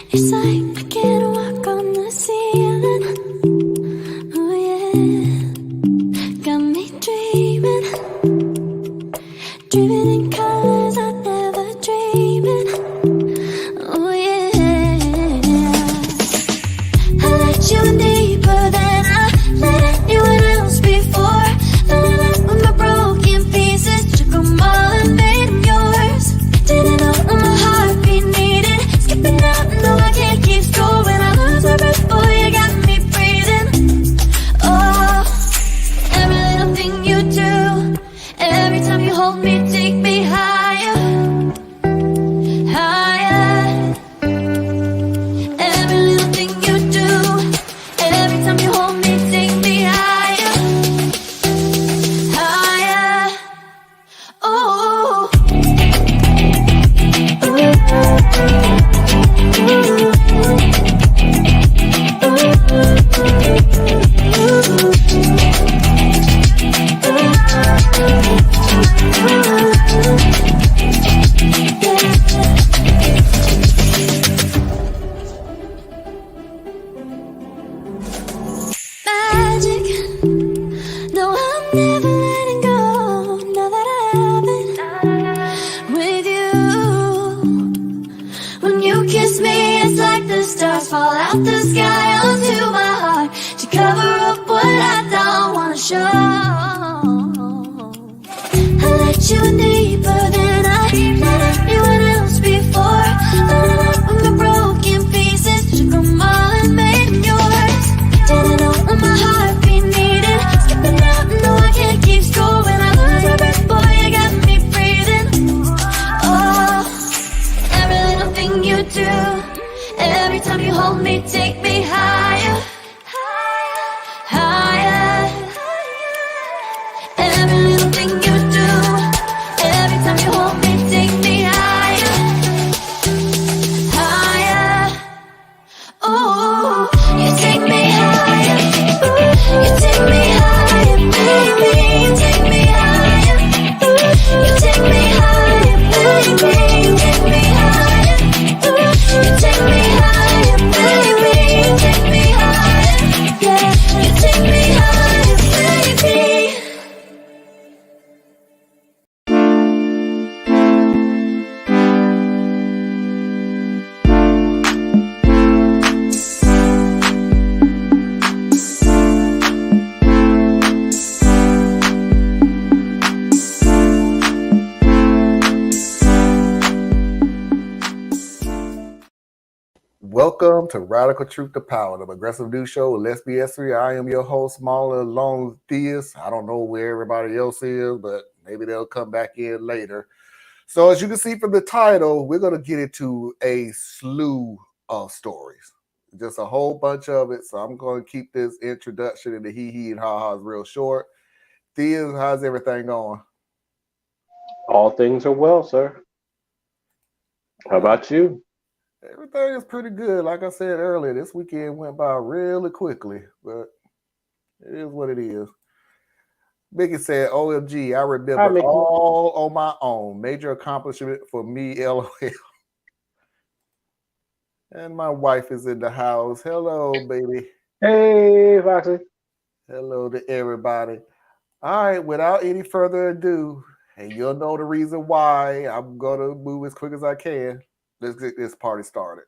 It's like I can't walk on the ceiling. Oh yeah, got me dreaming, dreaming in colors I never dreamed in. Oh yeah, I let you in deeper than I let anyone else before. Filling up with my broken pieces, took them all and made them yours. Didn't know what my heartbeat needed, skipping out, no I can't keep score. When I lose my breath, boy, you got me breathing. Oh, every little thing you do, every time you hold me, take me higher, higher. Every little thing you do, every time you hold me, take me higher, higher. Oh, magic. No, I'm never letting go. Now that I have it with you. When you kiss me, it's like the stars fall out the sky onto my heart to cover up what I don't wanna show. I let you in deeper than I let anyone else before. Filling up with my broken pieces, took them all and made them yours. Didn't know what my heartbeat needed, skipping out, no I can't keep score. When I lose my breath, boy, you got me breathing. Oh, every little thing you do, every time you hold me, take me higher, higher. Every little thing you do, every time you hold me, take me higher, higher. Oh, you take me higher, you take me higher, baby, you take me higher, you take me higher, baby, you take me higher, you take me higher, baby, you take me higher, yeah, you take me higher, baby. Welcome to Radical Truth to Power, the progressive news show with Let's Be S3. I am your host, Mala Long Theus. I don't know where everybody else is, but maybe they'll come back in later. So as you can see from the title, we're going to get into a slew of stories. Just a whole bunch of it. So I'm going to keep this introduction and the hee-hee and ha-has real short. Theus, how's everything going? All things are well, sir. How about you? Everything is pretty good. Like I said earlier, this weekend went by really quickly, but it is what it is. Mickey said, OMG, I remember Hi, Mickey. all on my own. Major accomplishment for me, LOL. And my wife is in the house. Hello, baby. Hey, Foxy. Hello to everybody. All right, without any further ado, and you'll know the reason why, I'm going to move as quick as I can. Let's get this party started.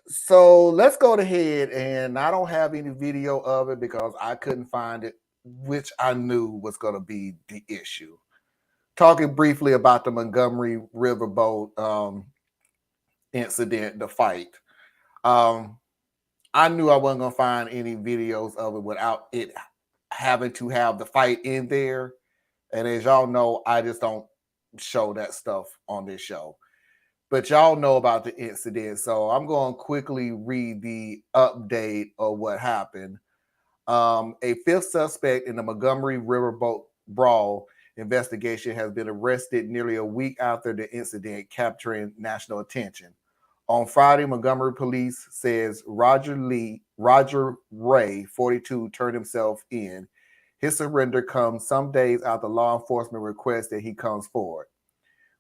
So let's go ahead, and I don't have any video of it because I couldn't find it, which I knew was going to be the issue. Talking briefly about the Montgomery Riverboat incident, the fight. I knew I wasn't going to find any videos of it without it having to have the fight in there. And as y'all know, I just don't show that stuff on this show. But y'all know about the incident, so I'm going to quickly read the update of what happened. A fifth suspect in the Montgomery Riverboat Brawl investigation has been arrested nearly a week after the incident, capturing national attention. On Friday, Montgomery police says Roger Ray, 42, turned himself in. His surrender comes some days after law enforcement requests that he comes forward.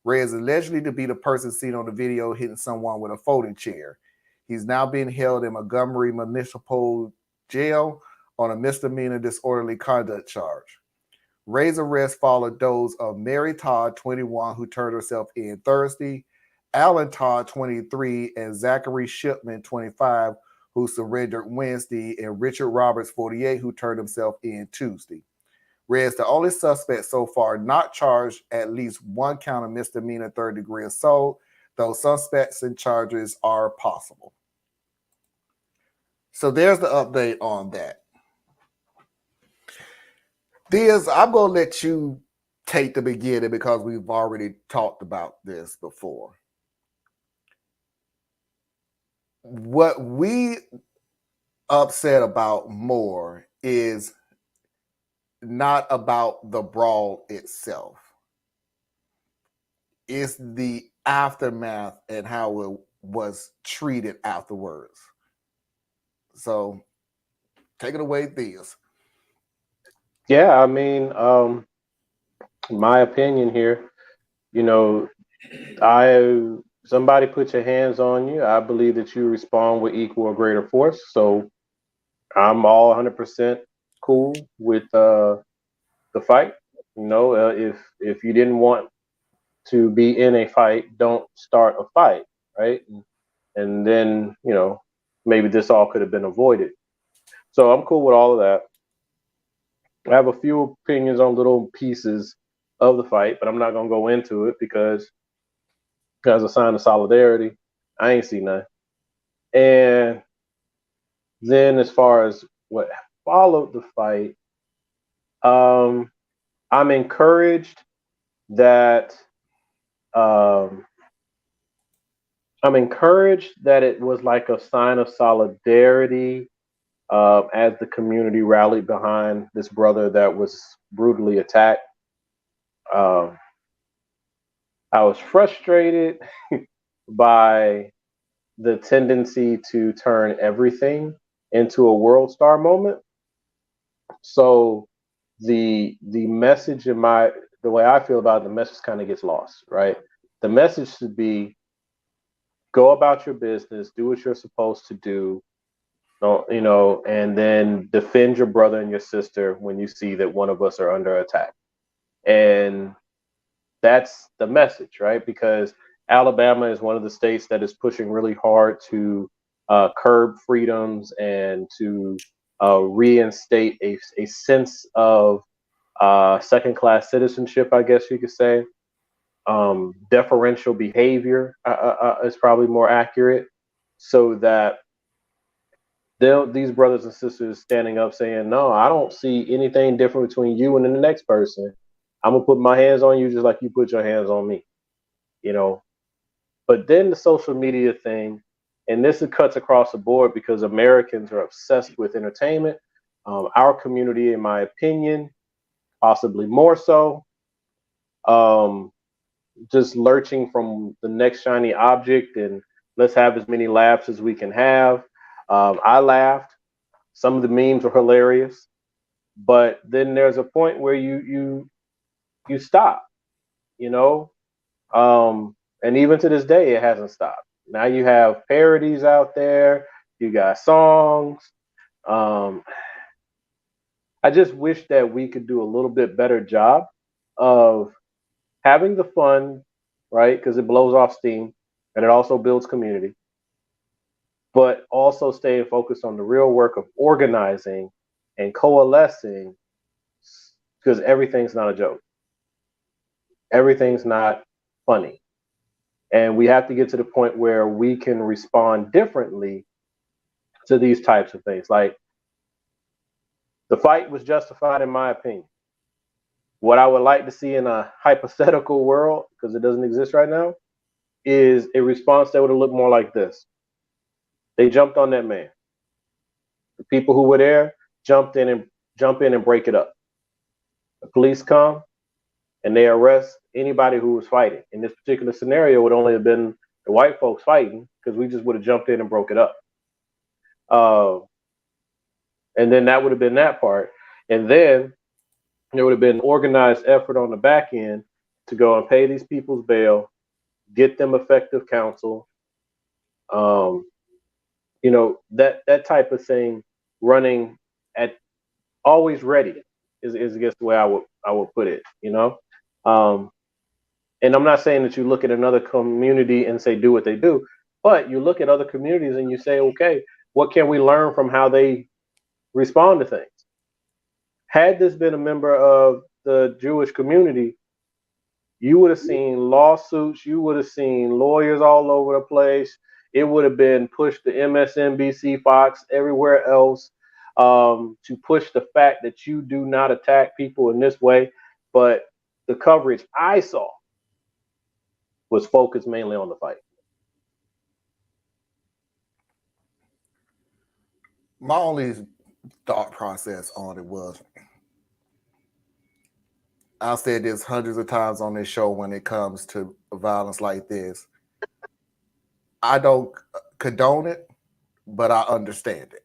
Ray is allegedly to be the person seen on the video hitting someone with a folding chair. He's now being held in Montgomery Municipal Jail on a misdemeanor disorderly conduct charge. Ray's arrest followed those of Mary Todd, 21, who turned herself in Thursday, Alan Todd, 23, and Zachary Shipman, 25, who surrendered Wednesday, and Richard Roberts, 48, who turned himself in Tuesday. Ray is the only suspect so far not charged at least one count of misdemeanor third-degree assault, though suspects and charges are possible. So there's the update on that. Diaz, I'm going to let you take the beginning because we've already talked about this before. What we upset about more is not about the brawl itself. It's the aftermath and how it was treated afterwards. So take it away, Diaz. Yeah, I mean, my opinion here, you know, somebody put your hands on you. I believe that you respond with equal or greater force. So I'm all 100% cool with the fight. You know, if you didn't want to be in a fight, don't start a fight, right? And then, you know, maybe this all could have been avoided. So I'm cool with all of that. I have a few opinions on little pieces of the fight, but I'm not gonna go into it because as a sign of solidarity, I ain't see none. And then as far as what followed the fight, I'm encouraged that it was like a sign of solidarity as the community rallied behind this brother that was brutally attacked. I was frustrated by the tendency to turn everything into a world star moment. So the message the way I feel about it, the message kind of gets lost, right? The message should be go about your business, do what you're supposed to do, you know, and then defend your brother and your sister when you see that one of us are under attack. And that's the message, right? Because Alabama is one of the states that is pushing really hard to curb freedoms and to reinstate a sense of second-class citizenship, I guess you could say. Deferential behavior is probably more accurate, so that these brothers and sisters standing up saying, no, I don't see anything different between you and the next person. I'm gonna put my hands on you just like you put your hands on me, you know. But then the social media thing, and this cuts across the board because Americans are obsessed with entertainment. Our community, in my opinion, possibly more so, just lurching from the next shiny object, and let's have as many laughs as we can have. I laughed. Some of the memes were hilarious, but then there's a point where you stop, you know. And even to this day, it hasn't stopped. Now you have parodies out there. You got songs. I just wish that we could do a little bit better job of having the fun, right? Because it blows off steam and it also builds community, but also staying focused on the real work of organizing and coalescing, because everything's not a joke. Everything's not funny. And we have to get to the point where we can respond differently to these types of things. Like, the fight was justified, in my opinion. What I would like to see in a hypothetical world, because it doesn't exist right now, is a response that would have looked more like this. They jumped on that man. The people who were there jump in and break it up. The police come, and they arrest anybody who was fighting. In this particular scenario, it would only have been the white folks fighting because we just would have jumped in and broke it up. And then that would have been that part. And then there would have been organized effort on the back end to go and pay these people's bail, get them effective counsel, that type of thing running at always ready is I guess the way I would put it, and I'm not saying that you look at another community and say do what they do, but you look at other communities and you say, okay, what can we learn from how they respond to things? Had this been a member of the Jewish community, you would have seen lawsuits, you would have seen lawyers all over the place. It would have been pushed to MSNBC, Fox, everywhere else, to push the fact that you do not attack people in this way. But the coverage I saw was focused mainly on the fight. My only thought process on it was, I've said this hundreds of times on this show, when it comes to violence like this, I don't condone it, but I understand it.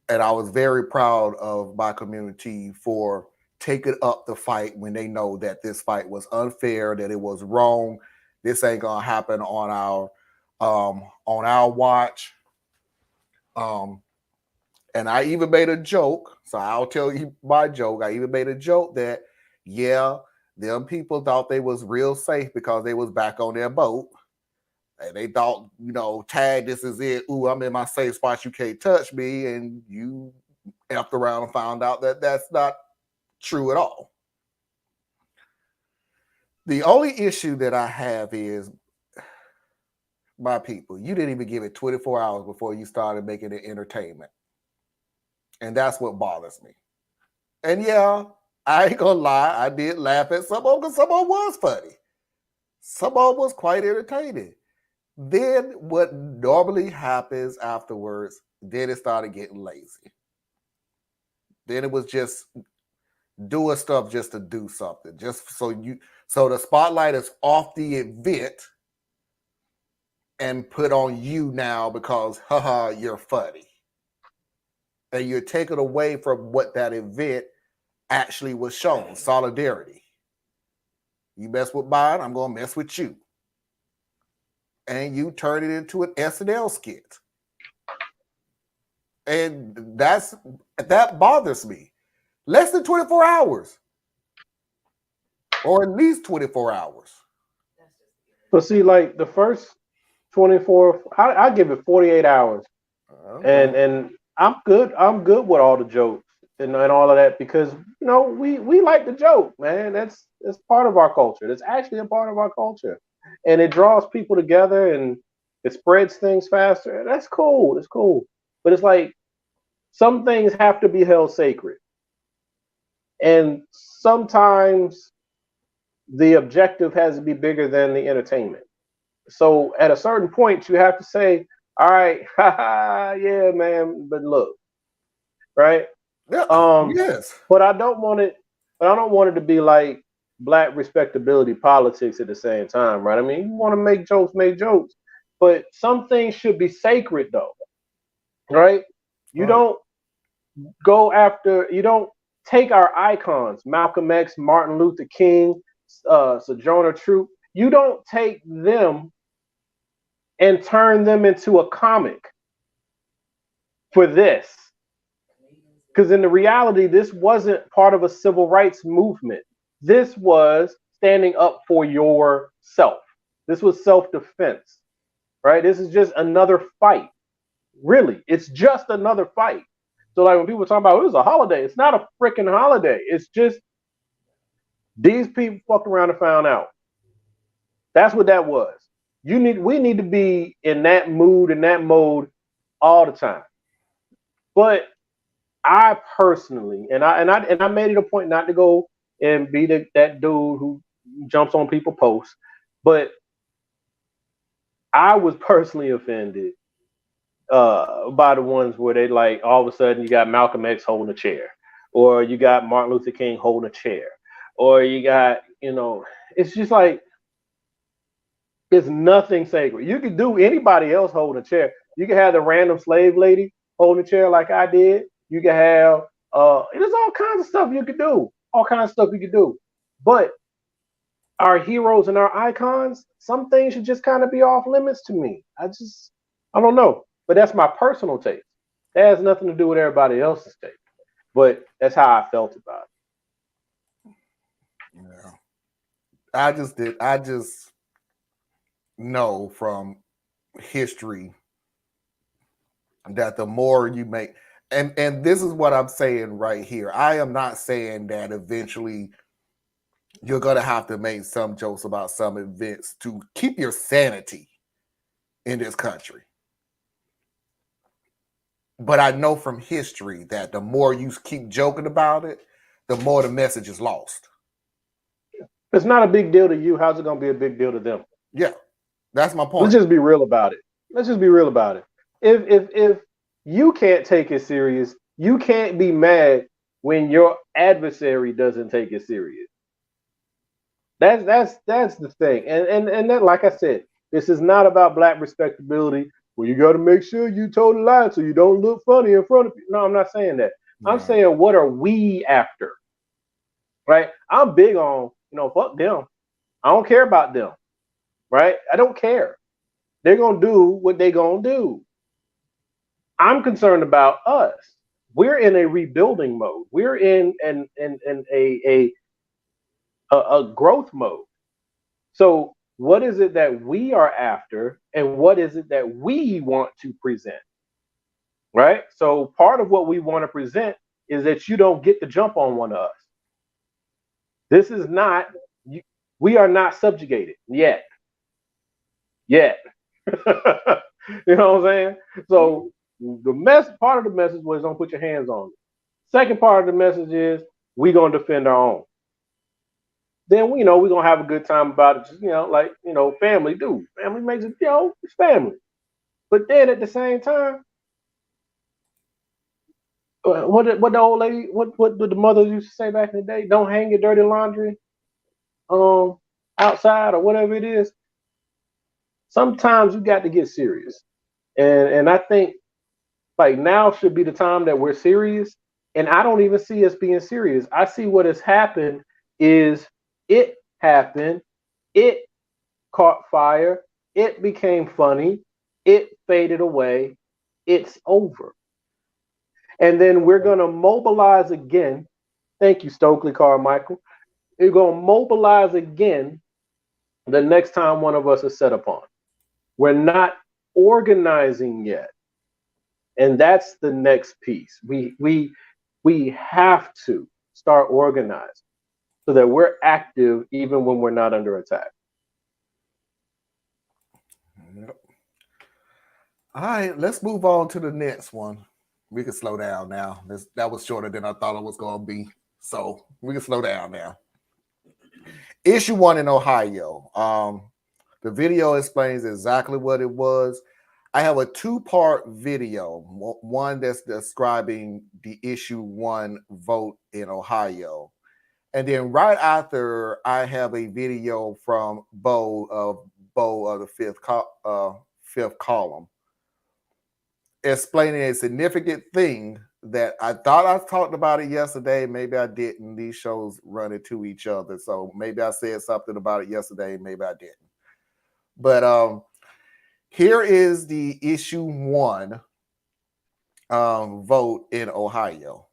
And I was very proud of my community for taking up the fight when they know that this fight was unfair, that it was wrong. This ain't gonna happen on our watch. And I even made a joke, so I'll tell you my joke. I even made a joke that, yeah, them people thought they was real safe because they was back on their boat. And they thought, tag, this is it. Ooh, I'm in my safe spot. You can't touch me. And you effed around and found out that that's not true at all. The only issue that I have is, my people, you didn't even give it 24 hours before you started making it entertainment. And that's what bothers me. And yeah, I ain't gonna lie, I did laugh at some of them because some of them was funny. Some of them was quite entertaining. Then what normally happens afterwards, then it started getting lazy. Then it was just doing stuff just to do something, just so the spotlight is off the event and put on you now because haha, you're funny. And you're taken away from what that event actually was shown, solidarity. You mess with mine, I'm gonna mess with you. And you turn it into an SNL skit. And that bothers me. Less than 24 hours. Or at least 24 hours. But see, like the first 24, I give it 48 hours. Okay. And I'm good with all the jokes and all of that because we like the joke, man. That's part of our culture. That's actually a part of our culture. And it draws people together and it spreads things faster. That's cool. It's cool. But it's like some things have to be held sacred. And sometimes the objective has to be bigger than the entertainment. So at a certain point, you have to say, all right, yeah, man, but look, right? Yes. But I don't want it to be like black respectability politics at the same time, right? I mean, you want to make jokes, but some things should be sacred though, right? You don't take our icons, Malcolm X, Martin Luther King, Sojourner Truth. You don't take them and turn them into a comic for this. Because in the reality, this wasn't part of a civil rights movement. This was standing up for yourself. This was self-defense, right? This is just another fight. Really, it's just another fight. So like when people talk about it was a holiday, it's not a freaking holiday. It's just these people fucked around and found out. That's what that was. We need to be in that mood, in that mode all the time. But I personally, and I made it a point not to go and be that dude who jumps on people's posts, but I was personally offended by the ones where they like all of a sudden you got Malcolm X holding a chair, or you got Martin Luther King holding a chair, or you got, you know, it's just like it's nothing sacred. You could do anybody else holding a chair. You can have the random slave lady holding a chair like I did. You can have there's all kinds of stuff you could do. All kinds of stuff you could do. But our heroes and our icons, some things should just kind of be off limits to me. I don't know. But that's my personal take. That has nothing to do with everybody else's take. But that's how I felt about it. Yeah. I just know from history that the more you make, and this is what I'm saying right here. I am not saying that eventually you're gonna have to make some jokes about some events to keep your sanity in this country. But I know from history that the more you keep joking about it, the more the message is lost. If it's not a big deal to you, how's it gonna be a big deal to them? Yeah, that's my point. Let's just be real about it. Let's just be real about it. If you can't take it serious, you can't be mad when your adversary doesn't take it serious. That's the thing. And that, like I said, this is not about black respectability. Well, you got to make sure you told a lie so you don't look funny in front of people. No, I'm not saying that. I'm saying, what are we after? Right? I'm big on, fuck them. I don't care about them. Right? I don't care. They're gonna do what they're gonna do. I'm concerned about us. We're in a rebuilding mode. We're in a growth mode. So what is it that we are after, and what is it that we want to present? Right? So part of what we want to present is that you don't get the jump on one of us. This is not, we are not subjugated yet. Yet. You know what I'm saying? So part of the message was don't put your hands on it. Second part of the message is we're gonna defend our own. Then we're gonna have a good time about it. Just family do. Family makes it, it's family. But then at the same time, what the old lady, what did the mothers used to say back in the day? Don't hang your dirty laundry outside or whatever it is. Sometimes you got to get serious. And I think like now should be the time that we're serious. And I don't even see us being serious. I see what has happened is it happened. It caught fire. It became funny. It faded away. It's over. And then we're going to mobilize again. Thank you, Stokely Carmichael. We're going to mobilize again the next time one of us is set upon. We're not organizing yet. And that's the next piece. We have to start organizing so that we're active even when we're not under attack. Yep. All right, let's move on to the next one. We can slow down now. That was shorter than I thought it was going to be. So we can slow down now. Issue 1 in Ohio. The video explains exactly what it was. I have a 2-part video, one that's describing the issue 1 vote in Ohio. And then right after, I have a video from Bo of the fifth column, explaining a significant thing that I thought I talked about it yesterday. Maybe I didn't. These shows run into each other. So maybe I said something about it yesterday. Maybe I didn't. But here is the issue 1 vote in Ohio.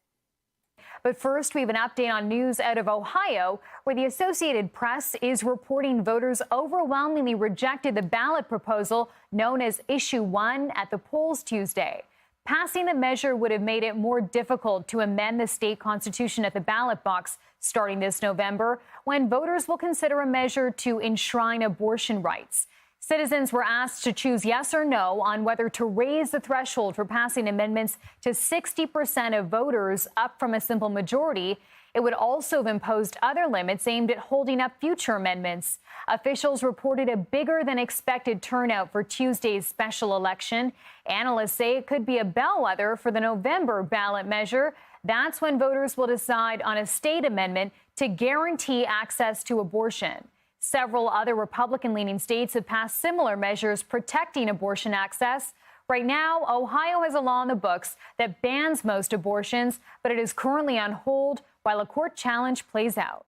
But first, we have an update on news out of Ohio, where the Associated Press is reporting voters overwhelmingly rejected the ballot proposal known as Issue 1 at the polls Tuesday. Passing the measure would have made it more difficult to amend the state constitution at the ballot box starting this November, when voters will consider a measure to enshrine abortion rights. Citizens were asked to choose yes or no on whether to raise the threshold for passing amendments to 60% of voters, up from a simple majority. It would also have imposed other limits aimed at holding up future amendments. Officials reported a bigger than expected turnout for Tuesday's special election. Analysts say it could be a bellwether for the November ballot measure. That's when voters will decide on a state amendment to guarantee access to abortion. Several other Republican-leaning states have passed similar measures protecting abortion access. Right now, Ohio has a law in the books that bans most abortions, but it is currently on hold while a court challenge plays out.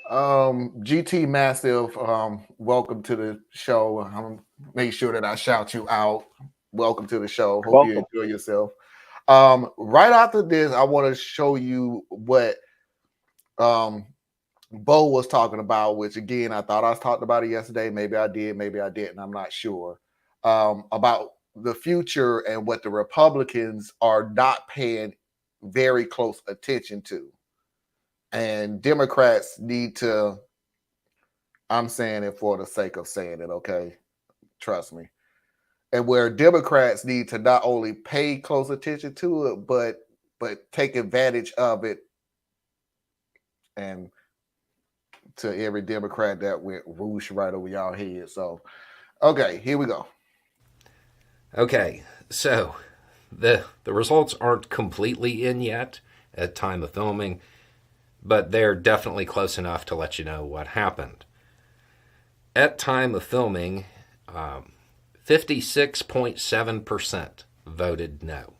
GT Massive, welcome to the show. I'm make sure that I shout you out. Welcome to the show. Hope you enjoy yourself. Right after this, I want to show you what Bo was talking about, which again, I thought I was talking about it yesterday. Maybe I did, maybe I didn't. I'm not sure. About the future and what the Republicans are not paying very close attention to. And Democrats need to, I'm saying it for the sake of saying it, okay? Trust me. And where Democrats need to not only pay close attention to it, but take advantage of it. And to every Democrat that went whoosh right over y'all head. So, okay, here we go. Okay, so the results aren't completely in yet at time of filming, but they're definitely close enough to let you know what happened. At time of filming, 56.7% voted no.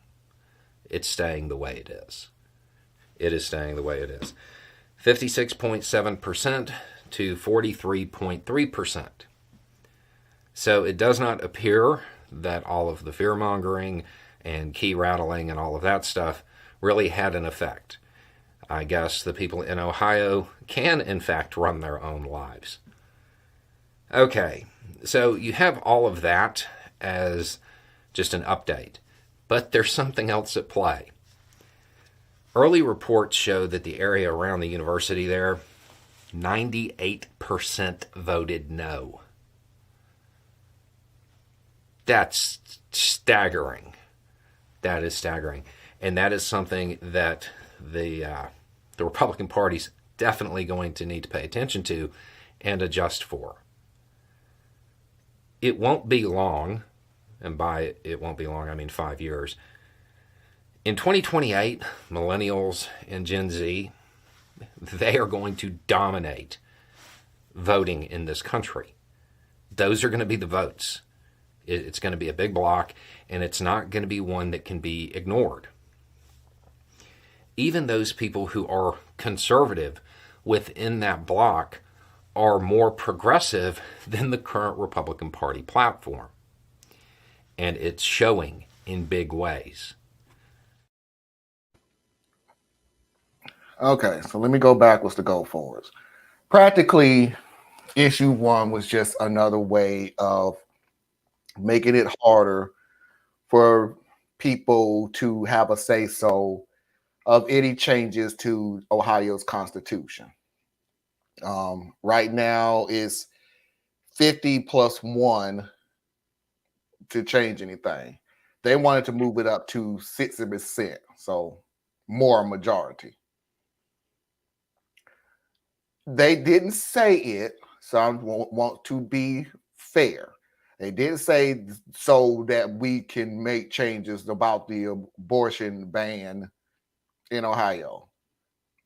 It's staying the way it is. It is staying the way it is. 56.7% to 43.3%. So it does not appear that all of the fear-mongering and key rattling and all of that stuff really had an effect. I guess the people in Ohio can, in fact, run their own lives. Okay, so you have all of that as just an update, but there's something else at play. Early reports show that the area around the university there, 98% voted no. That's staggering. That is staggering. And that is something that the Republican Party's definitely going to need to pay attention to and adjust for. It won't be long, and by it won't be long, I mean 5 years. In 2028, millennials and Gen Z, they are going to dominate voting in this country. Those are going to be the votes. It's going to be a big block, and it's not going to be one that can be ignored. Even those people who are conservative within that block are more progressive than the current Republican Party platform. And it's showing in big ways. Okay, so let me go backwards to go forwards. Practically, issue one was just another way of making it harder for people to have a say-so of any changes to Ohio's constitution. Right now, it's 50 plus 1 to change anything. They wanted to move it up to 60%, so more majority. They didn't say it, so I want to be fair. They didn't say so that we can make changes about the abortion ban in Ohio.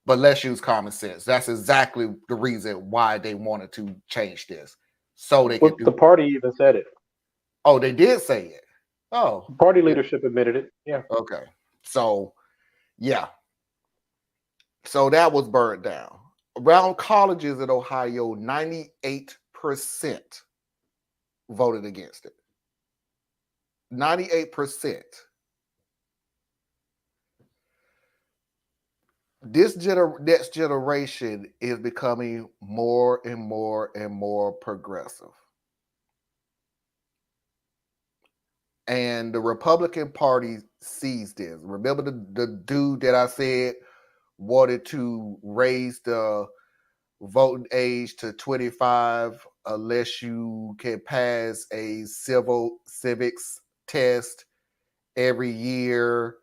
But let's use common sense. That's exactly the reason why they wanted to change this. So they could do. The party even said it. Oh, they did say it. Oh, party leadership admitted it. Yeah. Okay. So, yeah. So that was burned down. Around colleges in Ohio, 98% voted against it. 98%. This next generation is becoming more and more and more progressive. And the Republican Party sees this. Remember the dude that I said wanted to raise the voting age to 25 unless you can pass a civics test every year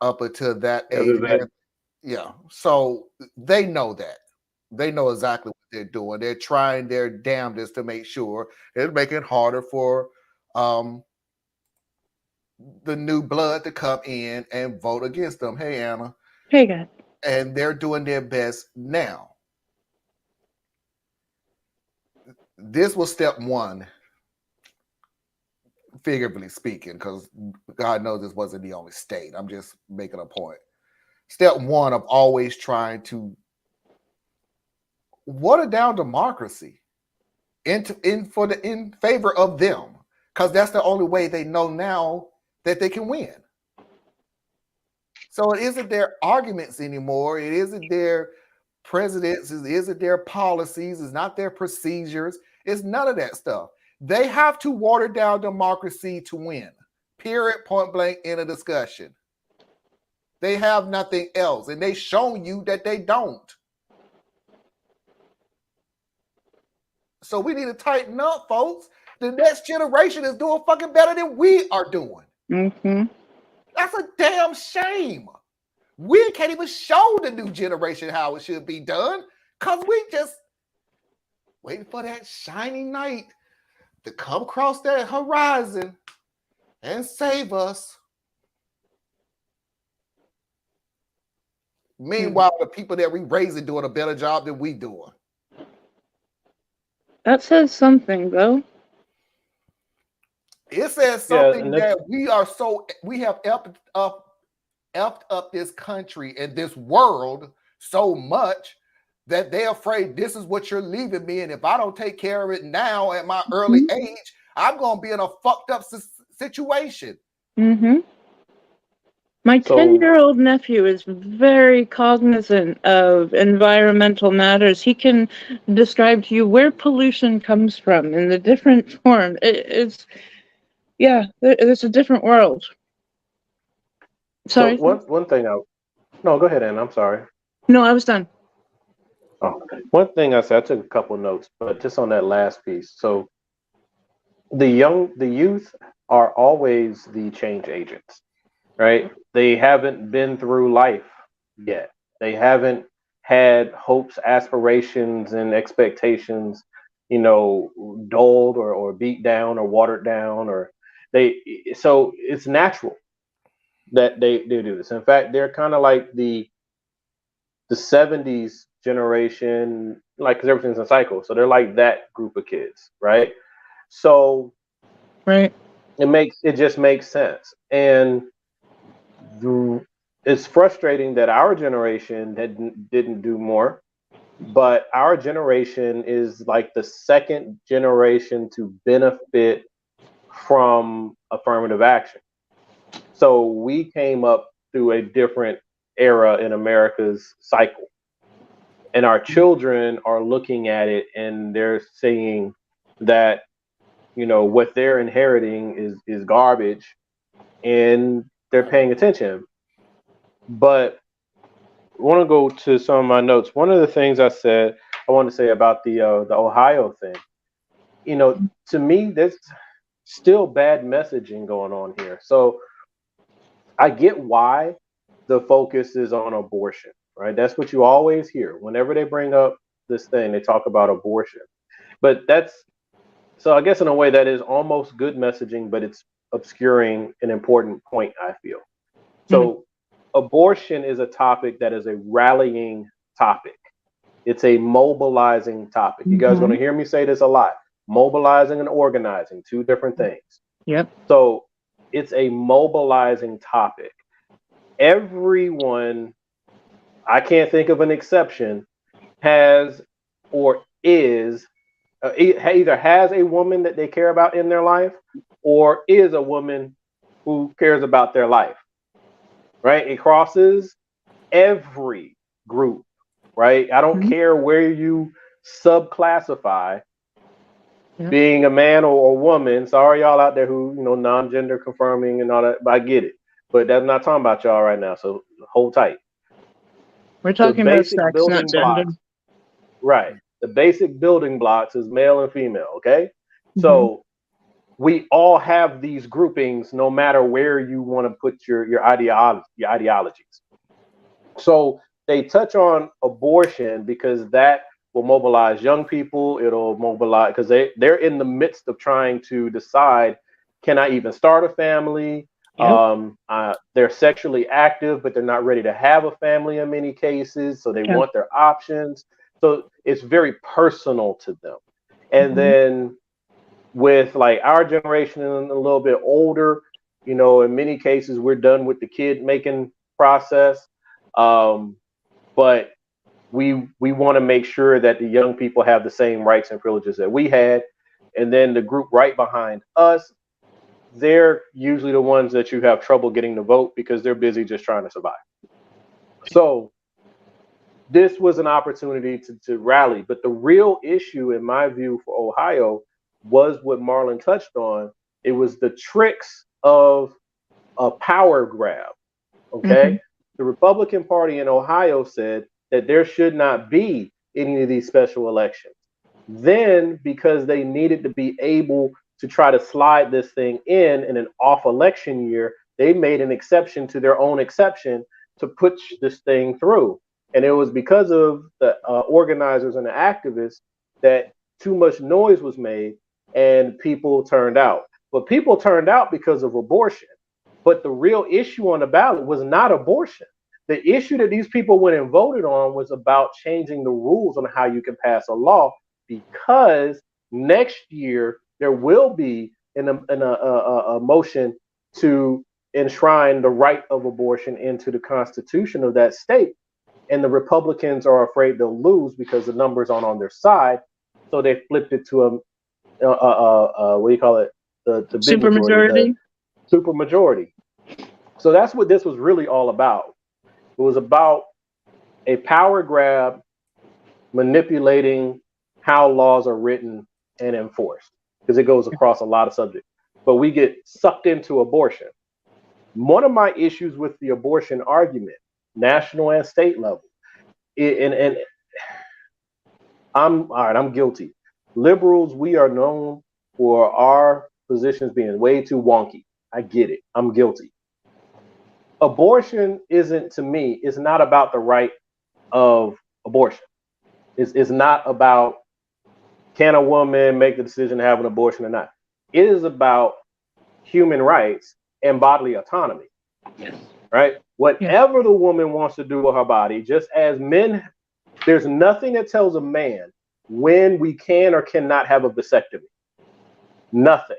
up until that age. Yeah. So they know that. They know exactly what they're doing. They're trying their damnedest to make sure it's making it harder for the new blood to come in and vote against them. Hey, Anna. Hey, guys. And they're doing their best now. This was step one, figuratively speaking, because God knows this wasn't the only state. I'm just making a point. Step one of always trying to water down democracy in favor of them, because that's the only way they know now that they can win. So it isn't their arguments anymore. It isn't their presidents. It isn't their policies. It's not their procedures. It's none of that stuff. They have to water down democracy to win. Period. Point blank. End of discussion. They have nothing else, and they've shown you that they don't. So we need to tighten up, folks. The next generation is doing fucking better than we are doing. Mm-hmm. That's a damn shame. We can't even show the new generation how it should be done because we just waiting for that shining knight to come across that horizon and save us. Meanwhile, the people that we raising doing a better job than we doing. That says something, though. It says something that we have effed up this country and this world so much that they're afraid this is what you're leaving me, and if I don't take care of it now at my early age, I'm gonna be in a fucked up situation. Mm-hmm. My 10-year-old nephew is very cognizant of environmental matters. He can describe to you where pollution comes from in the different forms. It's a different world. Sorry. So one thing no, go ahead, Ann. I'm sorry. No, I was done. Oh, one thing I said, I took a couple notes, but just on that last piece. So the youth are always the change agents, right? They haven't been through life yet. They haven't had hopes, aspirations, and expectations, dulled or beat down or watered down, so it's natural that they do this. In fact, they're kind of like the 70s generation, like, because everything's a cycle. So they're like that group of kids, right? So right, it just makes sense. And it's frustrating that our generation didn't do more, but our generation is like the second generation to benefit from affirmative action. So we came up through a different era in America's cycle. And our children are looking at it and they're saying that, what they're inheriting is garbage, and they're paying attention. But I want to go to some of my notes. One of the things I want to say about the Ohio thing, to me, there's still bad messaging going on here. So I get why the focus is on abortion, right? That's what you always hear. Whenever they bring up this thing, they talk about abortion. But so I guess in a way that is almost good messaging, but it's obscuring an important point, I feel. So abortion is a topic that is a rallying topic. It's a mobilizing topic. You guys are going to hear me say this a lot. Mobilizing and organizing, two different things. Yep. So it's a mobilizing topic. Everyone, I can't think of an exception, has or is either has a woman that they care about in their life or is a woman who cares about their life, right? It crosses every group, right? I don't care where you subclassify being a man or a woman. Sorry, y'all out there who, non-gender confirming and all that, but I get it. But that's not talking about y'all right now, so hold tight. We're talking about sex, not gender. Right. The basic building blocks is male and female, okay? So we all have these groupings no matter where you want to put your ideologies. So they touch on abortion because that will mobilize young people. It'll mobilize because they're in the midst of trying to decide, can I even start a family? Yep. They're sexually active, but they're not ready to have a family in many cases. So they Yeah. want their options. So it's very personal to them. And Mhm. then with like our generation and a little bit older, you know, in many cases, we're done with the kid making process. But we want to make sure that the young people have the same rights and privileges that we had. And then the group right behind us, they're usually the ones that you have trouble getting to vote because they're busy just trying to survive. So this was an opportunity to rally. But the real issue, in my view, for Ohio was what Marlon touched on. It was the tricks of a power grab. Okay. Mhm. The Republican Party in Ohio said that there should not be any of these special elections. Then, because they needed to be able to try to slide this thing in an off election year, they made an exception to their own exception to push this thing through. And it was because of the organizers and the activists that too much noise was made and people turned out. But people turned out because of abortion. But the real issue on the ballot was not abortion. The issue that these people went and voted on was about changing the rules on how you can pass a law, because next year there will be a motion to enshrine the right of abortion into the constitution of that state. And the Republicans are afraid they'll lose because the numbers aren't on their side. So they flipped it to what do you call it? The big majority, the Supermajority. super majority. So that's what this was really all about. It was about a power grab manipulating how laws are written and enforced, because it goes across a lot of subjects. But we get sucked into abortion. One of my issues with the abortion argument, national and state level, and I'm all right, I'm guilty. Liberals, we are known for our positions being way too wonky. I get it. I'm guilty. Abortion isn't, to me, it's not about the right of abortion. It's not about, can a woman make the decision to have an abortion or not. It is about human rights and bodily autonomy. Yes. Right? Whatever the woman wants to do with her body, just as men, there's nothing that tells a man when we can or cannot have a vasectomy. Nothing.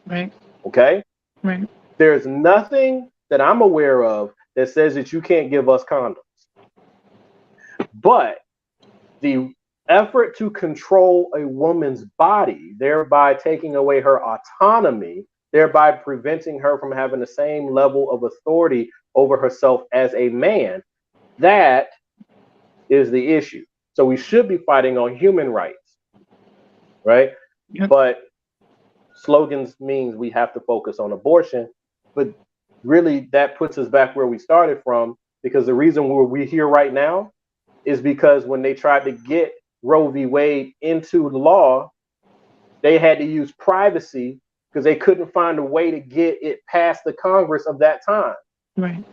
Right. Okay? Right. There's nothing that I'm aware of that says that you can't give us condoms. But the effort to control a woman's body, thereby taking away her autonomy, thereby preventing her from having the same level of authority over herself as a man, that is the issue. So we should be fighting on human rights, right? Yep. But slogans means we have to focus on abortion. But really, that puts us back where we started from, because the reason we're here right now is because when they tried to get Roe v. Wade into the law, they had to use privacy because they couldn't find a way to get it past the Congress of that time. Right.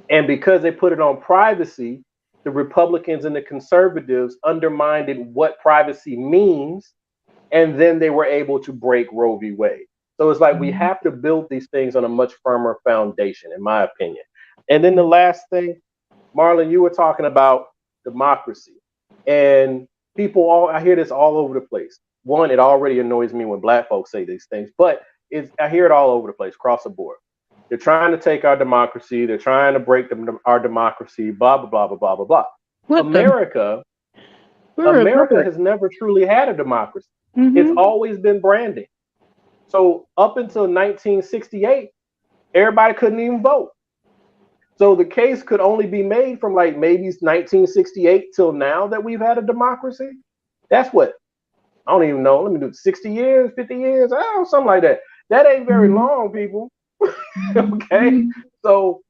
And because they put it on privacy, the Republicans and the conservatives undermined what privacy means, and then they were able to break Roe v. Wade. So it's like we have to build these things on a much firmer foundation, in my opinion. And then the last thing, Marlon, you were talking about democracy. And I hear this all over the place. One, it already annoys me when black folks say these things, but I hear it all over the place, across the board. They're trying to take our democracy. They're trying to break our democracy, blah, blah, blah, blah, blah, blah, blah. America has never truly had a democracy. Mm-hmm. It's always been branding. So up until 1968, everybody couldn't even vote. So the case could only be made from like maybe 1968 till now that we've had a democracy. That's what, I don't even know. Let me do 60 years, 50 years, something like that. That ain't very long, people. Okay. So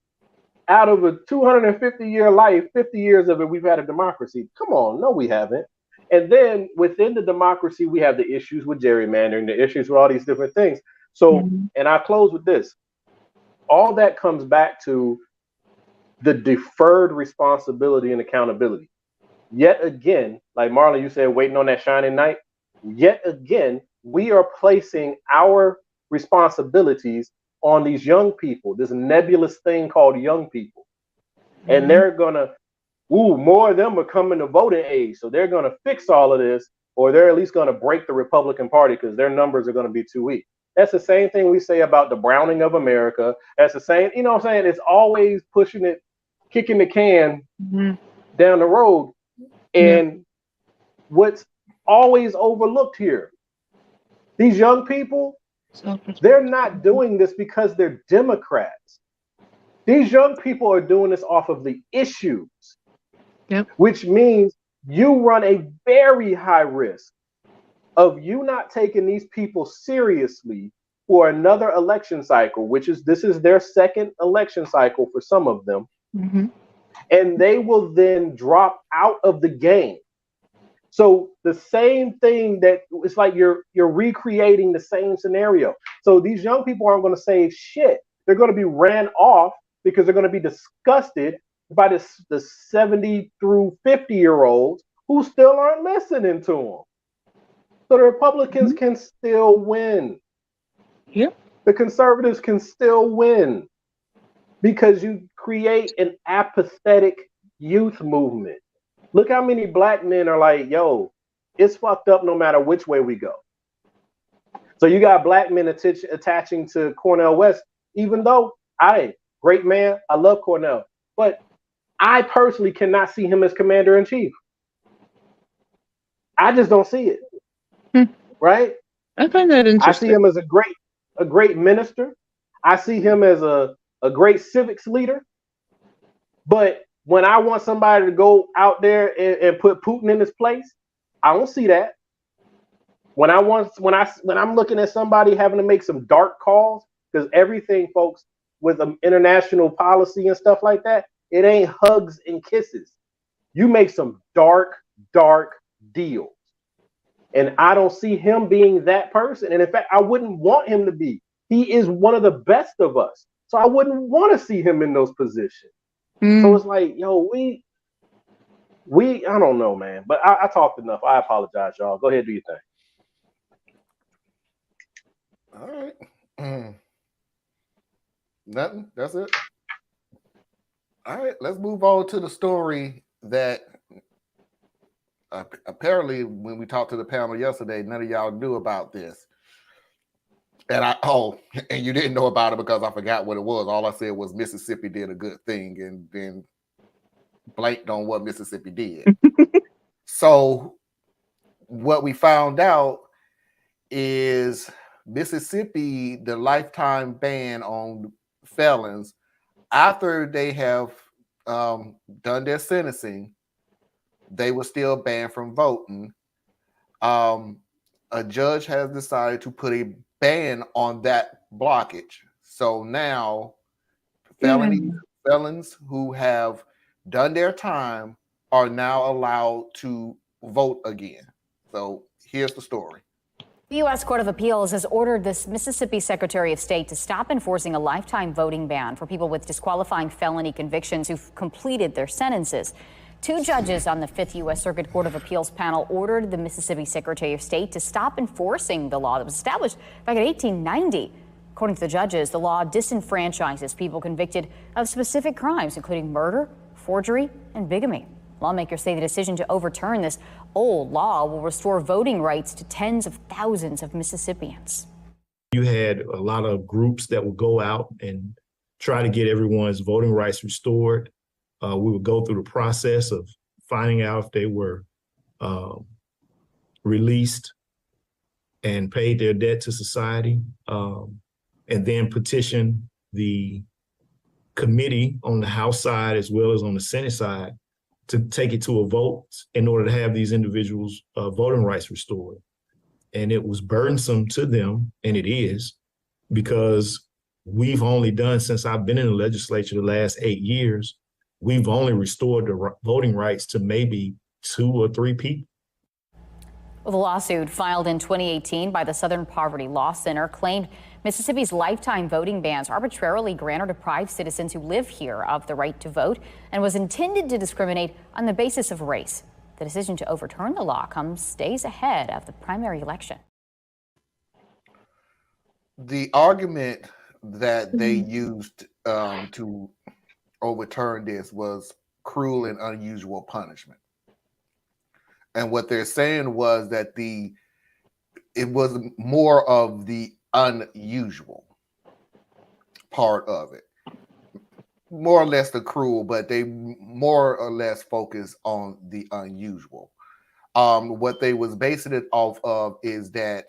out of a 250-year life, 50 years of it, we've had a democracy. Come on. No, we haven't. And then within the democracy, we have the issues with gerrymandering, the issues with all these different things. So, and I close with this. All that comes back to the deferred responsibility and accountability. Yet again, like Marlon, you said, waiting on that shining night. Yet again, we are placing our responsibilities on these young people, this nebulous thing called young people. And they're going to, more of them are coming to voting age. So they're going to fix all of this, or they're at least going to break the Republican Party because their numbers are going to be too weak. That's the same thing we say about the browning of America. That's the same, you know what I'm saying? It's always pushing it, kicking the can down the road. And what's always overlooked here, these young people, they're not doing this because they're Democrats. These young people are doing this off of the issues, which means you run a very high risk of you not taking these people seriously for another election cycle, this is their second election cycle for some of them. And they will then drop out of the game. So the same thing, that it's like you're recreating the same scenario. So these young people aren't going to say shit. They're going to be ran off because they're going to be disgusted by the 70 through 50-year-olds who still aren't listening to them. So the Republicans can still win. The conservatives can still win because you create an apathetic youth movement. Look how many black men are like, yo, it's fucked up no matter which way we go. So you got black men attaching to Cornel West, even though great man, I love Cornel, but I personally cannot see him as commander-in-chief. I just don't see it. Right? I find that interesting. I see him as a great minister. I see him as a great civics leader. But when I want somebody to go out there and put Putin in his place, I don't see that. When I'm looking at somebody having to make some dark calls, because everything, folks, with international policy and stuff like that, it ain't hugs and kisses. You make some dark deals. And I don't see him being that person. And in fact, I wouldn't want him to be. He is one of the best of us. So I wouldn't want to see him in those positions. So it's like, yo, we I don't know, man. But I talked enough. I apologize, y'all. Go ahead, do your thing. All right. Nothing. That's it. All right. Let's move on to the story that apparently when we talked to the panel yesterday, none of y'all knew about this. And and you didn't know about it because I forgot what it was. All I said was Mississippi did a good thing and then blanked on what Mississippi did. So what we found out is Mississippi, the lifetime ban on felons, after they have done their sentencing, they were still banned from voting. A judge has decided to put a ban on that blockage. So now felons who have done their time are now allowed to vote again. So here's the story. The U.S. Court of Appeals has ordered this Mississippi Secretary of State to stop enforcing a lifetime voting ban for people with disqualifying felony convictions who've completed their sentences. Two judges on the 5th U.S. Circuit Court of Appeals panel ordered the Mississippi Secretary of State to stop enforcing the law that was established back in 1890. According to the judges, the law disenfranchises people convicted of specific crimes, including murder, forgery, and bigamy. Lawmakers say the decision to overturn this old law will restore voting rights to tens of thousands of Mississippians. You had a lot of groups that would go out and try to get everyone's voting rights restored. We would go through the process of finding out if they were released and paid their debt to society, and then petition the committee on the House side as well as on the Senate side to take it to a vote in order to have these individuals' voting rights restored. And it was burdensome to them, and it is, because we've only done, since I've been in the legislature the last 8 years, we've only restored the voting rights to maybe 2 or 3 people. Well, the lawsuit filed in 2018 by the Southern Poverty Law Center claimed Mississippi's lifetime voting bans arbitrarily grant or deprive citizens who live here of the right to vote and was intended to discriminate on the basis of race. The decision to overturn the law comes days ahead of the primary election. The argument that they used to overturn this was cruel and unusual punishment. And what they're saying was that it was more of the unusual part of it. More or less the cruel, but they more or less focus on the unusual. What they was basing it off of is that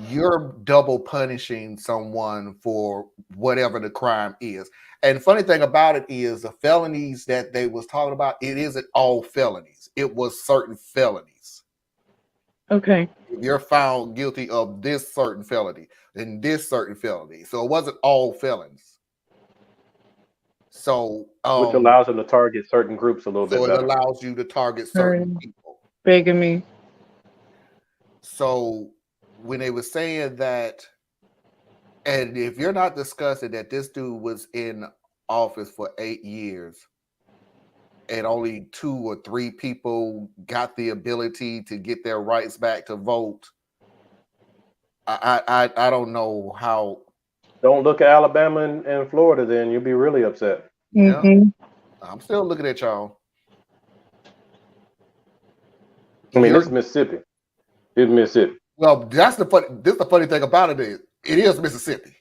you're double punishing someone for whatever the crime is. And funny thing about it is the felonies that they was talking about, it isn't all felonies. It was certain felonies. Okay. You're found guilty of this certain felony and this certain felony. So it wasn't all felons. So which allows them to target certain groups a little bit better. So it allows you to target certain people. Bigamy. So when they were saying that, and if you're not discussing that this dude was in office for 8 years and only 2 or 3 people got the ability to get their rights back to vote, I don't know how. Don't look at Alabama and Florida, then you'll be really upset. Yeah, I'm still looking at y'all. I mean, this is Mississippi. It's Mississippi. Well, that's the funny thing about it is Mississippi.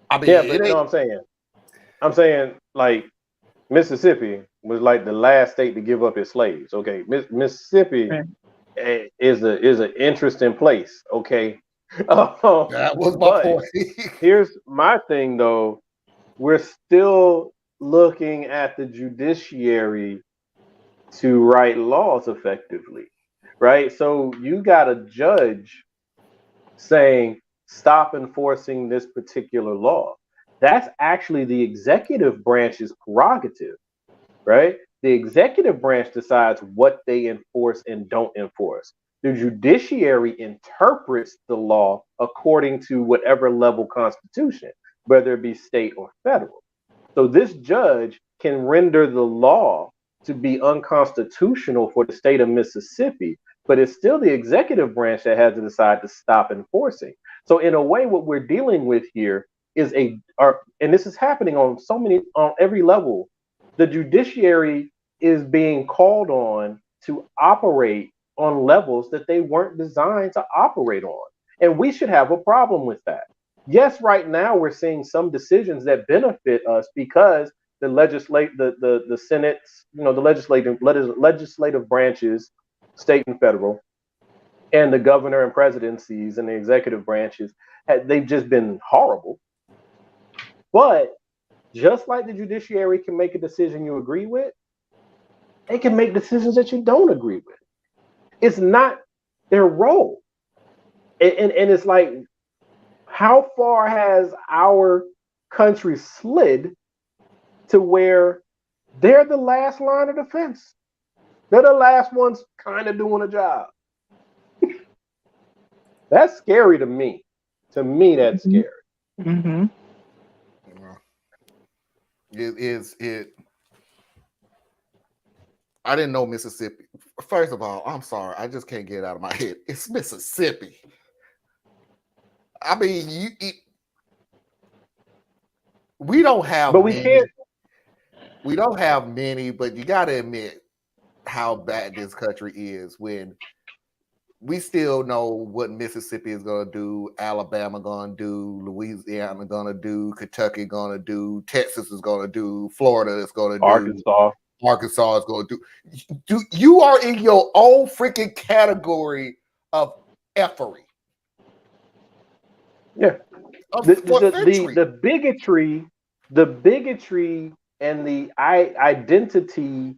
I mean, yeah, but you know what I'm saying? I'm saying like Mississippi was like the last state to give up its slaves. Okay, Mississippi is an interesting place. Okay, that was my point. Here's my thing though: we're still looking at the judiciary to write laws effectively, right? So you got a judge saying stop enforcing this particular law. That's actually the executive branch's prerogative, right? The executive branch decides what they enforce and don't enforce. The judiciary interprets the law according to whatever level constitution, whether it be state or federal. So this judge can render the law to be unconstitutional for the state of Mississippi, but it's still the executive branch that has to decide to stop enforcing. So in a way, what we're dealing with here is and this is happening on every level. The judiciary is being called on to operate on levels that they weren't designed to operate on. And we should have a problem with that. Yes, right now we're seeing some decisions that benefit us because the Senate's, the legislative branches, state and federal, and the governor and presidencies and the executive branches, they've just been horrible. But just like the judiciary can make a decision you agree with, they can make decisions that you don't agree with. It's not their role. And it's like, how far has our country slid to where they're the last line of defense? They're the last ones kind of doing a job. That's scary to me. To me, that's scary. Mm-hmm. I didn't know Mississippi. First of all, I'm sorry. I just can't get it out of my head. It's Mississippi. I mean, we don't have but we can't. We don't have many, but you got to admit how bad this country is when we still know what Mississippi is going to do, Alabama going to do, Louisiana going to do, Kentucky going to do, Texas is going to do, Florida is going to do, Arkansas is going to do. You are in your own freaking category of effery. Yeah. The bigotry and the identity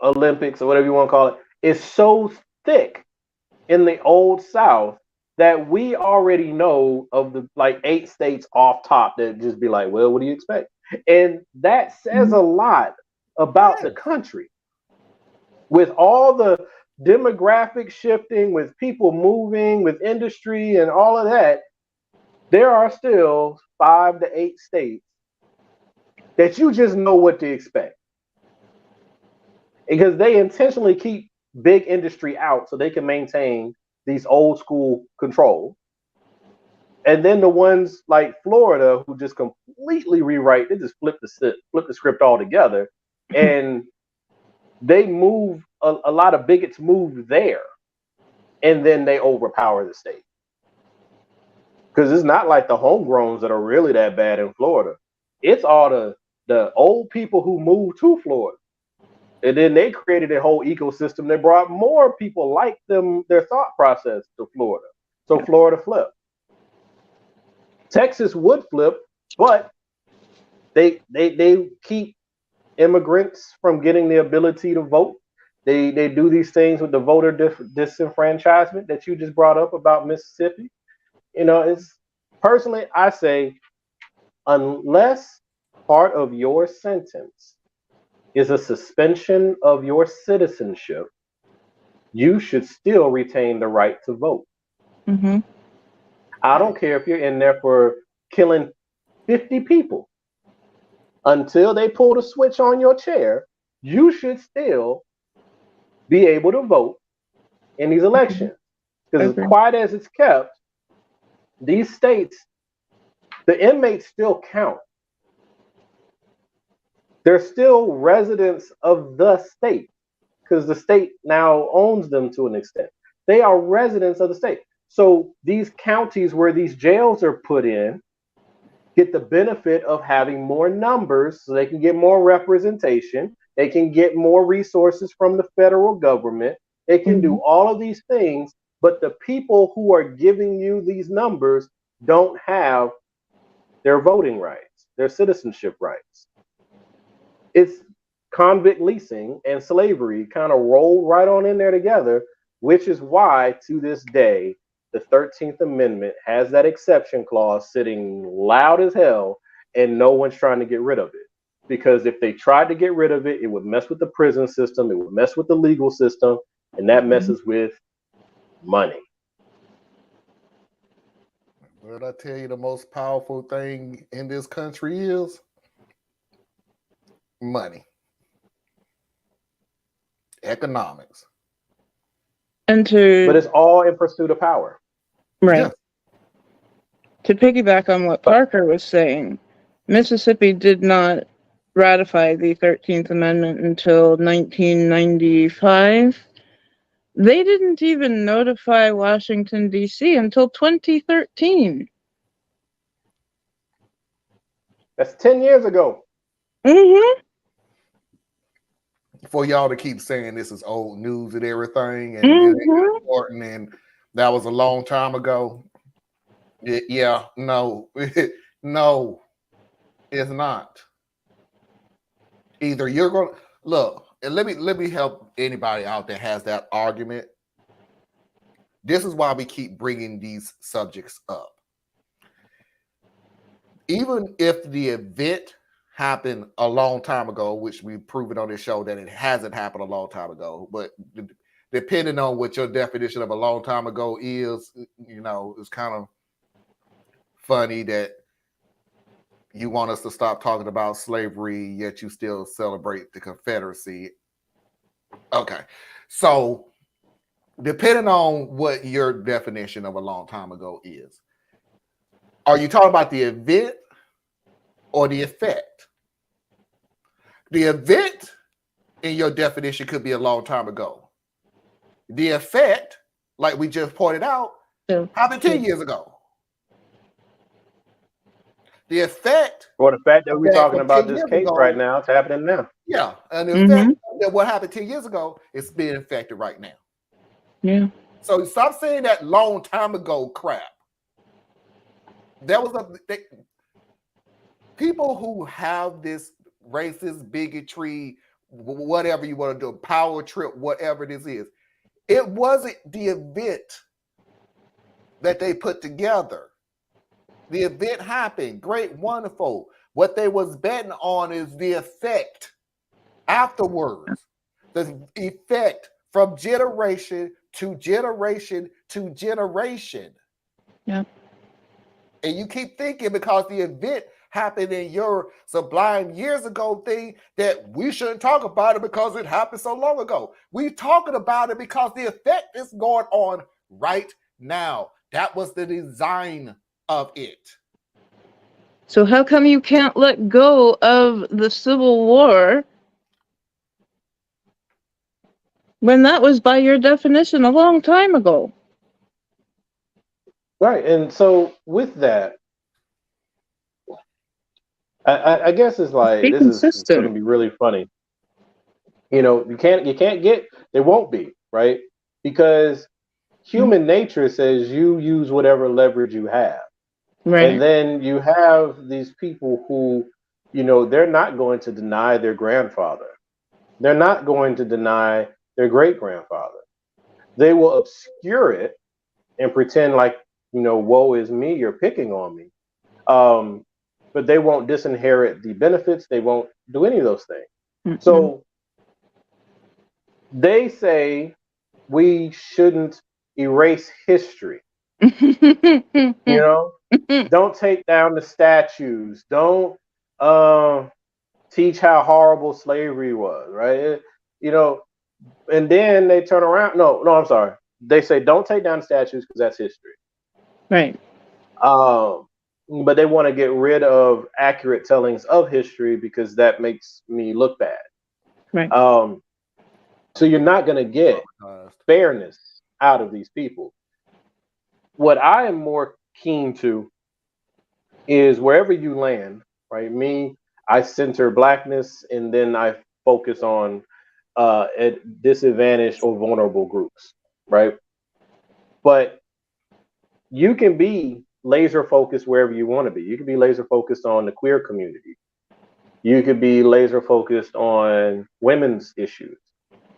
Olympics or whatever you want to call it is so thick in the old South that we already know of the like 8 states off top that just be like, well, what do you expect? And that says a lot about the country. With all the demographic shifting, with people moving, with industry and all of that, there are still 5 to 8 states that you just know what to expect. Because they intentionally keep big industry out so they can maintain these old school control. And then the ones like Florida who just completely rewrite, they just flip the script altogether, and they move a lot of bigots move there, and then they overpower the state. Because it's not like the homegrowns that are really that bad in Florida. It's all the old people who moved to Florida. And then they created a whole ecosystem that brought more people like them, their thought process to Florida. So Florida flipped. Texas would flip, but they keep immigrants from getting the ability to vote. They do these things with the voter disenfranchisement that you just brought up about Mississippi. You know, it's personally, I say, unless part of your sentence is a suspension of your citizenship, you should still retain the right to vote. Mm-hmm. I don't care if you're in there for killing 50 people. Until they pull the switch on your chair, you should still be able to vote in these elections. Because as quiet as it's kept, these states, the inmates still count. They're still residents of the state because the state now owns them to an extent. They are residents of the state. So these counties where these jails are put in get the benefit of having more numbers so they can get more representation. They can get more resources from the federal government. They can do all of these things, but the people who are giving you these numbers don't have their voting rights, their citizenship rights. It's convict leasing and slavery kind of rolled right on in there together, which is why to this day, the 13th Amendment has that exception clause sitting loud as hell, and no one's trying to get rid of it. Because if they tried to get rid of it, it would mess with the prison system, it would mess with the legal system, and that messes with money. What I tell you, the most powerful thing in this country is money, economics. But it's all in pursuit of power. Right. Yeah. To piggyback on what Parker was saying, Mississippi did not ratify the 13th Amendment until 1995. They didn't even notify Washington, D.C. until 2013. That's 10 years ago. Mm-hmm. For y'all to keep saying this is old news and everything, and it ain't important, and that was a long time ago. Yeah, no, no, it's not. Either you're going to look, and let me help anybody out that has that argument. This is why we keep bringing these subjects up. Even if the event happened a long time ago, which we've proven on this show that it hasn't happened a long time ago, but depending on what your definition of a long time ago is, you know, it's kind of funny that you want us to stop talking about slavery, yet you still celebrate the Confederacy. Okay, so depending on what your definition of a long time ago is, are you talking about the event or the effect? The event in your definition could be a long time ago. The effect, like we just pointed out, happened 10 years ago. The effect, or the fact that we're talking about this case right now, it's happening now. Yeah, and the effect that what happened 10 years ago is being affected right now. Yeah. So stop saying that long time ago crap. That was people who have this racist bigotry, whatever you want to do, power trip, whatever this is. It wasn't the event that they put together. The event happened, great, wonderful. What they was betting on is the effect afterwards. The effect from generation to generation to generation. Yeah. And you keep thinking because the event happened in your sublime years ago thing that we shouldn't talk about it because it happened so long ago. We're talking about it because the effect is going on right now. That was the design of it. So how come you can't let go of the Civil War when that was by your definition a long time ago? Right. And so with that, I guess it's like Be this is going to consistent. be really funny. You can't get, there won't be, right? Because human nature says you use whatever leverage you have. Right. And then you have these people who, they're not going to deny their grandfather. They're not going to deny their great grandfather. They will obscure it and pretend like, woe is me, you're picking on me. But they won't disinherit the benefits. They won't do any of those things. Mm-mm. So they say we shouldn't erase history. Don't take down the statues. Don't teach how horrible slavery was, right? And then they turn around. No, I'm sorry. They say don't take down the statues because that's history. Right. But they want to get rid of accurate tellings of history because that makes me look bad. Right. So you're not going to get fairness out of these people. What I am more keen to is wherever you land, right? I center blackness and then I focus on disadvantaged or vulnerable groups, right? But you can be laser focused wherever you want to be. You can be laser focused on the queer community. You could be laser focused on women's issues.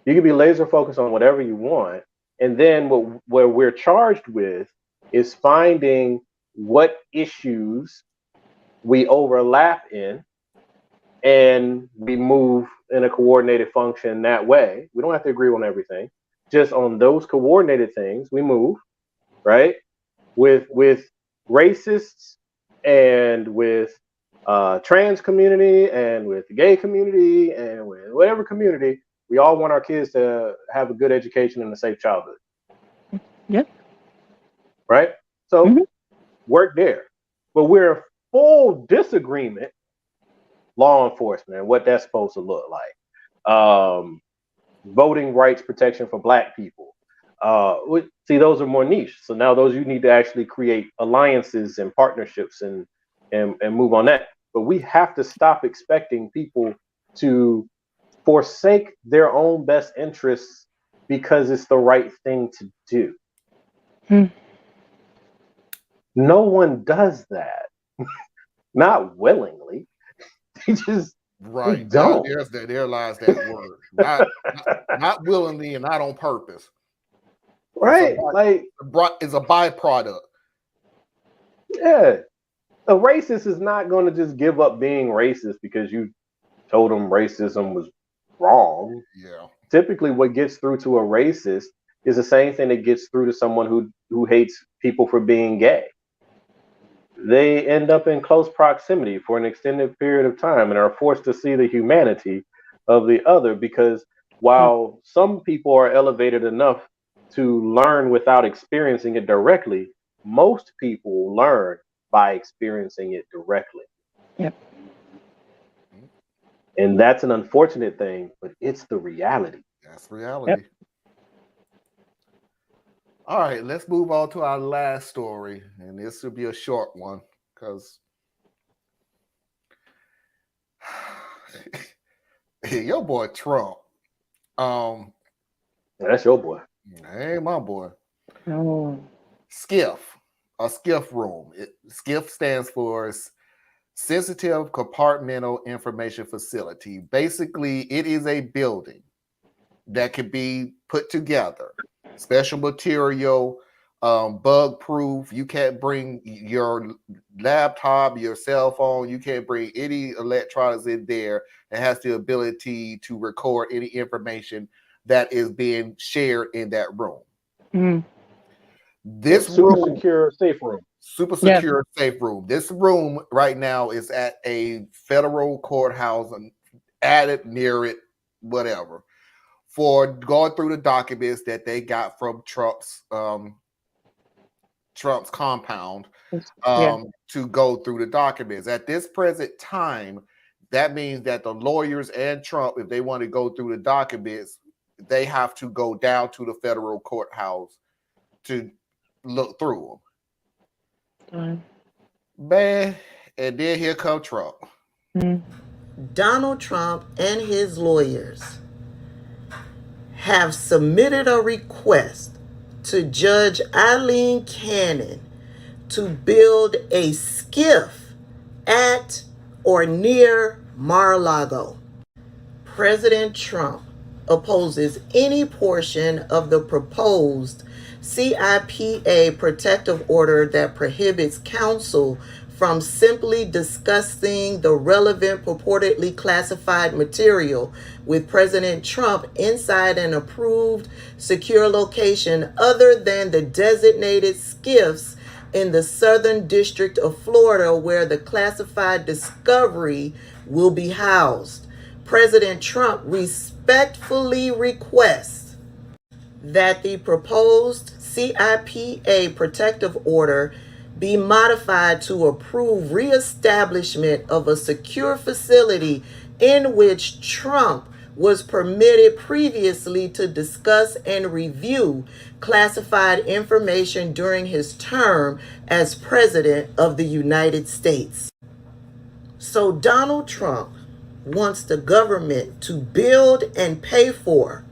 You could be laser focused on whatever you want. And then what we're charged with is finding what issues we overlap in and we move in a coordinated function that way. We don't have to agree on everything. Just on those coordinated things, we move, right? With racists and with trans community and with the gay community and with whatever community, we all want our kids to have a good education and a safe childhood. Yep. Right? So work there. But we're in full disagreement, law enforcement, what that's supposed to look like. Voting rights protection for Black people. See, those are more niche. So now those you need to actually create alliances and partnerships and move on that. But we have to stop expecting people to forsake their own best interests because it's the right thing to do. No one does that. Not willingly. They just right. don't. There lies that word. Not willingly and not on purpose. Right. It's a byproduct. Yeah. A racist is not going to just give up being racist because you told them racism was wrong. Yeah. Typically what gets through to a racist is the same thing that gets through to someone who hates people for being gay. They end up in close proximity for an extended period of time and are forced to see the humanity of the other, because while some people are elevated enough to learn without experiencing it directly, most people learn by experiencing it directly. Yep. And that's an unfortunate thing, but it's the reality. That's reality. Yep. All right, let's move on to our last story, and this will be a short one because your boy Trump. That's your boy. Ain't my boy. Oh. SCIF, a SCIF room. SCIF stands for Sensitive Compartmental Information Facility. Basically, it is a building that can be put together. Special material, bug proof. You can't bring your laptop, your cell phone. You can't bring any electronics in there that has the ability to record any information that is being shared in that room. Mm. This super secure safe room. Super secure safe room. This room right now is at a federal courthouse and added near it, whatever, for going through the documents that they got from Trump's Trump's compound Yeah. to go through the documents. At this present time, that means that the lawyers and Trump, if they want to go through the documents, they have to go down to the federal courthouse to look through them. Man, and then here come Trump. Donald Trump and his lawyers have submitted a request to Judge Eileen Cannon to build a skiff at or near Mar-a-Lago. President Trump opposes any portion of the proposed CIPA protective order that prohibits counsel from simply discussing the relevant purportedly classified material with President Trump inside an approved secure location other than the designated skiffs in the Southern District of Florida where the classified discovery will be housed. President Trump respectfully requests that the proposed CIPA protective order be modified to approve reestablishment of a secure facility in which Trump was permitted previously to discuss and review classified information during his term as President of the United States. So Donald Trump wants the government to build and pay for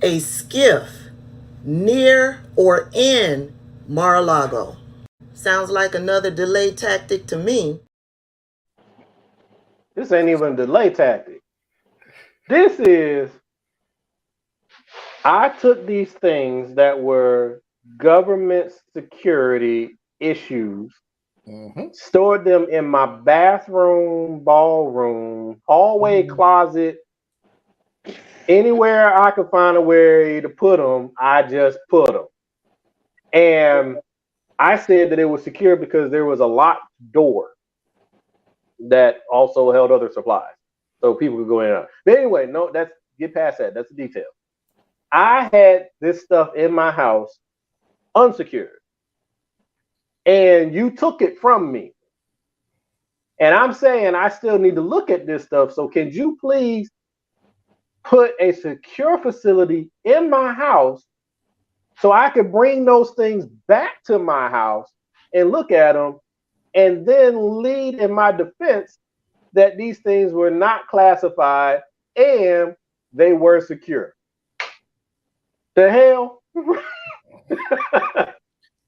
a skiff near or in Mar-a-Lago. Sounds like another delay tactic to me. This ain't even a delay tactic. This is, I took these things that were government security issues, stored them in my bathroom, ballroom, hallway closet, anywhere I could find a way to put them, I just put them. And I said that it was secure because there was a locked door that also held other supplies. So people could go in and out. But anyway, no, that's get past that. That's the detail. I had this stuff in my house unsecured. And you took it from me. And I'm saying I still need to look at this stuff. So can you please put a secure facility in my house so I could bring those things back to my house and look at them and then lead in my defense that these things were not classified and they were secure. The hell?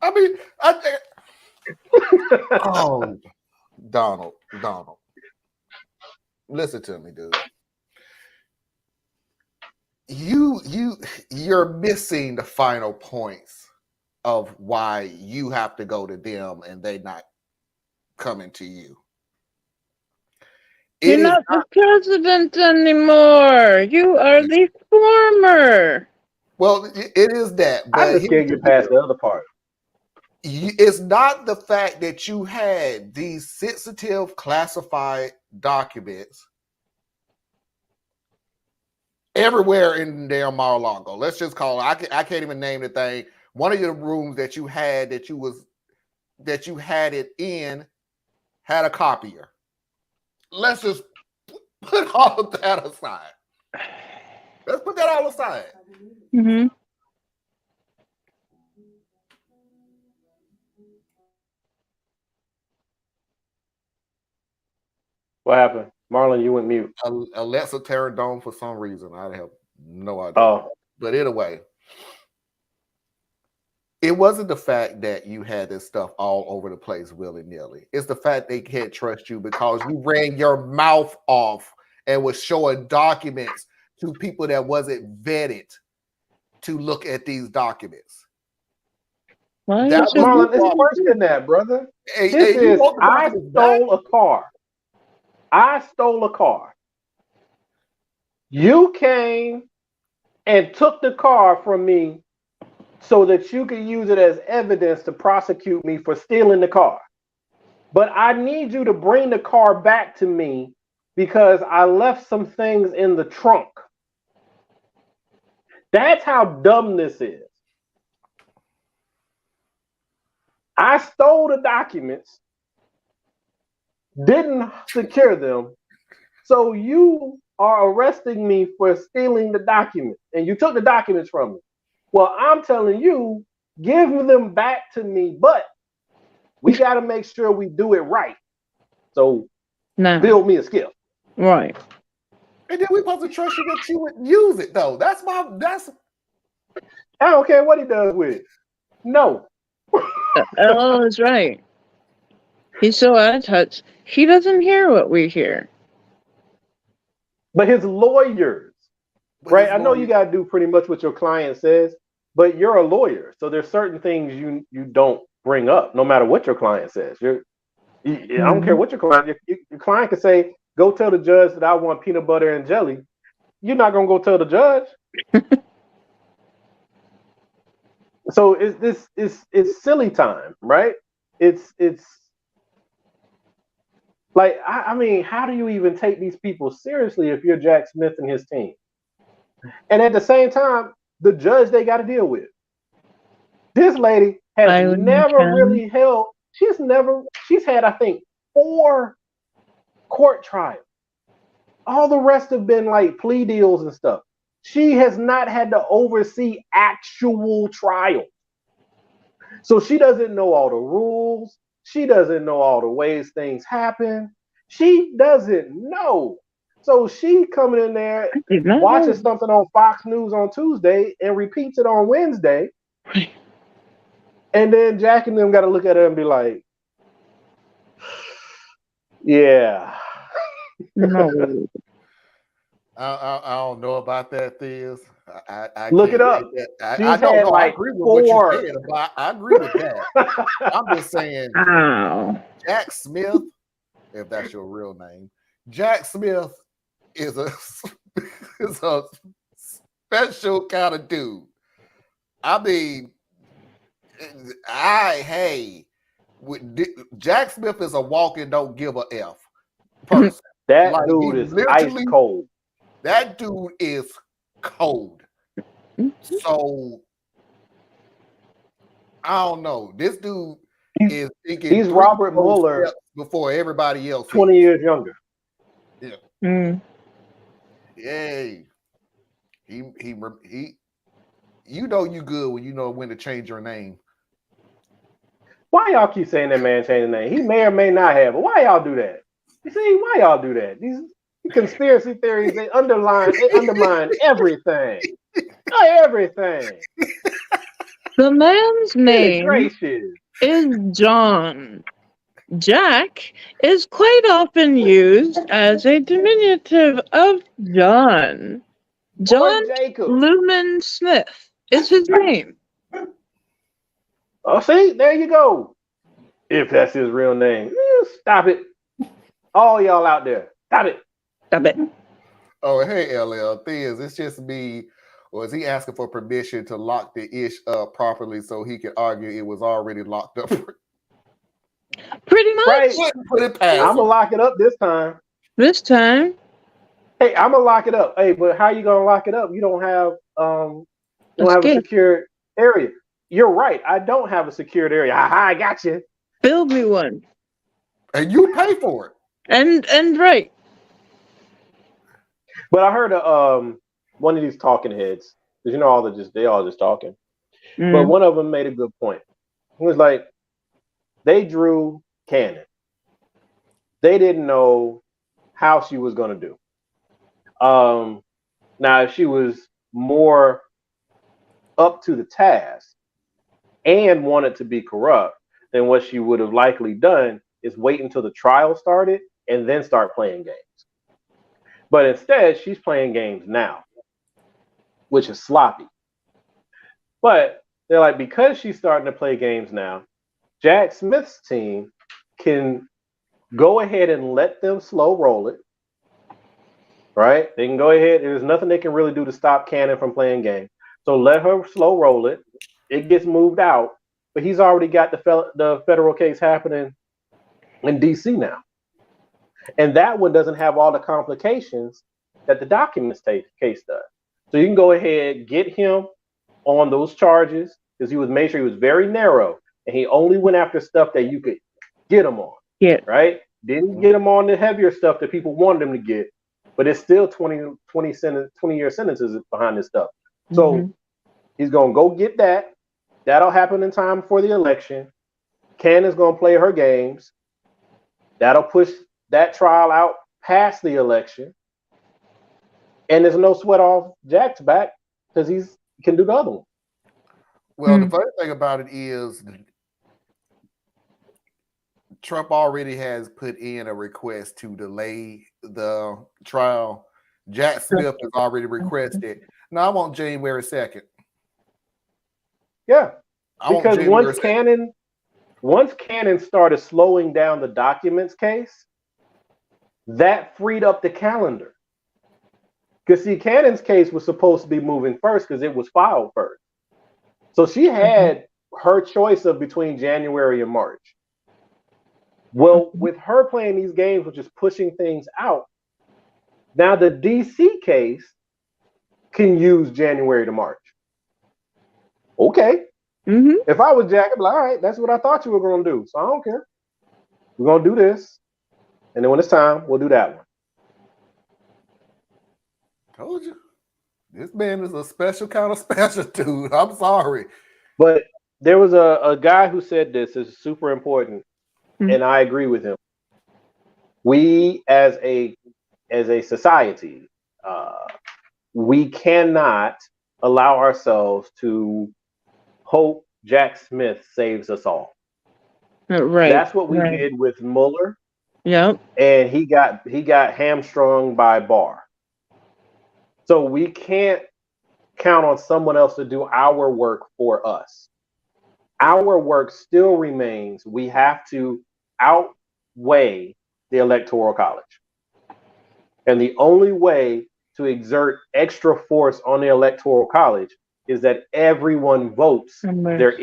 I mean, I think. Oh, Donald, listen to me, dude. You're missing the final points of why you have to go to them and they not coming to you. You're not the president anymore. You are the former. Well, it is that. But I just can't get past the other part. It's not the fact that you had these sensitive classified documents everywhere in damn Mar-a-Lago. Let's just call it. I can't even name the thing. One of your rooms that you had that you had it in had a copier. Let's just put all of that aside. Let's put that all aside. Mm-hmm. What happened? Marlon, you went mute. Alexa turned on for some reason. I have no idea. Oh. But anyway, it wasn't the fact that you had this stuff all over the place willy-nilly. It's the fact they can't trust you because you ran your mouth off and was showing documents to people that wasn't vetted to look at these documents. Marlon, it's worse than that, brother. I stole a car. I stole a car. You came and took the car from me so that you could use it as evidence to prosecute me for stealing the car. But I need you to bring the car back to me because I left some things in the trunk. That's how dumb this is. I stole the documents, didn't secure them, so you are arresting me for stealing the documents, and you took the documents from me. Well, I'm telling you, give them back to me, but we got to make sure we do it right. So build me a skill. Right. And then we supposed to trust you that you would use it though. That's I don't care what he does with it. No. LL is right. He's so out of touch. He doesn't hear what we hear. But his lawyers, right? I know you got to do pretty much what your client says, but you're a lawyer, so there's certain things you don't bring up, no matter what your client says. I don't care what your client can say. Go tell the judge that I want peanut butter and jelly. You're not gonna go tell the judge. So it's silly time, right? It's like I mean, how do you even take these people seriously if you're Jack Smith and his team? And at the same time, the judge they got to deal with. This lady has never really held. She's had, I think, 4 court trials. All the rest have been like plea deals and stuff. She has not had to oversee actual trials. So she doesn't know all the rules. She doesn't know all the ways things happen. She doesn't know. So she coming in there watching something on Fox News on Tuesday and repeats it on Wednesday. And then Jack and them got to look at her and be like, yeah. No. I don't know about that, Thiz. I look it up. I don't know. Like I agree with what you said about. I agree with that. I'm just saying, Jack Smith, if that's your real name, Jack Smith is a special kind of dude. I mean, Jack Smith is a walking don't give a F person. That dude is ice cold. That dude is cold. So I don't know. This dude is thinking he's Robert Mueller before everybody else. 20 years younger. Yeah. Yay. He you know you good when you know when to change your name. Why y'all keep saying that man changed the name? He may or may not have, but why y'all do that? You see, why y'all do that? These conspiracy theories, they undermine everything. Everything. The man's name is John. Jack is quite often used as a diminutive of John. John Lumen Smith is his name. Oh, see, there you go. If that's his real name, stop it. All y'all out there, stop it. Stop it. Oh, hey, LL. Thiz, it's just me. Or is he asking for permission to lock the ish up properly so he could argue it was already locked up? Pretty much. Right. Put it past I'm gonna lock it up this time. This time. Hey, I'm gonna lock it up. Hey, but how you gonna lock it up? You don't have a secure area. You're right. I don't have a secured area. I got you. Build me one. And you pay for it. And right. But I heard one of these talking heads, because you know they all just talking. But one of them made a good point. He was like, they drew Cannon. They didn't know how she was gonna do. Now if she was more up to the task and wanted to be corrupt, then what she would have likely done is wait until the trial started and then start playing games. But instead, she's playing games now, which is sloppy. But they're like, because she's starting to play games now, Jack Smith's team can go ahead and let them slow roll it. Right? They can go ahead. There's nothing they can really do to stop Cannon from playing games. So let her slow roll it. It gets moved out. But he's already got the federal case happening in DC now. And that one doesn't have all the complications that the documents case does. So you can go ahead, get him on those charges, because he was made sure he was very narrow. and he only went after stuff that you could get him on. Yeah. Right? Didn't get him on the heavier stuff that people wanted him to get, but it's still 20-year sentences behind this stuff. So he's going to go get that. That'll happen in time for the election. Cannon's going to play her games. That'll push that trial out past the election. And there's no sweat off Jack's back because he can do the other one. Well, the funny thing about it is Trump already has put in a request to delay the trial. Jack Smith has already requested. No, I want January 2nd. Yeah. Because once Cannon started slowing down the documents case, that freed up the calendar. Because see, Cannon's case was supposed to be moving first because it was filed first. So she had her choice of between January and March. Well, with her playing these games, which is pushing things out, now the DC case can use January to March. Okay. If I was Jack, I'd be like, all right, that's what I thought you were going to do. So I don't care. We're going to do this. And then when it's time, we'll do that one. Told you. This man is a special kind of special dude. I'm sorry. But there was a guy who said this is super important, and I agree with him. We as a society, we cannot allow ourselves to hope Jack Smith saves us all. Right. That's what we did with Mueller. Yep. And he got hamstrung by Barr. So we can't count on someone else to do our work for us. Our work still remains. We have to outweigh the Electoral College. And the only way to exert extra force on the Electoral College is that everyone votes their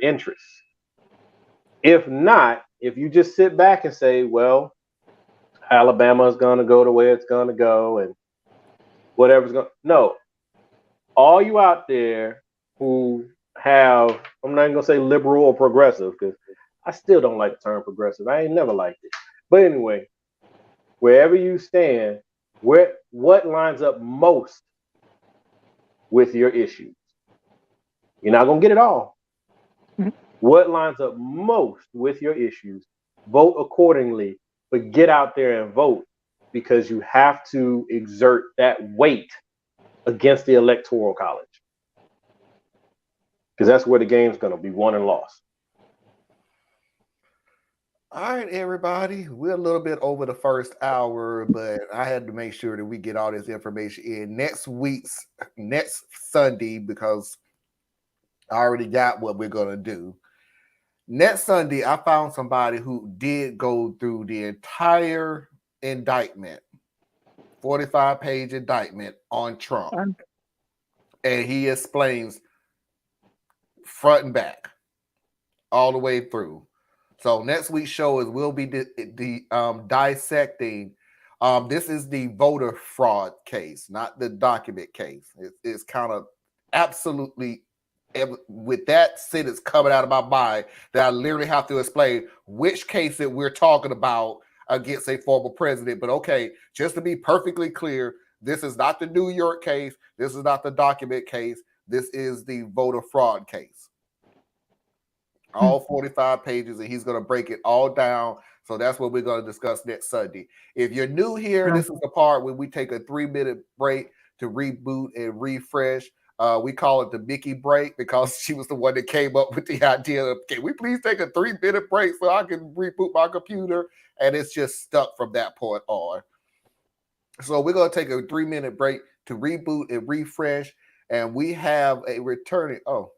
interests. If not, if you just sit back and say, well, Alabama is going to go the way it's going to go and whatever's going to... No. All you out there who have, I'm not even going to say liberal or progressive because I still don't like the term progressive. I ain't never liked it. But anyway, wherever you stand, what lines up most with your issues? You're not going to get it all. What lines up most with your issues? Vote accordingly, but get out there and vote because you have to exert that weight against the Electoral College. Because that's where the game's going to be won and lost. All right, everybody. We're a little bit over the first hour, but I had to make sure that we get all this information in next Sunday because I already got what we're going to do. Next Sunday, I found somebody who did go through the entire indictment, 45-page indictment on Trump. And he explains front and back all the way through. So next week's show is we'll be dissecting. This is the voter fraud case, not the document case. It's kind of absolutely, with that sentence coming out of my mind, that I literally have to explain which case that we're talking about against a former president. But okay, just to be perfectly clear, this is not the New York case. This is not the document case. This is the voter fraud case. All 45 pages, and he's going to break it all down. So that's what we're going to discuss next Sunday. If you're new here, this is the part where we take a 3-minute break to reboot and refresh. We call it the Mickey break because she was the one that came up with the idea of, can we please take a 3-minute break so I can reboot my computer? And it's just stuck from that point on. So we're going to take a 3-minute break to reboot and refresh. And we have a returning. Oh,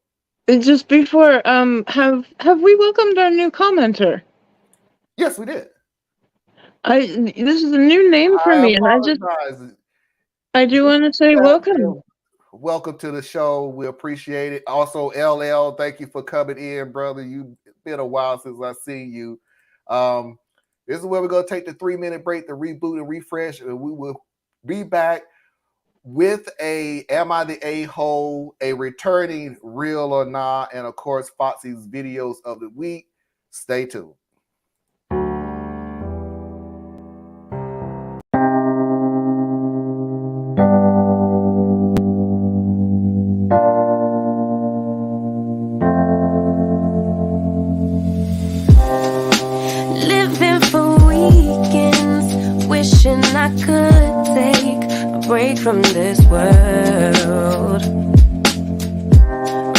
just before, have we welcomed our new commenter? Yes, we did. This is a new name for me, and I do want to say welcome. Welcome to the show. We appreciate it. Also, LL, thank you for coming in, brother. You've been a while since I've seen you. This is where we're going to take the 3-minute break to reboot and refresh, and we will be back with a Am I the A-hole, a returning Real or Nah, and of course, Foxy's videos of the week. Stay tuned. Living for weekends, wishing I could take a break from this world.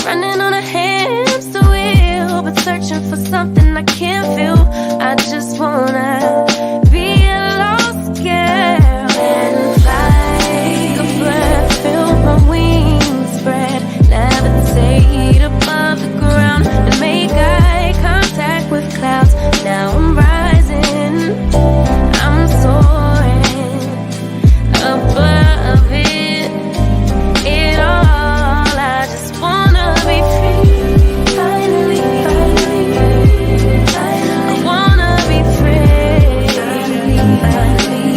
Running on a hamster wheel, but searching for something I can't feel. I just wanna be a lost girl and fly. Take a breath, feel my wings spread, levitate above the ground and make eye contact with clouds. Now I'm rising, I'm soaring above it all. I just wanna be free, finally, finally, finally. I wanna be free, finally, finally.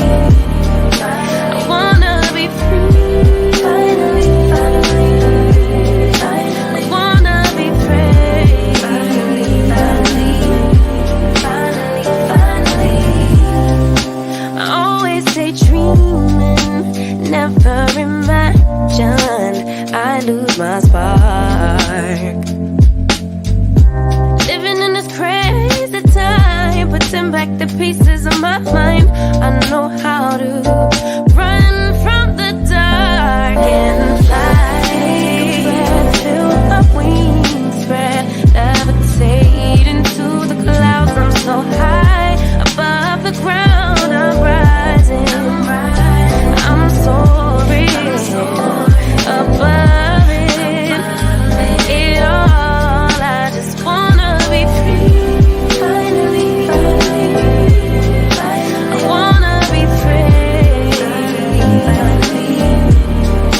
I wanna be free, finally, finally, finally. I wanna be free, finally, finally, finally. I always daydreaming, never imagined I lose my spark. Living in this crazy time, putting back the pieces of my mind. I know how to run from the dark and fly. Take a breath, feel my wings spread, levitate into the clouds. I'm so high above the ground. I'm rising, I'm soaring above it all. I just wanna be free, finally, finally, finally. I wanna be free, finally,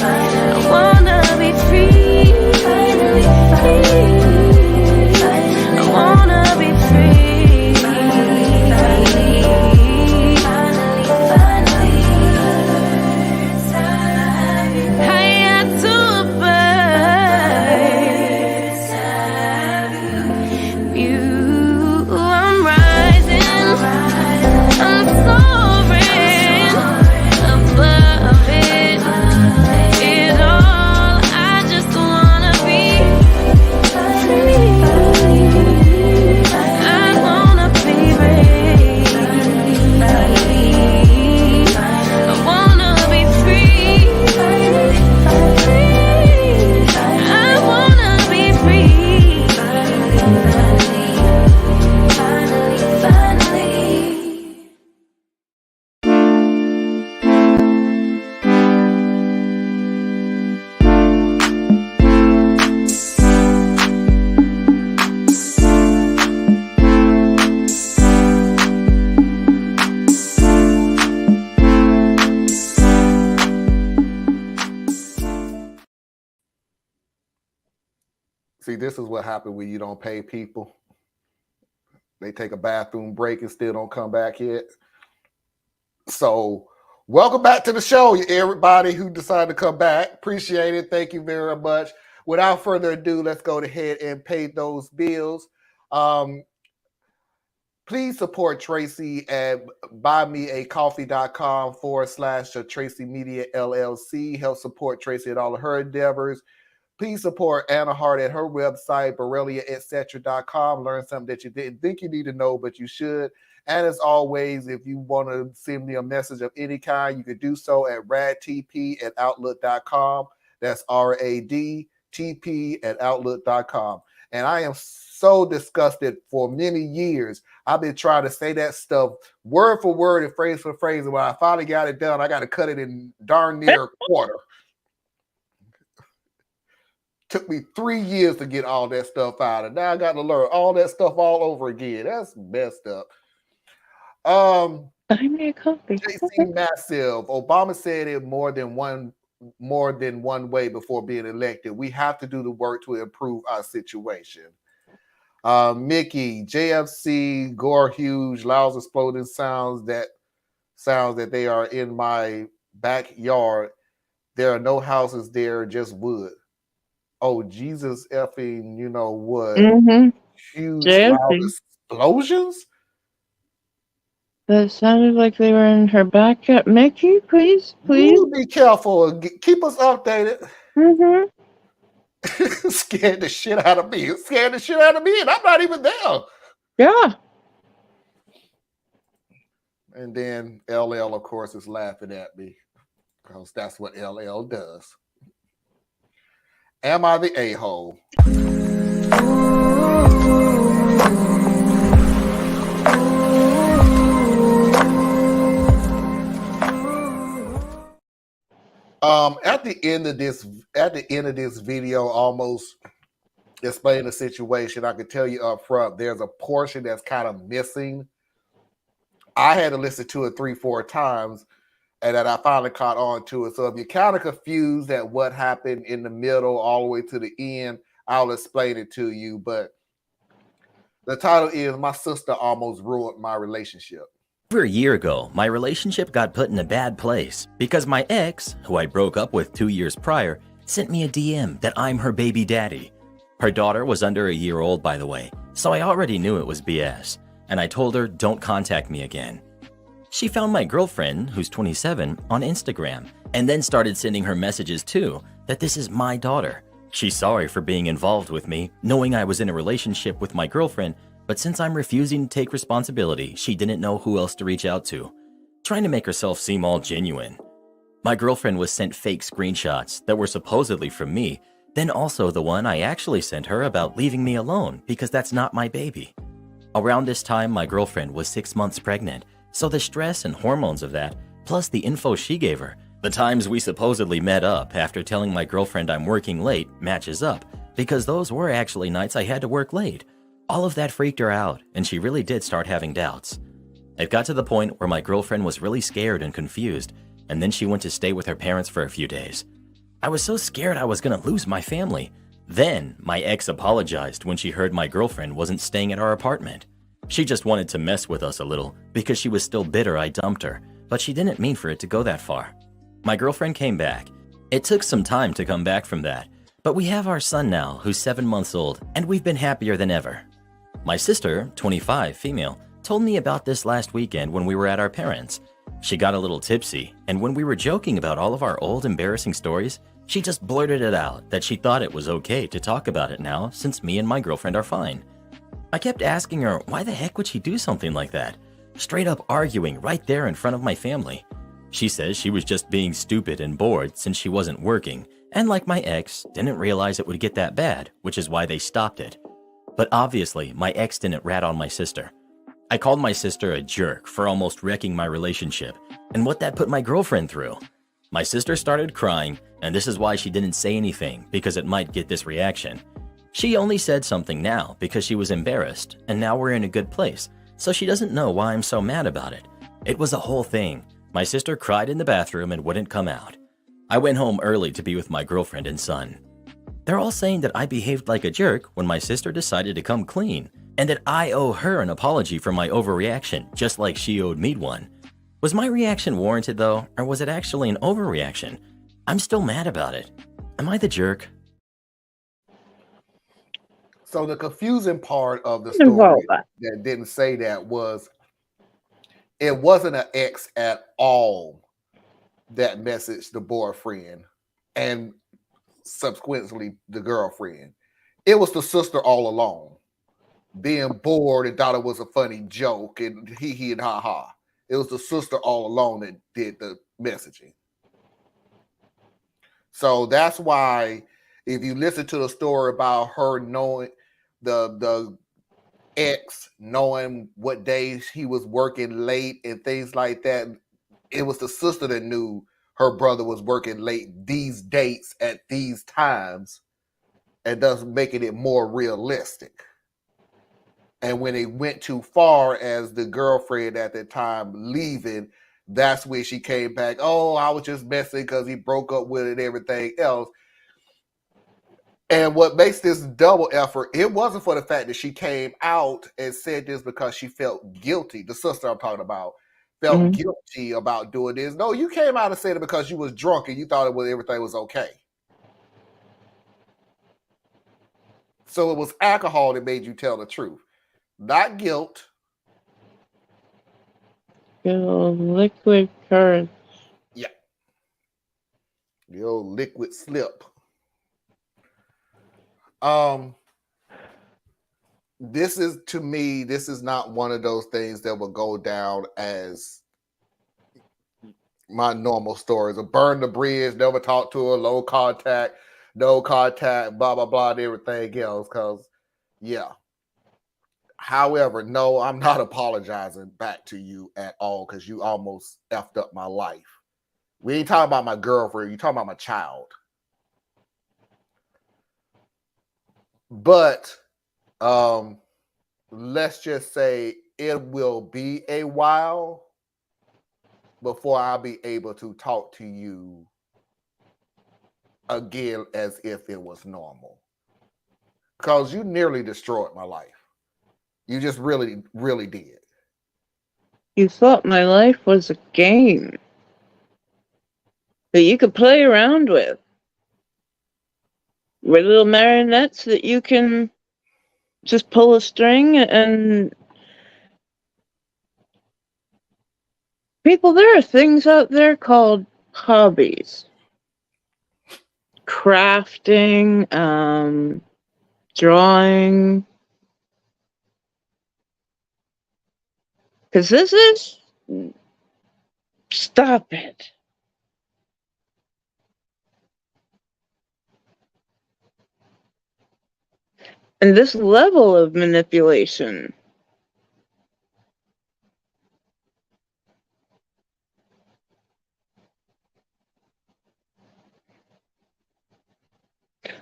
finally. I wanna be free, finally, finally, finally. I wanna be free, finally, finally, finally, finally. Higher to a bird, you, I'm rising, I'm soaring above it all. I just wanna be free, I wanna be free, I wanna be free, I wanna be free, finally, finally. See, this is what happens when you don't pay people. They take a bathroom break and still don't come back yet. So, welcome back to the show, everybody who decided to come back. Appreciate it. Thank you very much. Without further ado, let's go ahead and pay those bills. Please support Tracy at buymeacoffee.com/Tracy Media LLC. Help support Tracy at all of her endeavors. Please support Anna Hart at her website, BoreliaEtc.com. Learn something that you didn't think you need to know, but you should. And as always, if you want to send me a message of any kind, you can do so at radtp@outlook.com. That's RADTP@outlook.com. And I am so disgusted for many years. I've been trying to say that stuff word for word and phrase for phrase. And when I finally got it done, I got to cut it in darn near a quarter. Took me 3 years to get all that stuff out, and now I got to learn all that stuff all over again. That's messed up. Buy me a coffee. JC Massive. Obama said it more than one way before being elected. We have to do the work to improve our situation. Mickey, JFC, Gore Hughes, loud exploding sounds that they are in my backyard. There are no houses there, just wood. Oh, Jesus effing, you know what? Mm-hmm. Huge loud JFK. explosions? That sounded like they were in her backyard. Mickey, please, please. Ooh, be careful. Keep us updated. Mm-hmm. Scared the shit out of me. Scared the shit out of me, and I'm not even there. Yeah. And then LL, of course, is laughing at me because that's what LL does. Am I the a-hole? At the end of this video, almost explaining the situation, I can tell you up front, there's a portion that's kind of missing. I had to listen to it 3-4 times, and then I finally caught on to it. So if you're kind of confused at what happened in the middle all the way to the end, I'll explain it to you. But the title is "My Sister Almost Ruined My Relationship." Over a year ago, my relationship got put in a bad place because my ex, who I broke up with 2 years prior, sent me a DM that I'm her baby daddy. Her daughter was under a year old, by the way, so I already knew it was BS, and I told her don't contact me again. She found my girlfriend, who's 27, on Instagram, and then started sending her messages too that this is my daughter. She's sorry for being involved with me, knowing I was in a relationship with my girlfriend, but since I'm refusing to take responsibility, she didn't know who else to reach out to, trying to make herself seem all genuine. My girlfriend was sent fake screenshots that were supposedly from me, then also the one I actually sent her about leaving me alone because that's not my baby. Around this time, my girlfriend was 6 months pregnant, so the stress and hormones of that, plus the info she gave her, the times we supposedly met up after telling my girlfriend I'm working late matches up because those were actually nights I had to work late. All of that freaked her out, and she really did start having doubts. It got to the point where my girlfriend was really scared and confused, and then she went to stay with her parents for a few days. I was so scared I was gonna lose my family. Then, my ex apologized when she heard my girlfriend wasn't staying at our apartment. She just wanted to mess with us a little because she was still bitter I dumped her, but she didn't mean for it to go that far. My girlfriend came back. It took some time to come back from that, but we have our son now, who's 7 months old, and we've been happier than ever. My sister, 25, female, told me about this last weekend when we were at our parents'. She got a little tipsy, and when we were joking about all of our old embarrassing stories, she just blurted it out that she thought it was okay to talk about it now since me and my girlfriend are fine. I kept asking her why the heck would she do something like that, straight up arguing right there in front of my family. She says she was just being stupid and bored since she wasn't working, and like my ex, didn't realize it would get that bad, which is why they stopped it. But obviously, my ex didn't rat on my sister. I called my sister a jerk for almost wrecking my relationship, and what that put my girlfriend through. My sister started crying, and this is why she didn't say anything, because it might get this reaction. She only said something now because she was embarrassed, and now we're in a good place, so she doesn't know why I'm so mad about it. It was a whole thing. My sister cried in the bathroom and wouldn't come out. I went home early to be with my girlfriend and son. They're all saying that I behaved like a jerk when my sister decided to come clean, and that I owe her an apology for my overreaction, just like she owed me one. Was my reaction warranted though, or was it actually an overreaction? I'm still mad about it. Am I the jerk? So the confusing part of the Well, story that didn't say that was it wasn't an ex at all that messaged the boyfriend and subsequently the girlfriend. It was the sister all along, being bored and thought it was a funny joke and he and ha ha. It was the sister all along that did the messaging. So that's why if you listen to the story about her knowing the ex knowing what days he was working late and things like that, it was the sister that knew her brother was working late these dates at these times, and thus making it more realistic. And when it went too far as the girlfriend at the time leaving, that's when she came back. Oh, I was just messing because he broke up with it and everything else. And what makes this double effort, it wasn't for the fact that she came out and said this because she felt guilty. The sister I'm talking about felt guilty about doing this. No, you came out and said it because you was drunk and you thought everything was okay. So it was alcohol that made you tell the truth, not guilt. Liquid courage. Yeah. The old liquid slip. This is, to me, this is not one of those things that will go down as my normal stories of burn the bridge, never talk to her, low contact, no contact, blah, blah, blah, and everything else. Because, yeah. However, no, I'm not apologizing back to you at all because you almost effed up my life. We ain't talking about my girlfriend. You're talking about my child. But let's just say it will be a while before I'll be able to talk to you again as if it was normal. Because you nearly destroyed my life. You just really, really did. You thought my life was a game that you could play around with little marionettes that you can just pull a string and people, there are things out there called hobbies. Crafting, drawing. Because this is... Stop it. And this level of manipulation.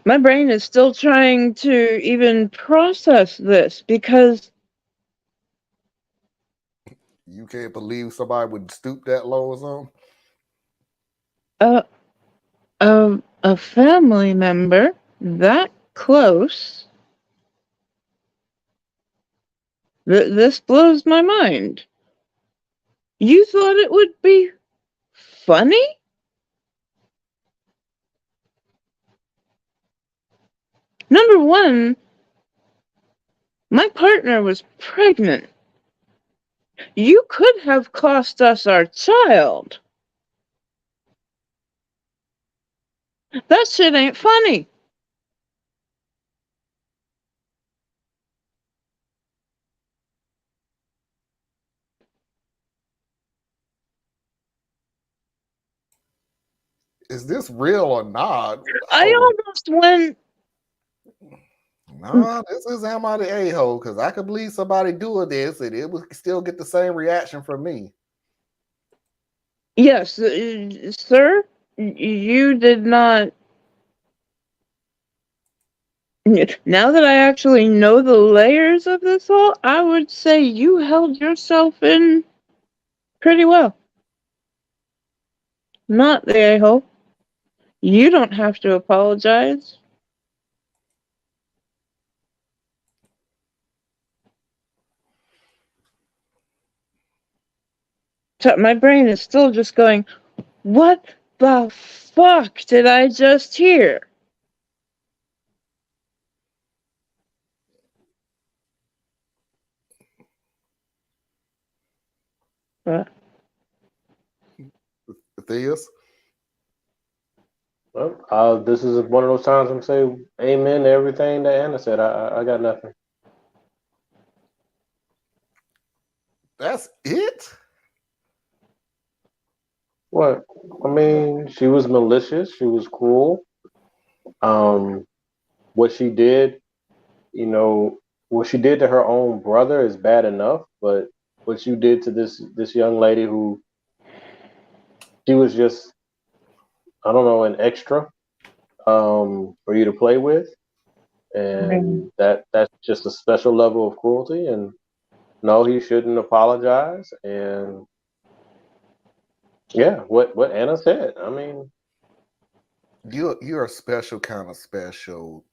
My brain is still trying to even process this because you can't believe somebody would stoop that low or something. A family member that close. This blows my mind. You thought it would be funny? Number one, my partner was pregnant. You could have cost us our child. That shit ain't funny. Is this real or not? I almost went... Nah, this is am I the a-hole? Because I could believe somebody doing this and it would still get the same reaction from me. Yes, sir, you did not... Now that I actually know the layers of this all, I would say you held yourself in pretty well. Not the a-hole. You don't have to apologize. So my brain is still just going, what the fuck did I just hear? What? Theus? Well, this is one of those times I'm saying amen to everything that Anna said. I got nothing. That's it? What? I mean, she was malicious. She was cruel. What she did, what she did to her own brother is bad enough, but what you did to this young lady who she was just, I don't know, an extra for you to play with, and that's just a special level of cruelty. And no, he shouldn't apologize. And yeah, what Anna said. I mean, You're a special kind of special.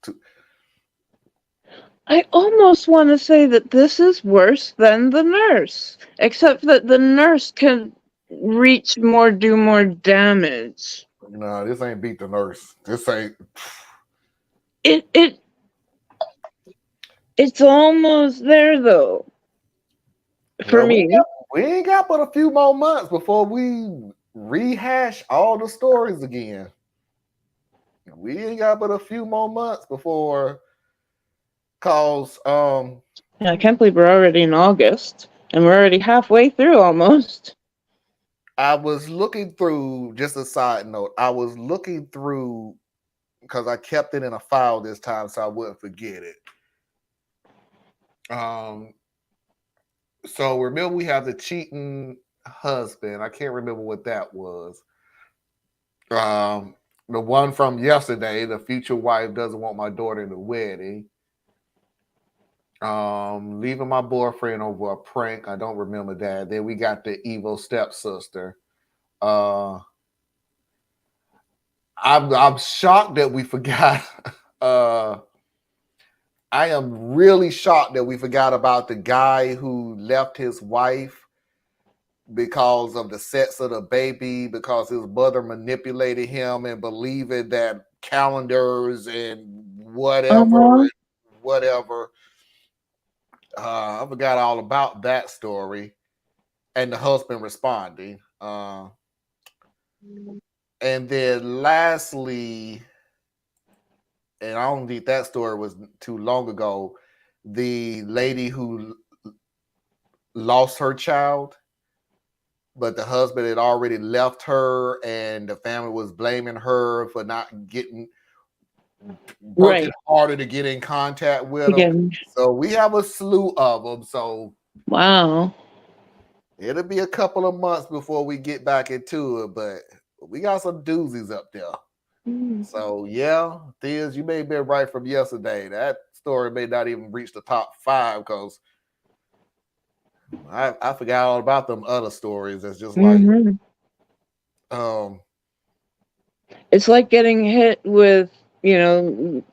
I almost want to say that this is worse than the nurse, except that the nurse can do more damage. No, this ain't beat the nurse. This ain't. It's almost there though. For Well, me. we ain't got but a few more months before we rehash all the stories again. We ain't got but a few more months before, cause I can't believe we're already in August and we're already halfway through almost. I was looking through, just a side note, I was looking through because I kept it in a file this time so I wouldn't forget it. So remember we have the cheating husband. I can't remember what that was. The one from yesterday, the future wife doesn't want my daughter in the wedding. Leaving my boyfriend over a prank. I don't remember that. Then we got the evil stepsister. I'm shocked that we forgot. I am really shocked that we forgot about the guy who left his wife because of the sex of the baby, because his mother manipulated him and believing that calendars and whatever. I forgot all about that story, and the husband responding. And then lastly, and I don't think that story was too long ago, the lady who lost her child, but the husband had already left her and the family was blaming her for not working harder to get in contact with them. So we have a slew of them. So wow, it'll be a couple of months before we get back into it, but we got some doozies up there. So yeah, Thiz, you may have been right from yesterday. That story may not even reach the top 5 because I forgot all about them other stories. It's just like it's like getting hit with, the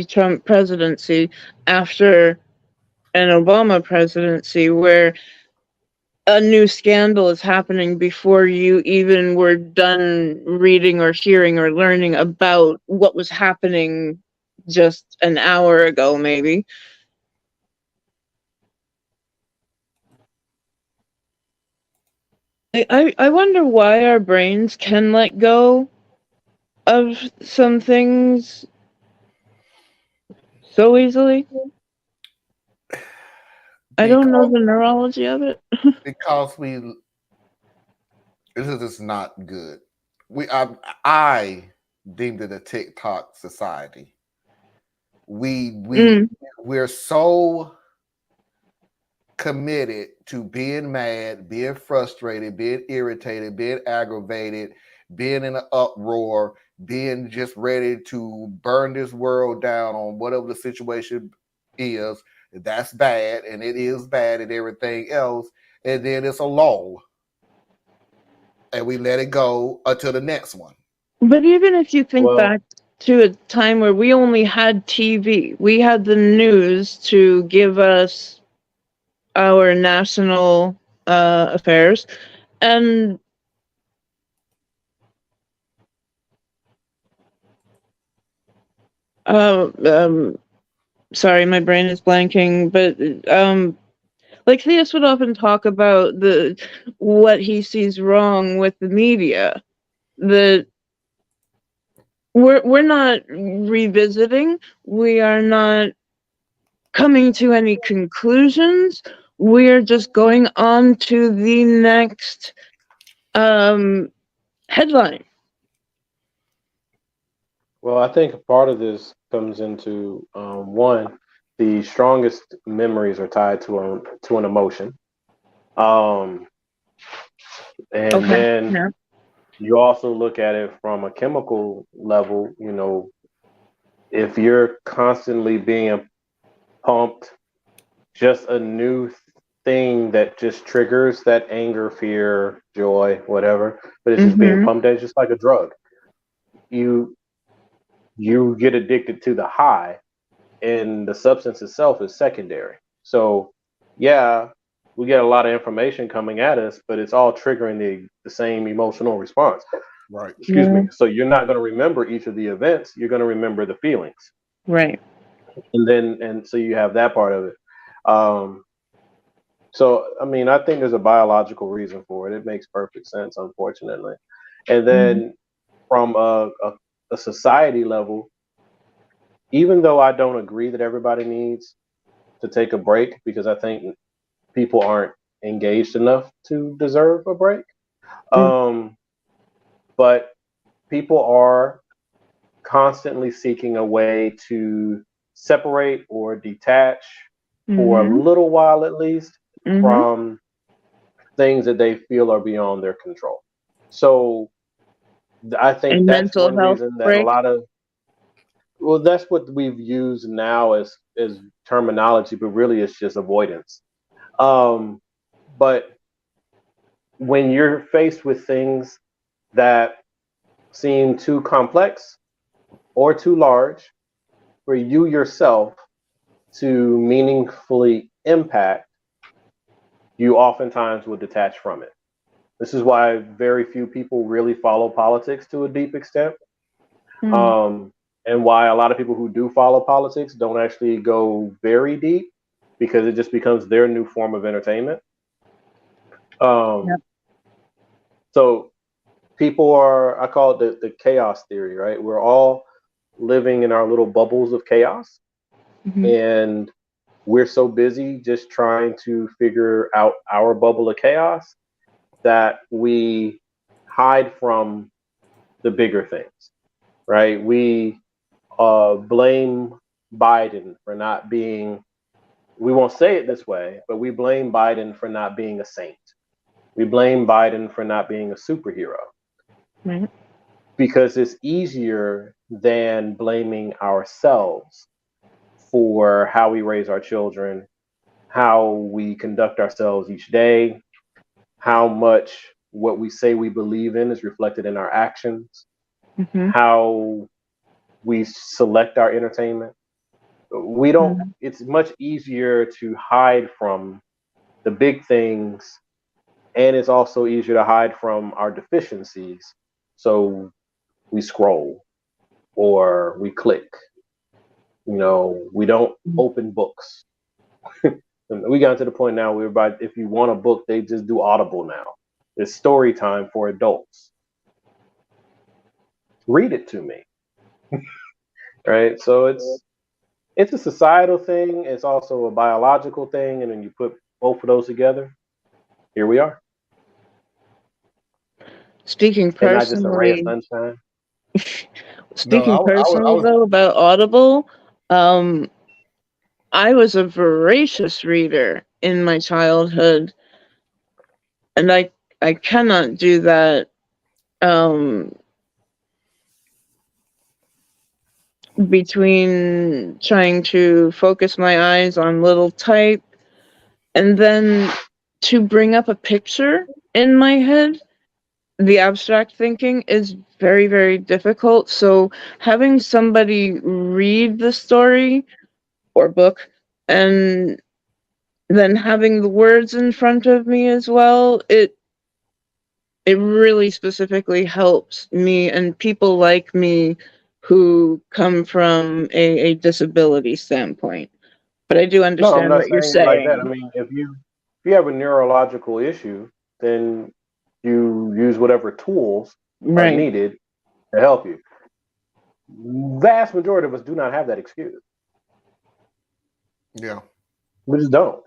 Trump presidency after an Obama presidency, where a new scandal is happening before you even were done reading or hearing or learning about what was happening just an hour ago, maybe. I wonder why our brains can let go of some things so easily. I don't know the neurology of it. Because this is just not good. I deemed it a TikTok society. We're so committed to being mad, being frustrated, being irritated, being aggravated, being in an uproar, being just ready to burn this world down on whatever the situation is. That's bad, and it is bad, and everything else. And then it's a lull, and we let it go until the next one. But even if you think back to a time where we only had TV, we had the news to give us our national affairs, and sorry, my brain is blanking, but like Theus would often talk about what he sees wrong with the media, that we're not revisiting, we are not coming to any conclusions, we're just going on to the next headline. Well, I think part of this comes into one, the strongest memories are tied to an emotion, and then you also look at it from a chemical level. If you're constantly being pumped just a new thing that just triggers that anger, fear, joy, whatever, but it's just being pumped at, just like a drug. You get addicted to the high, and the substance itself is secondary. So, yeah, we get a lot of information coming at us, but it's all triggering the same emotional response. Right. Excuse me. So you're not going to remember each of the events. You're going to remember the feelings, Right. and so you have that part of it. Um, so I mean, I think there's a biological reason for it. It makes perfect sense, unfortunately. And Mhm. then from a society level, even though I don't agree that everybody needs to take a break because I think people aren't engaged enough to deserve a break. Mm. But people are constantly seeking a way to separate or detach for a Mhm. little while at least Mhm. from things that they feel are beyond their control. So I A think that's mental one health reason that a break. lot of well, that's what we've used now as terminology, but really it's just avoidance. Um, but when you're faced with things that seem too complex or too large for you yourself to meaningfully impact, you oftentimes will detach from it. This is why very few people really follow politics to a deep extent. Mm. Um, and why a lot of people who do follow politics don't actually go very deep because it just becomes their new form of entertainment. Yep. Um, so people are, I call it the chaos theory, right? We're all living in our little bubbles of chaos, Mhm. and we're so busy just trying to figure out our bubble of chaos that we hide from the bigger things, right? We blame Biden for not being, we won't say it this way, but we blame Biden for not being a saint. We blame Biden for not being a superhero Right. because it's easier than blaming ourselves for how we raise our children, how we conduct ourselves each day, how much what we say we believe in is reflected in our actions, Mhm. how we select our entertainment. We don't, Mhm. it's much easier to hide from the big things, and it's also easier to hide from our deficiencies. So we scroll or we click, we don't open books. And we got to the point now where about if you want a book, they just do Audible now. It's story time for adults. Read it to me, right? So it's a societal thing. It's also a biological thing, and then you put both of those together. Here we are, Speaking and not just a ray of personally, sunshine. No, speaking I personally was. though about Audible, um, I was a voracious reader in my childhood, and I cannot do that um, between trying to focus my eyes on little type and then to bring up a picture in my head. The abstract thinking is very, very difficult. So having somebody read the story or book and then having the words in front of me as well, it really specifically helps me and people like me who come from a disability standpoint. But I do No, I'm understand not what you're saying it like that. I saying. mean, if you have a neurological issue, then you use whatever tools are Right. needed to help you. Vast majority of us do not have that excuse. Yeah. We just don't.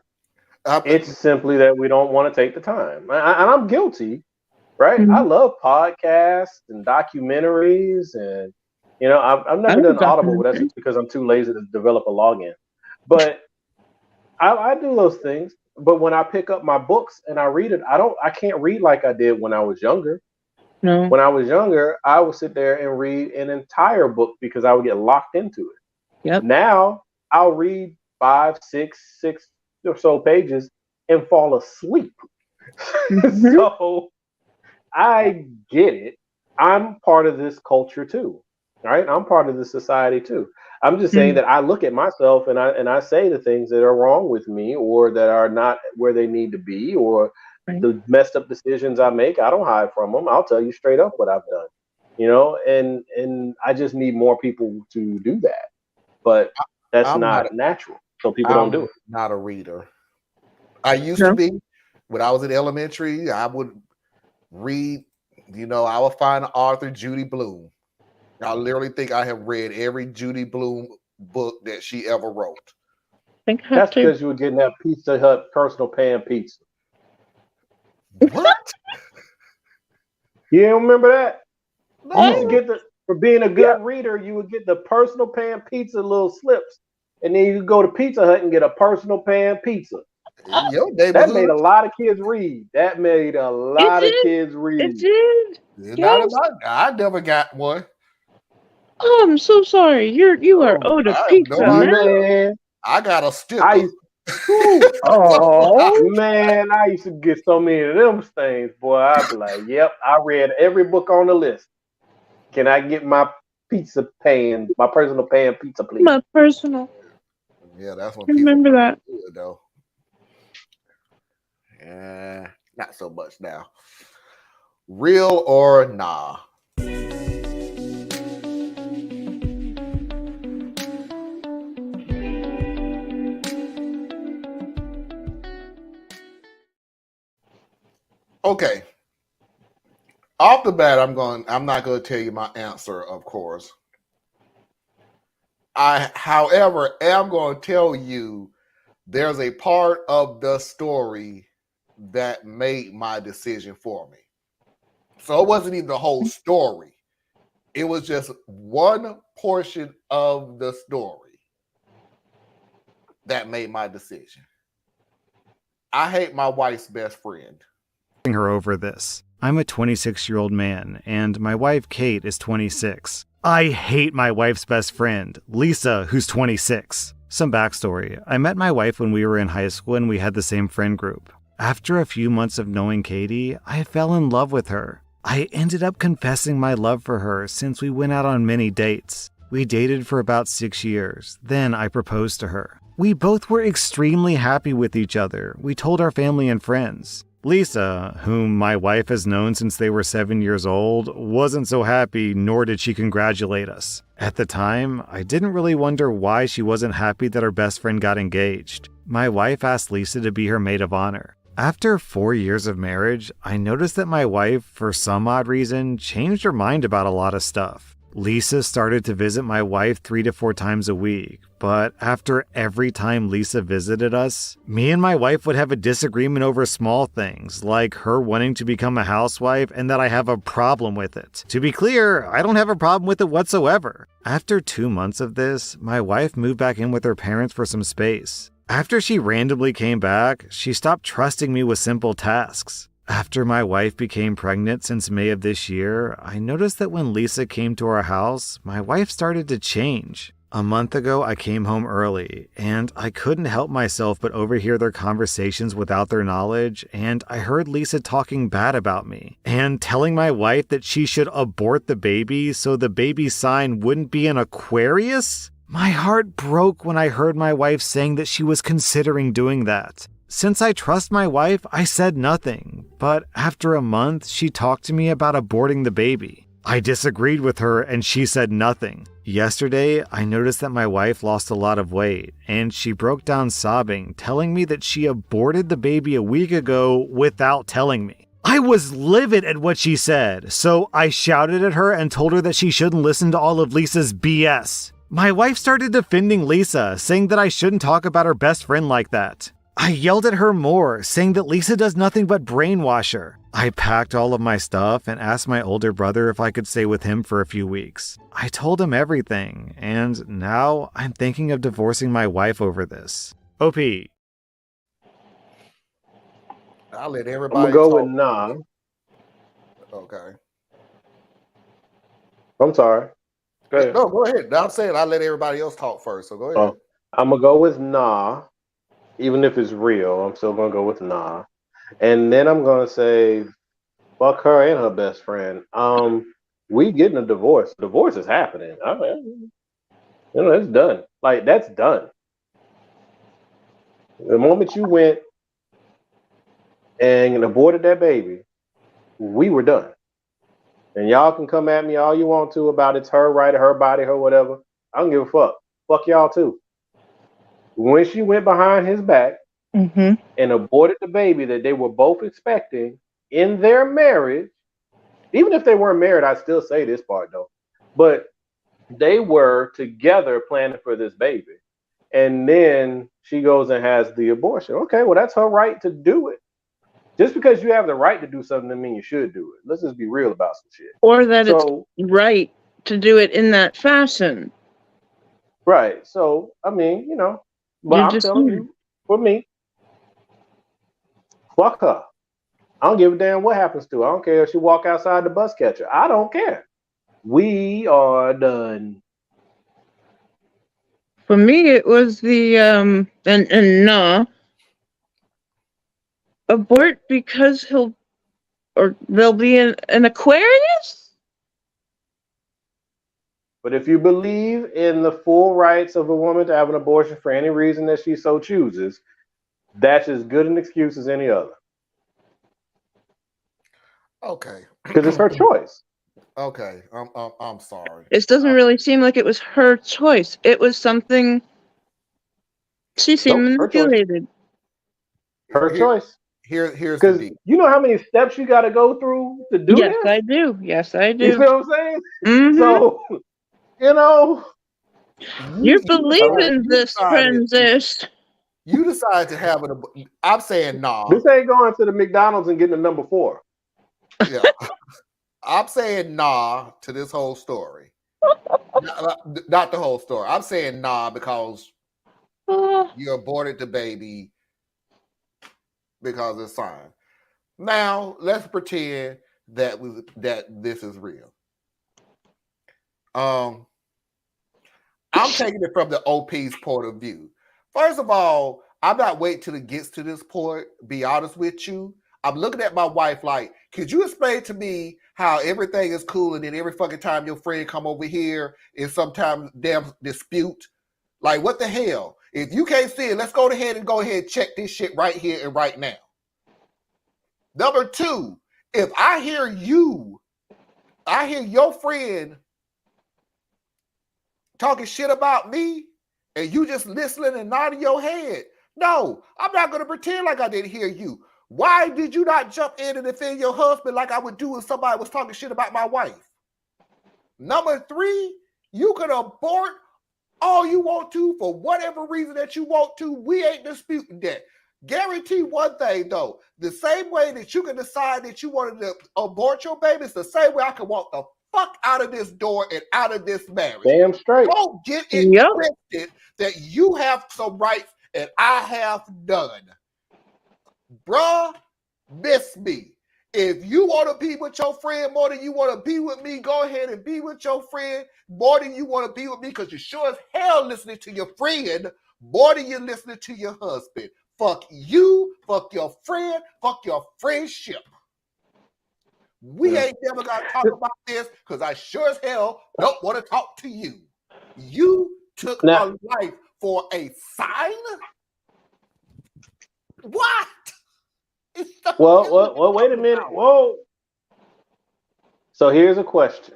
I, It's simply that we don't want to take the time. And I'm guilty, right? I Mhm. love podcasts and documentaries, and I've I never love done Audible, but that's documentaries. just because I'm too lazy to develop a login. But I do those things. But when I pick up my books and I read it, I can't read like I did when I was younger. No. When I was younger, I would sit there and read an entire book because I would get locked into it. Yep. Now I'll read five, six or so pages and fall asleep. Mhm. So I get it. I'm part of this culture too. right? I'm part of the society too. I'm just saying Mm. that I look at myself and I say the things that are wrong with me or that are not where they need to be or Right. the messed up decisions I make. I don't hide from them. I'll tell you straight up what I've done, and I just need more people to do that. But that's I'm not. not natural, so people don't do I'm it. not a reader. I used to No. be. When I was in elementary, I would read. I would find Arthur Judy Bloom. I literally think I have read every Judy Bloom book that she ever wrote. I think I have That's to. because you were getting that Pizza Hut personal pan pizza. What? You don't remember that? You used to No. get for being a Yeah. good reader, you would get the personal pan pizza little slips, and then you could go to Pizza Hut and get a personal pan pizza. In your That made neighborhood? a lot of kids read. That made a It lot of did. kids It read. did. Not in Yes. I never got one. Oh, I'm so sorry. You are Oh, owed a I have no pizza idea. now. Man, I got a I sticker. used, whew, Oh. man, I used to get so many of them things, boy. I'd be like, yep, I read every book on the list. Can I get my pizza pan, my personal pan pizza, please? My personal. Yeah, that's when I pizza remember that. was good though. Yeah, not so much now. Real or nah? Okay. Off the bat, I'm not gonna tell you my answer, of course. However, am going to tell you there's a part of the story that made my decision for me. So it wasn't even the whole story. It was just one portion of the story that made my decision. I hate my wife's best friend. Her over this. I'm a 26-year-old man, and my wife, Kate, is 26. I hate my wife's best friend, Lisa, who's 26. Some backstory. I met my wife when we were in high school and we had the same friend group. After a few months of knowing Katie, I fell in love with her. I ended up confessing my love for her since we went out on many dates. We dated for about 6 years. Then I proposed to her. We both were extremely happy with each other. We told our family and friends. Lisa, whom my wife has known since they were 7 years old, wasn't so happy, nor did she congratulate us. At the time, I didn't really wonder why she wasn't happy that her best friend got engaged. My wife asked Lisa to be her maid of honor. After 4 years of marriage, I noticed that my wife, for some odd reason, changed her mind about a lot of stuff. Lisa started to visit my wife 3 to 4 times a week, but after every time Lisa visited us, me and my wife would have a disagreement over small things, like her wanting to become a housewife and that I have a problem with it. To be clear, I don't have a problem with it whatsoever. After 2 months of this, my wife moved back in with her parents for some space. After she randomly came back, she stopped trusting me with simple tasks. After my wife became pregnant since May of this year, I noticed that when Lisa came to our house, my wife started to change. A month ago, I came home early, and I couldn't help myself but overhear their conversations without their knowledge, and I heard Lisa talking bad about me, and telling my wife that she should abort the baby so the baby sign wouldn't be an Aquarius? My heart broke when I heard my wife saying that she was considering doing that. Since I trust my wife, I said nothing, but after a month, she talked to me about aborting the baby. I disagreed with her and she said nothing. Yesterday, I noticed that my wife lost a lot of weight, and she broke down sobbing, telling me that she aborted the baby a week ago without telling me. I was livid at what she said, so I shouted at her and told her that she shouldn't listen to all of Lisa's BS. My wife started defending Lisa, saying that I shouldn't talk about her best friend like that. I yelled at her more, saying that Lisa does nothing but brainwash her. I packed all of my stuff and asked my older brother if I could stay with him for a few weeks. I told him everything, and now I'm thinking of divorcing my wife over this. OP. I'll let I'm everybody gonna go with talk. nah. Okay. I'm sorry. Go ahead. No, go ahead. I'm saying I'll let everybody else talk first, so go ahead. Oh, I'm gonna go with nah. Even if it's real, I'm still gonna go with nah. And then I'm gonna say fuck her and her best friend. we getting a divorce. Divorce is happening. It's done. Like, that's done. The moment you went and aborted that baby, we were done. And y'all can come at me all you want to about it's her right, her body, her whatever. I don't give a fuck. Fuck y'all too. When she went behind his back and aborted the baby that they were both expecting in their marriage, even if they weren't married, I still say this part though, but they were together planning for this baby. And then she goes and has the abortion. Okay, well, that's her right to do it. Just because you have the right to do something doesn't mean you should do it. Let's just be real about some shit. Or that it's right to do it in that fashion. Right. So, I mean, but I'm telling you, for me, fuck her. I don't give a damn what happens to her. I don't care if she walk outside the bus catcher. I don't care. We are done. For me, it was the abort because they'll be an Aquarius. But if you believe in the full rights of a woman to have an abortion for any reason that she so chooses, that's as good an excuse as any other. Okay. Because it's her choice. Okay. I'm sorry. It doesn't really seem like it was her choice. It was something she seemed manipulated. Her choice. Here's because you know how many steps you got to go through to do Yes, this? I do. Yes, I do. You feel what I'm saying? Mhm. So, you're believing this transition. You decide to have an. I'm saying nah. This ain't going to the McDonald's and getting a number 4. Yeah. I'm saying nah to this whole story. Not the whole story. I'm saying nah because you aborted the baby because it's fine. Now let's pretend that this is real. I'm taking it from the OP's point of view. First of all, I'm not waiting till it gets to this point. Be honest with you. I'm looking at my wife like, could you explain to me how everything is cool and then every fucking time your friend come over here is sometimes damn dispute? Like, what the hell? If you can't see it, let's go ahead and check this shit right here and right now. Number 2, if I hear your friend talking shit about me and you just listening and nodding your head, no, I'm not going to pretend like I didn't hear you. Why did you not jump in and defend your husband like I would do if somebody was talking shit about my wife? Number 3, you can abort all you want to for whatever reason that you want to. We ain't disputing that. Guarantee one thing though, the same way that you can decide that you wanted to abort your baby, it's the same way I can walk the fuck out of this door and out of this marriage. Damn straight. Don't get it twisted that you have some rights and I have none. Bruh, miss me. If you want to be with your friend more than you want to be with me, go ahead and be with your friend more than you want to be with me, because you're sure as hell listening to your friend more than you're listening to your husband. Fuck you, fuck your friend, fuck your friendship. We ain't never got to talk about this because I sure as hell don't want to talk to you. You took a life for a sign? What? Well, wait a minute. Whoa. So here's a question.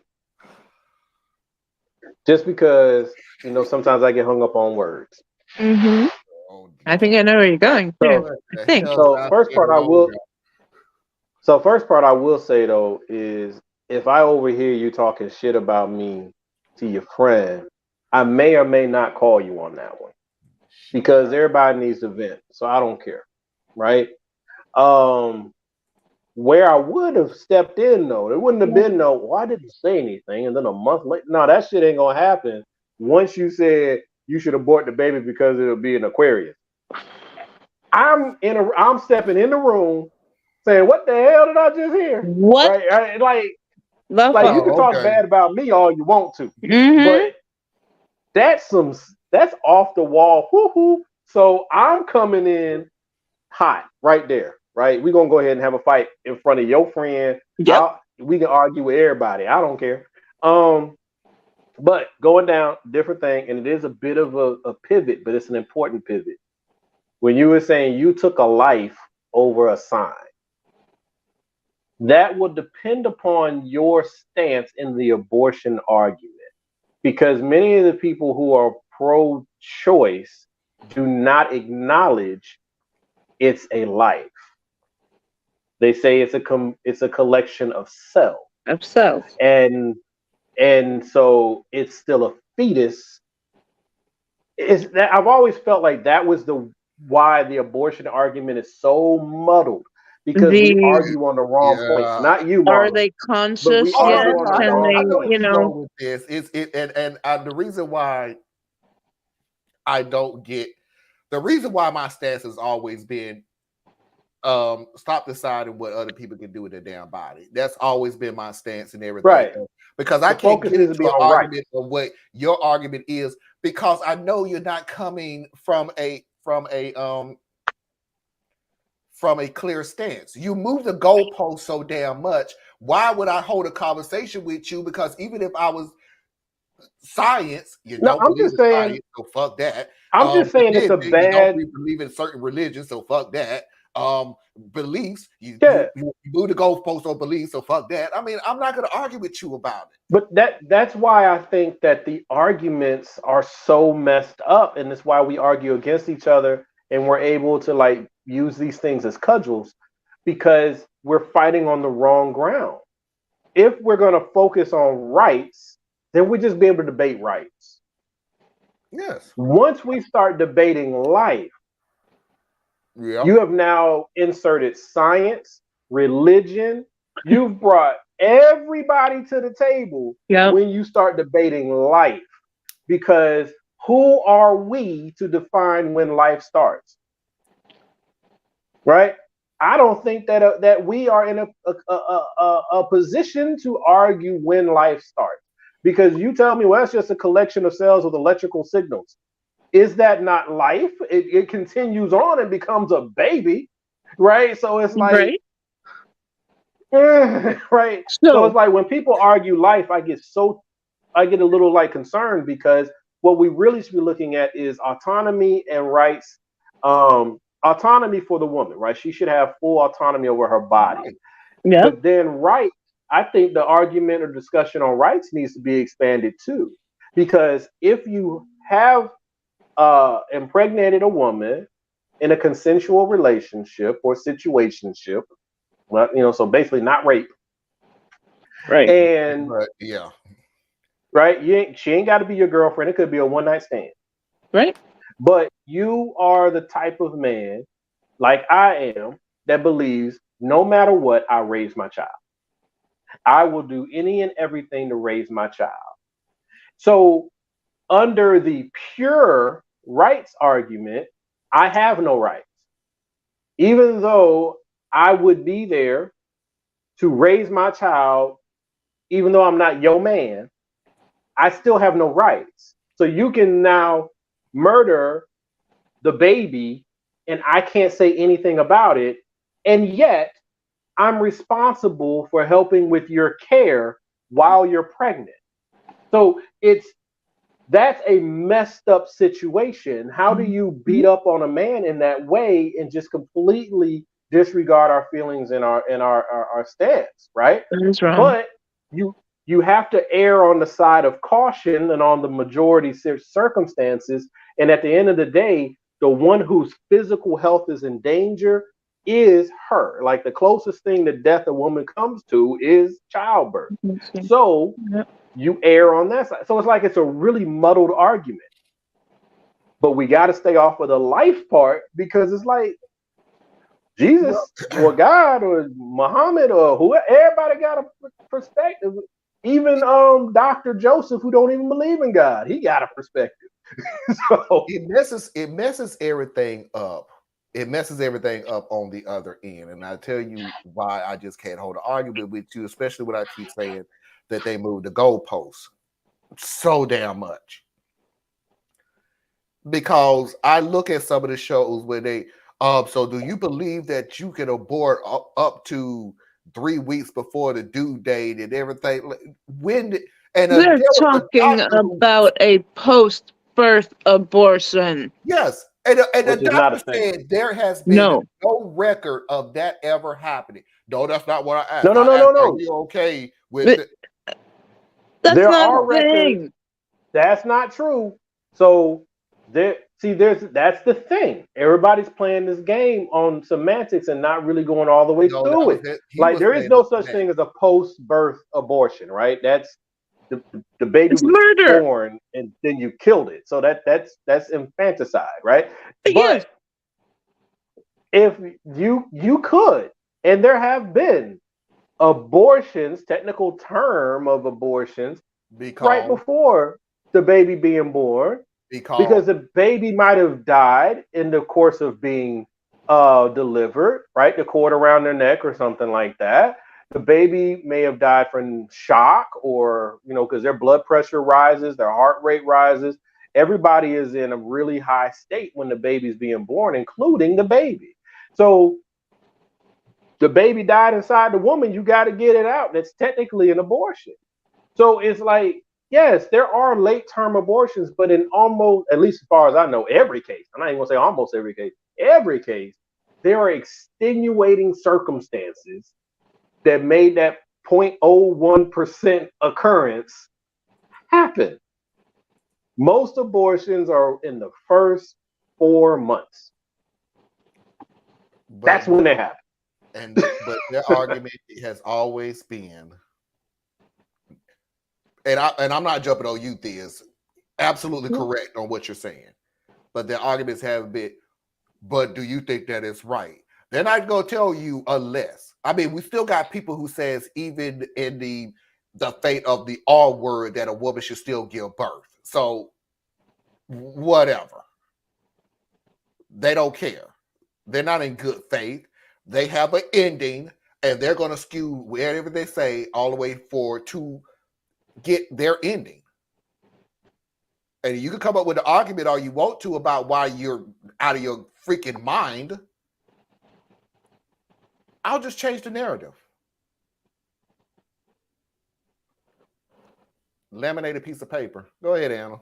Just because, sometimes I get hung up on words. Mm-hmm. I think I know where you're going. So first part I will say though is if I overhear you talking shit about me to your friend, I may or may not call you on that one because everybody needs to vent. So I don't care, right? Where I would have stepped in though, there wouldn't have been I didn't say anything, and then a month later, no, that shit ain't gonna happen. Once you said you should abort the baby because it'll be an Aquarius, I'm stepping in the room saying, "What the hell did I just hear?" What? Right? Like you can talk bad about me all you want to, but that's off the wall. Woo-hoo. So I'm coming in hot right there. Right, we're gonna go ahead and have a fight in front of your friend. Yep. we can argue with everybody. I don't care. But going down, different thing, and it is a bit of a pivot, but it's an important pivot. When you were saying you took a life over a sign, that will depend upon your stance in the abortion argument. Because many of the people who are pro-choice do not acknowledge it's a life. They say it's a collection of cells. Of cells. And so it's still a fetus. Is that I've always felt like that was why the abortion argument is so muddled, because we argue on the wrong points. Not you, Are Marlon, they but conscious? we Yes. argue on the Can wrong they, I know points. where you're going with this. The reason why I don't get the reason why my stance has always been stop deciding what other people can do with their damn body. That's always been my stance and everything. Right. Because I The can't focus get needs to into be an on argument of what your argument is, because I know you're not coming from a clear stance. You move the goalpost so damn much. Why would I hold a conversation with you? Because even if I was science, you No, don't I'm believe just in saying. science, so fuck that. I'm just saying it's a You don't bad. believe in certain religions, so fuck that. Beliefs, you move the goalpost on beliefs, so fuck that. I mean, I'm not going to argue with you about it. But that's why I think that the arguments are so messed up, and it's why we argue against each other, and we're able to like use these things as cudgels, because we're fighting on the wrong ground. If we're going to focus on rights, then we just be able to debate rights. Yes. Once we start debating life, you have now inserted science, religion. You've brought everybody to the table when you start debating life. Because who are we to define when life starts? Right? I don't think that we are in a position to argue when life starts. Because you tell me, well, it's just a collection of cells with electrical signals. Is that not life? It continues on and becomes a baby, right? So it's like, right? So it's like when people argue life, I get a little like concerned, because what we really should be looking at is autonomy and rights. Autonomy for the woman, right? She should have full autonomy over her body. Right. Yeah. But then rights, I think the argument or discussion on rights needs to be expanded too. Because if you have impregnated a woman in a consensual relationship or situationship, well, so basically not rape. Right. And yeah. Right? She ain't got to be your girlfriend. It could be a one-night stand. Right. But you are the type of man, like I am, that believes no matter what, I raise my child. I will do any and everything to raise my child. So under the pure rights argument, I have no rights. Even though I would be there to raise my child, even though I'm not your man, I still have no rights. So you can now murder the baby and I can't say anything about it. And yet I'm responsible for helping with your care while you're pregnant. So that's a messed up situation. How do you beat up on a man in that way and just completely disregard our feelings and our stance, right? That's wrong. But you have to err on the side of caution and on the majority circumstances. And at the end of the day, the one whose physical health is in danger is her. Like the closest thing to death a woman comes to is childbirth. So you err on that side. So it's like it's a really muddled argument. But we got to stay off of the life part, because it's like Jesus or God or Muhammad or whoever, everybody got a perspective. Even Dr. Joseph, who don't even believe in God, he got a perspective. So it messes everything up. It messes everything up on the other end. And I tell you why I just can't hold an argument with you, especially when I keep saying that they moved the goalposts so damn much. Because I look at some of the shows where they so do you believe that you can abort up to 3 weeks before the due date and everything. When and They're there was a talking doctor who, about a post-birth abortion. yes, and the which is not a doctor thing. said there has been No. no record of that ever happening. No, that's not what I asked. No, no, I no, no, asked, are no. you okay with it? That's There not are a records. thing. That's not true. So that's the thing. Everybody's playing this game on semantics and not really going all the way No, that through was it. it. He Like was there is saying no the such thing semantics. as a post-birth abortion, right? That's the baby It's was murder. born and then you killed it. So that's infanticide, right? Yes. But if you could, and there have been abortions, technical term of abortions, right Because before the baby being born, because the baby might have died in the course of being delivered, right? The cord around their neck or something like that. The baby may have died from shock or, because their blood pressure rises, their heart rate rises. Everybody is in a really high state when the baby's being born, including the baby. So the baby died inside the woman, you got to get it out. That's technically an abortion. So it's like, yes, there are late term abortions, but in almost, at least as far as I know, every case, I'm not even gonna say almost every case, there are extenuating circumstances that made that 0.01% occurrence happen. Most abortions are in the first 4 months. That's when they happen. But their argument has always been, and I'm not jumping on you, Theus. Absolutely correct on what you're saying. But their arguments have been, but do you think that it's right? They're not going to tell you unless. I mean, we still got people who says even in the fate of the R word that a woman should still give birth. So whatever. They don't care. They're not in good faith. They have an ending, and they're going to skew wherever they say all the way forward to get their ending. And you can come up with an argument all you want to about why you're out of your freaking mind. I'll just change the narrative. Laminate a piece of paper. Go ahead, Anna.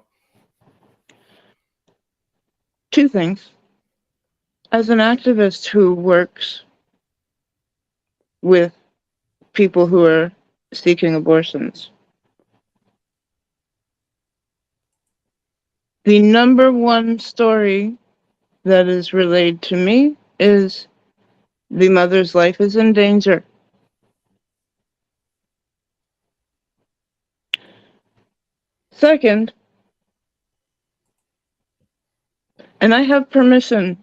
2 things. As an activist who works with people who are seeking abortions, the number one story that is relayed to me is the mother's life is in danger. Second, and I have permission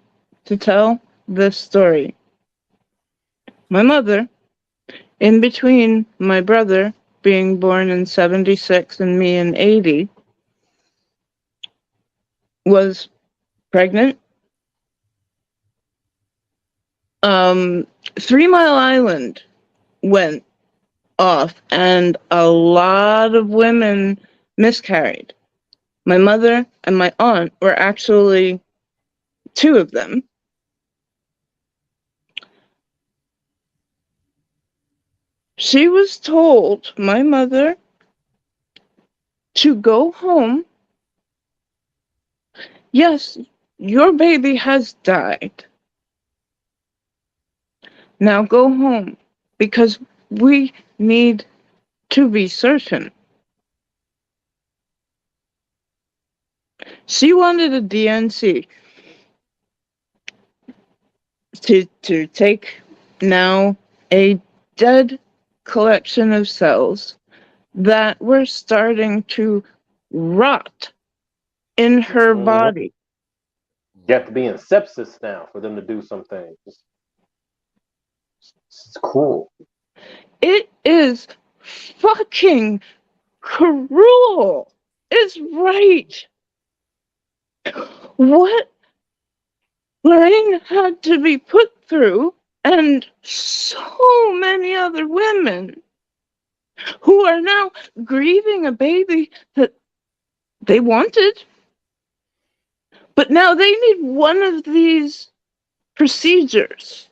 to tell this story. My mother, in between my brother being born in 76 and me in 80, was pregnant. 3 Mile Island went off and a lot of women miscarried. My mother and my aunt were actually 2 of them. She was told, my mother, to go home. Yes, your baby has died. Now go home, because we need to be certain. She wanted a DNC to take now a dead collection of cells that were starting to rot in her body. You have to be in sepsis now for them to do something. It's cruel. It is fucking cruel. It's right. What Lorraine had to be put through, and so many other women who are now grieving a baby that they wanted, but now they need one of these procedures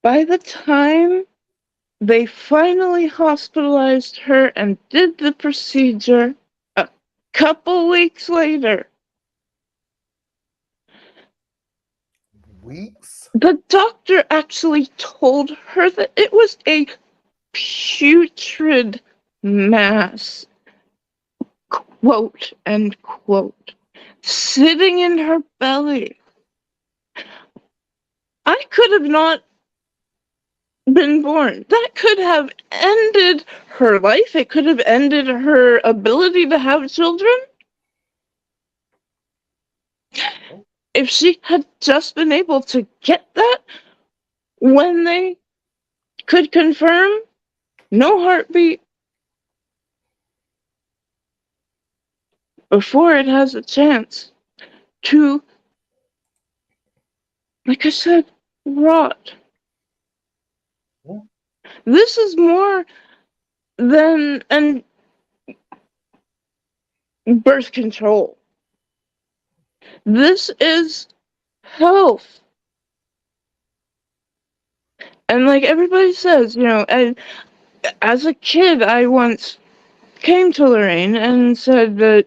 By the time they finally hospitalized her and did the procedure a couple weeks later, the doctor actually told her that it was a putrid mass, quote, end quote, sitting in her belly. I could have not been born. That could have ended her life. It could have ended her ability to have children. If she had just been able to get that when they could confirm no heartbeat before it has a chance to, like I said, rot. This is more than an birth control. This is health. And like everybody says, you know, as a kid, I once came to Lorraine and said that,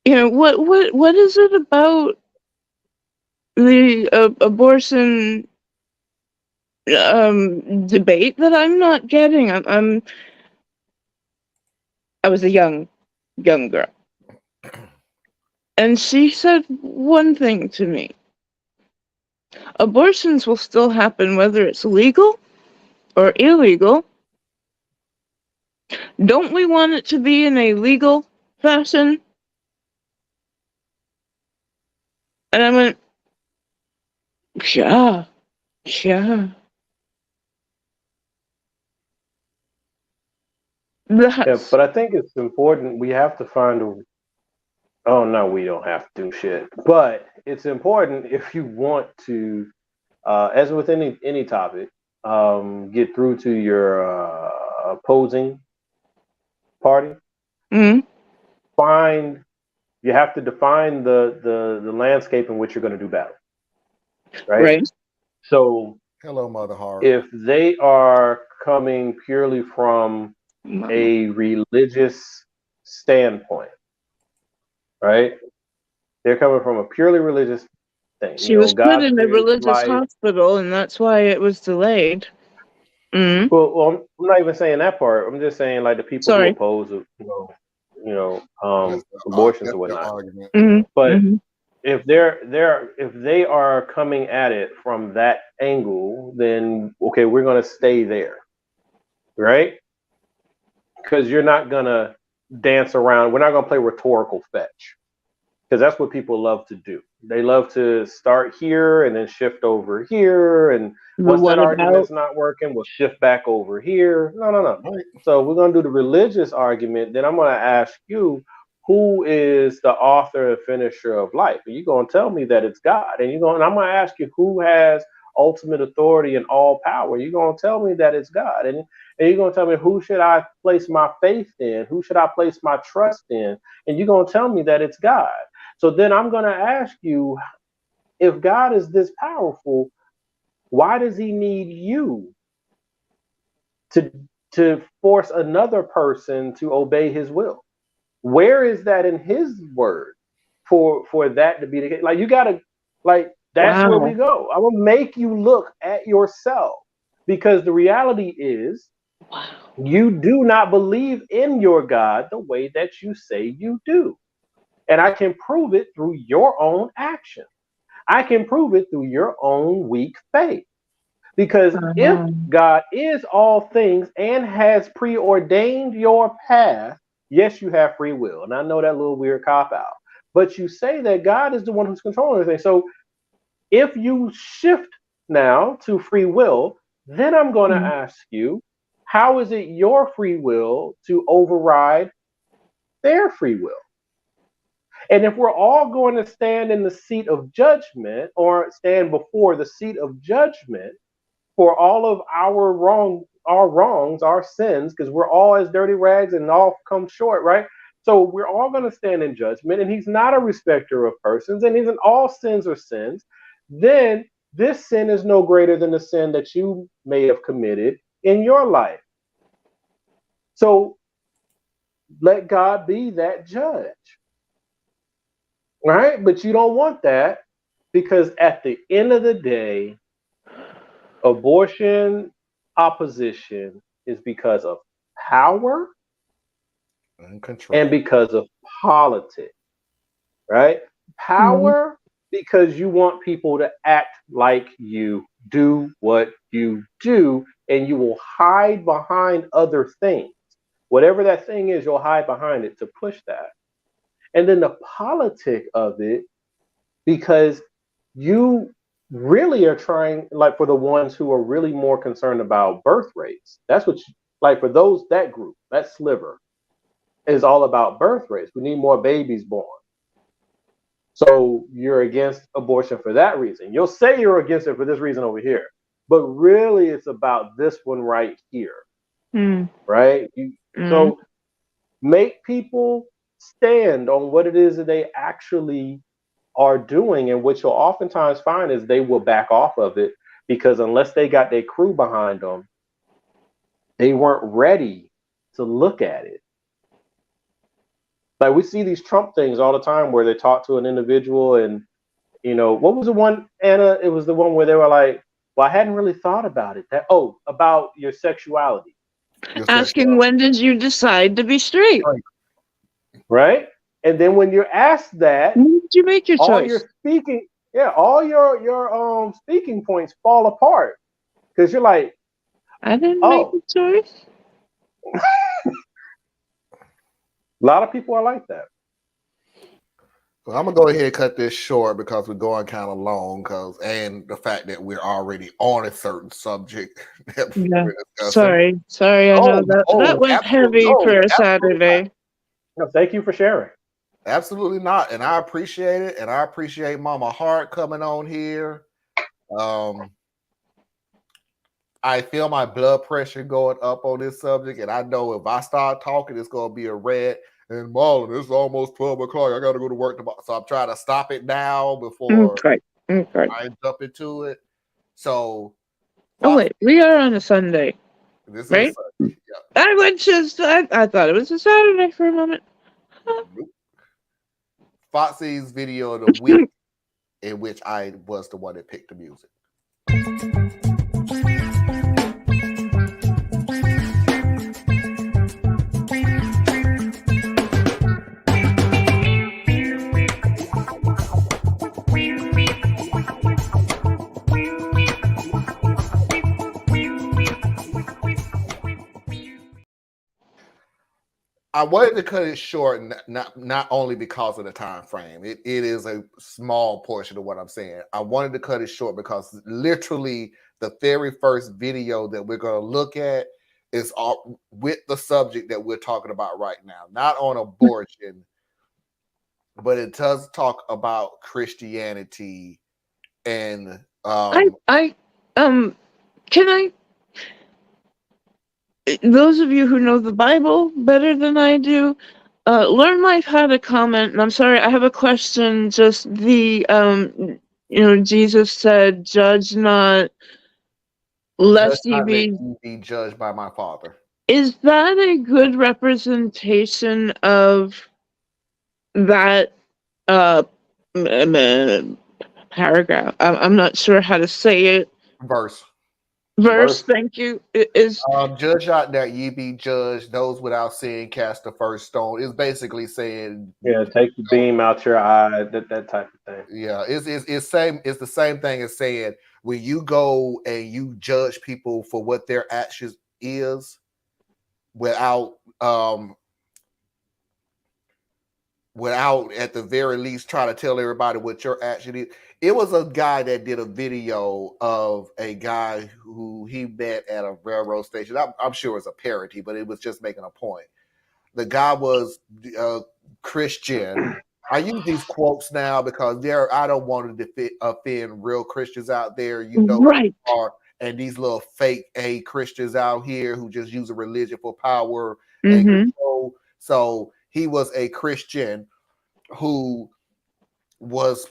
you know, what is it about the abortion debate that I'm not getting? I was a young girl, and she said one thing to me: abortions will still happen whether it's legal or illegal. Don't we want it to be in a legal fashion? And I went, yeah. Yeah, but I think it's important. We have to find a. Oh no, we don't have to do shit. But it's important if you want to, as with any topic, get through to your opposing party. Mm-hmm. You have to define the landscape in which you're going to do battle. Right. So, hello, Mother Heart. If they are coming purely from a religious standpoint, right? They're coming from a purely religious thing. She was put in a religious hospital, and that's why it was delayed. Mm-hmm. Well, I'm not even saying that part. I'm just saying like the people who oppose, abortions or whatnot. Mm-hmm. But if they are coming at it from that angle, then okay, we're gonna stay there, right? Because you're not gonna dance around. We're not gonna play rhetorical fetch, because that's what people love to do. They love to start here and then shift over here, and once that argument's not working, we'll shift back over here. No. Right. So we're gonna do the religious argument. Then I'm gonna ask you, who is the author and finisher of life? And you're gonna tell me that it's God. And I'm gonna ask you, who has ultimate authority and all power? You're gonna tell me that it's God. And you're gonna tell me, who should I place my faith in? Who should I place my trust in? And you're gonna tell me that it's God. So then I'm gonna ask you, if God is this powerful, why does he need you to force another person to obey his will? Where is that in his word for that to be the case? Like, you gotta, like, that's where we go. I'm gonna make you look at yourself, because the reality is you do not believe in your God the way that you say you do. And I can prove it through your own action. I can prove it through your own weak faith. Because if God is all things and has preordained your path, yes, you have free will. And I know that little weird cop-out. But you say that God is the one who's controlling everything. So if you shift now to free will, then I'm going to ask you, how is it your free will to override their free will? And if we're all going to stand in the seat of judgment, or stand before the seat of judgment for all of our wrongs, our sins, because we're all as dirty rags and all come short, right? So we're all going to stand in judgment, and he's not a respecter of persons, and isn't all sins are sins. Then this sin is no greater than the sin that you may have committed in your life. So let God be that judge. Right? But you don't want that, because at the end of the day, abortion opposition is because of power And control. and because of politics. Right? Power, because you want people to act like you, do what you do, and you will hide behind other things. Whatever that thing is, you'll hide behind it to push that. And then the politic of it, because you really are trying, like for the ones who are really more concerned about birth rates, that's what you, like for those, that group, that sliver is all about birth rates. We need more babies born. So you're against abortion for that reason. You'll say you're against it for this reason over here, but really it's about this one right here. Right? So make people stand on what it is that they actually are doing, and what you'll oftentimes find is they will back off of it, because unless they got their crew behind them, they weren't ready to look at it. Like we see these Trump things all the time where they talk to an individual, and what was the one, Anna? It was the one where they were like, well, I hadn't really thought about it. About your sexuality. Asking, when did you decide to be straight? Right? And then when you're asked that, when did you make your choice? All your speaking points fall apart, because you're like, I didn't make a choice. A lot of people are like that. Well, I'm gonna go ahead and cut this short because we're going kind of long, and the fact that we're already on a certain subject. Sorry. I know that went heavy for a Saturday. No, thank you for sharing. Absolutely not, and I appreciate it, and I appreciate Mama Hart coming on here. I feel my blood pressure going up on this subject, and I know if I start talking, it's gonna be a red. And Marlon, it's almost 12 o'clock. I got to go to work tomorrow. So I'm trying to stop it now before I jump into it. So. Oh, wait. We are on a Sunday. This right? is a Sunday. Yeah. I thought it was a Saturday for a moment. Nope. Foxy's video of the week, in which I was the one that picked the music. I wanted to cut it short, not only because of the time frame. It is a small portion of what I'm saying. I wanted to cut it short because literally the very first video that we're going to look at is all with the subject that we're talking about right now. Not on abortion, but it does talk about Christianity and those of you who know the Bible better than I do, Learn Life had a comment, and I'm sorry, I have a question. Just Jesus said, "Judge not, lest ye be judged by my Father." Is that a good representation of that paragraph? I'm not sure how to say it. Verse, thank you. Is judge not that ye be judged, those without sin cast the first stone. It's basically saying, take the beam out your eye, that type of thing. Yeah, it's the same thing as saying when you go and you judge people for what their actions is without at the very least trying to tell everybody what your action is. It was a guy that did a video of a guy who he met at a railroad station. I'm sure it's a parody, but it was just making a point. The guy was Christian. I use these quotes now because I don't want to offend real Christians out there. Right. And these little fake Christians out here who just use a religion for power and control. So he was a Christian who was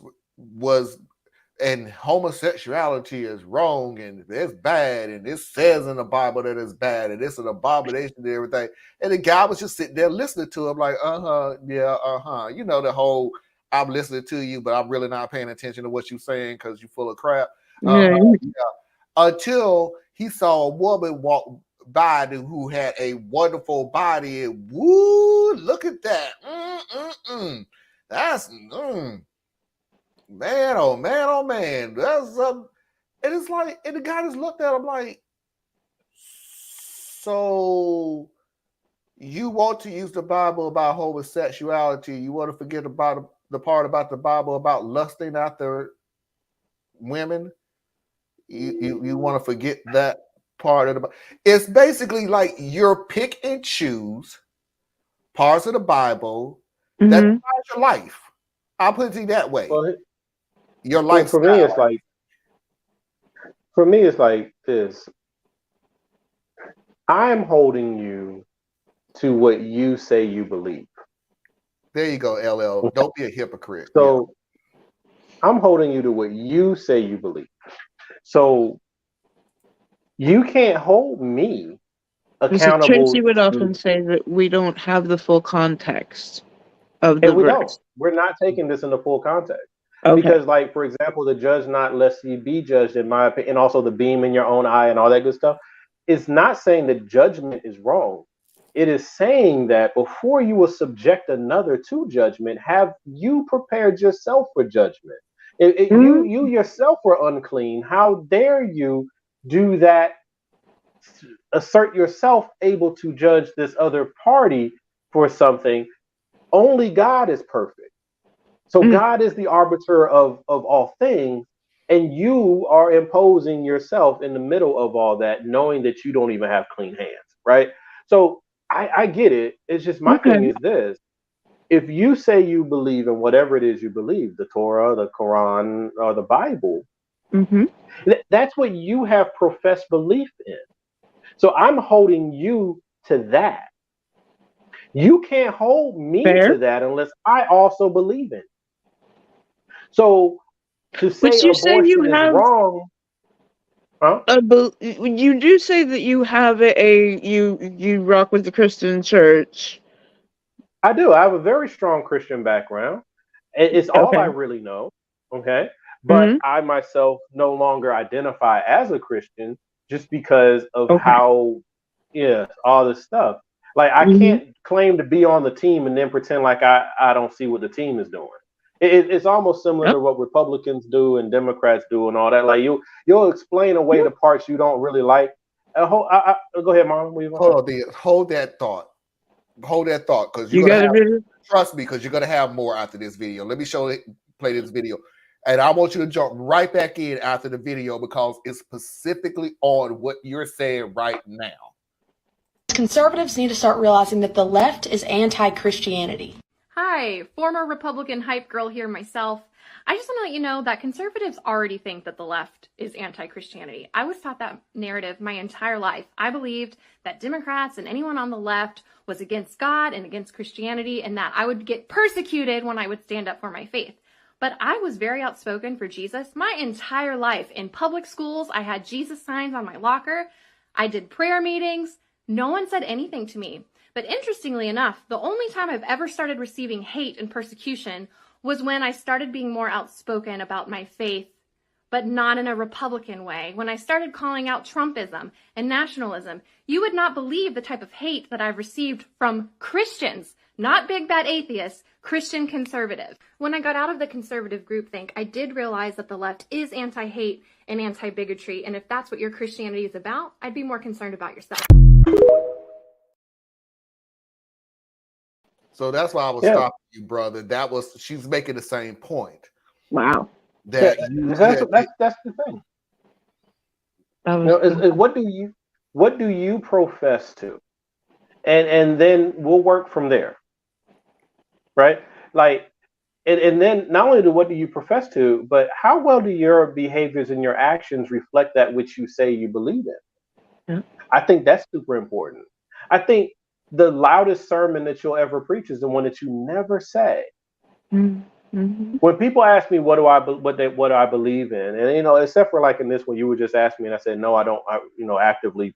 and homosexuality is wrong and it's bad and it says in the Bible that it's bad and it's an abomination and everything. And the guy was just sitting there listening to him like, yeah, you know, the whole I'm listening to you, but I'm really not paying attention to what you're saying because you're full of crap. Yeah. Until he saw a woman walk by who had a wonderful body and woo, look at that. That's man, oh man, oh man. That's and it's like, and the guy just looked at him like, so you want to use the Bible about homosexuality? You want to forget about the part about the Bible about lusting after women? You want to forget that part of the Bible? It's basically like you're pick and choose parts of the Bible that defines your life. I'll put it that way. Well, your lifestyle. For me, it's like this. I'm holding you to what you say you believe. There you go, LL. Don't be a hypocrite. So I'm holding you to what you say you believe. So you can't hold me accountable. Tracy would often say that we don't have the full context of the we verse. don't. We're not taking this in the full context. Okay. Because, like, for example, the judge not lest ye be judged, in my opinion, and also the beam in your own eye and all that good stuff, it's not saying that judgment is wrong. It is saying that before you will subject another to judgment, have you prepared yourself for judgment? You yourself were unclean. How dare you do that? Assert yourself able to judge this other party for something. Only God is perfect. So God is the arbiter of all things, and you are imposing yourself in the middle of all that, knowing that you don't even have clean hands, right? So I get it. It's just my thing is this. If you say you believe in whatever it is you believe, the Torah, the Quran, or the Bible, that's what you have professed belief in. So I'm holding you to that. You can't hold me to that unless I also believe in it. So to say abortion is wrong, you do say that you have you rock with the Christian church. I do. I have a very strong Christian background. It's all I really know. Okay. But I myself no longer identify as a Christian just because of how, all this stuff. Like I can't claim to be on the team and then pretend like I don't see what the team is doing. It's almost similar to what Republicans do and Democrats do and all that. Like you'll explain away the parts you don't really like. Go ahead, Mom. Hold that thought. Hold that thought, because you're gonna have, trust me, because you're gonna have more after this video. Let me play this video, and I want you to jump right back in after the video because it's specifically on what you're saying right now. Conservatives need to start realizing that the left is anti-Christianity. Hi, former Republican hype girl here myself. I just want to let you know that conservatives already think that the left is anti-Christianity. I was taught that narrative my entire life. I believed that Democrats and anyone on the left was against God and against Christianity, and that I would get persecuted when I would stand up for my faith. But I was very outspoken for Jesus my entire life. In public schools, I had Jesus signs on my locker. I did prayer meetings. No one said anything to me. But interestingly enough, the only time I've ever started receiving hate and persecution was when I started being more outspoken about my faith, but not in a Republican way. When I started calling out Trumpism and nationalism, you would not believe the type of hate that I've received from Christians, not big bad atheists, Christian conservatives. When I got out of the conservative groupthink, I did realize that the left is anti-hate and anti-bigotry, and if that's what your Christianity is about, I'd be more concerned about yourself. So that's why I was stopping you, brother. She's making the same point. Wow. That's the thing. What do you profess to? And then we'll work from there. Right? Like, and then not only what do you profess to, but how well do your behaviors and your actions reflect that which you say you believe in? Yeah. I think that's super important. I think the loudest sermon that you'll ever preach is the one that you never say. Mm-hmm. When people ask me what do I believe in, and except for like in this one, you would just ask me, and I said no, I don't. Actively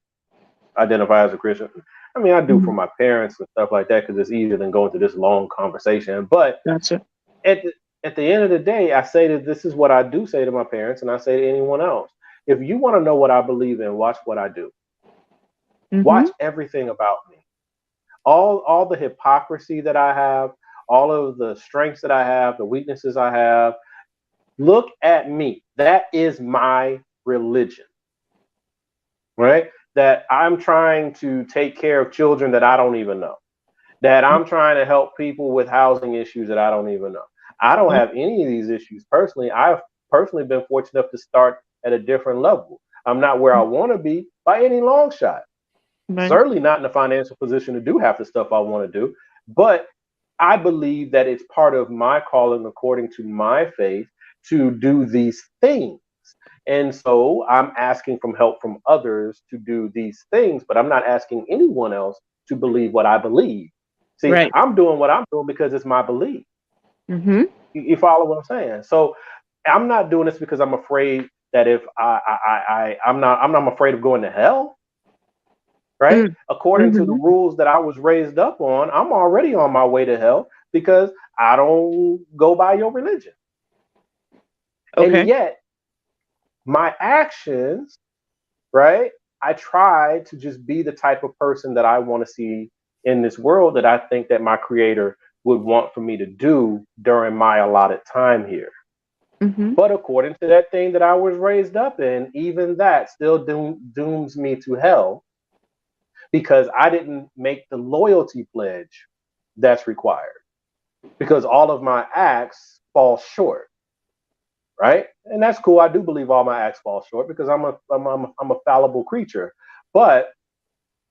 identify as a Christian. I mean, I do for my parents and stuff like that because it's easier than going through this long conversation. But Gotcha. at the end of the day, I say that this is what I do say to my parents, and I say to anyone else. If you want to know what I believe in, watch what I do. Watch everything about me. All the hypocrisy that I have, all of the strengths that I have, the weaknesses I have. Look at me. That is my religion, right? That I'm trying to take care of children that I don't even know. That I'm trying to help people with housing issues that I don't even know. I don't have any of these issues personally. I've personally been fortunate enough to start at a different level. I'm not where I want to be by any long shot. Right. Certainly not in a financial position to do half the stuff I want to do. But I believe that it's part of my calling, according to my faith, to do these things. And so I'm asking for help from others to do these things, but I'm not asking anyone else to believe what I believe. See, Right. I'm doing what I'm doing because it's my belief. Mm-hmm. You follow what I'm saying? So I'm not doing this because I'm afraid that if I'm not afraid of going to hell, right? According to the rules that I was raised up on, I'm already on my way to hell because I don't go by your religion. Okay. And yet my actions, right? I try to just be the type of person that I want to see in this world, that I think that my creator would want for me to do during my allotted time here. But according to that thing that I was raised up in, even that still dooms me to hell because I didn't make the loyalty pledge that's required, because all of my acts fall short. Right? And that's cool. I do believe all my acts fall short because I'm a fallible creature. But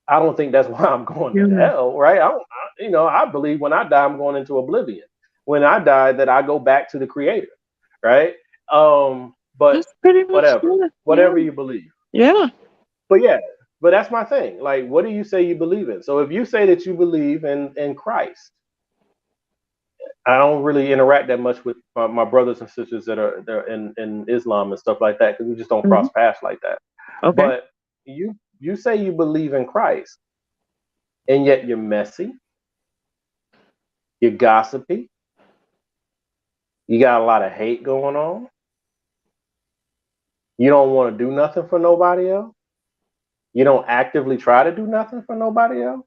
I don't think that's why I'm going to hell, right? I believe when I die, I'm going into oblivion. When I die, that I go back to the creator, right? But That's pretty much whatever you believe. Yeah. But that's my thing. Like, what do you say you believe in? So if you say that you believe in Christ, I don't really interact that much with my brothers and sisters that are in Islam and stuff like that because we just don't cross paths like that. Okay. But you say you believe in Christ, and yet you're messy, you're gossipy, you got a lot of hate going on. You don't want to do nothing for nobody else. You don't actively try to do nothing for nobody else.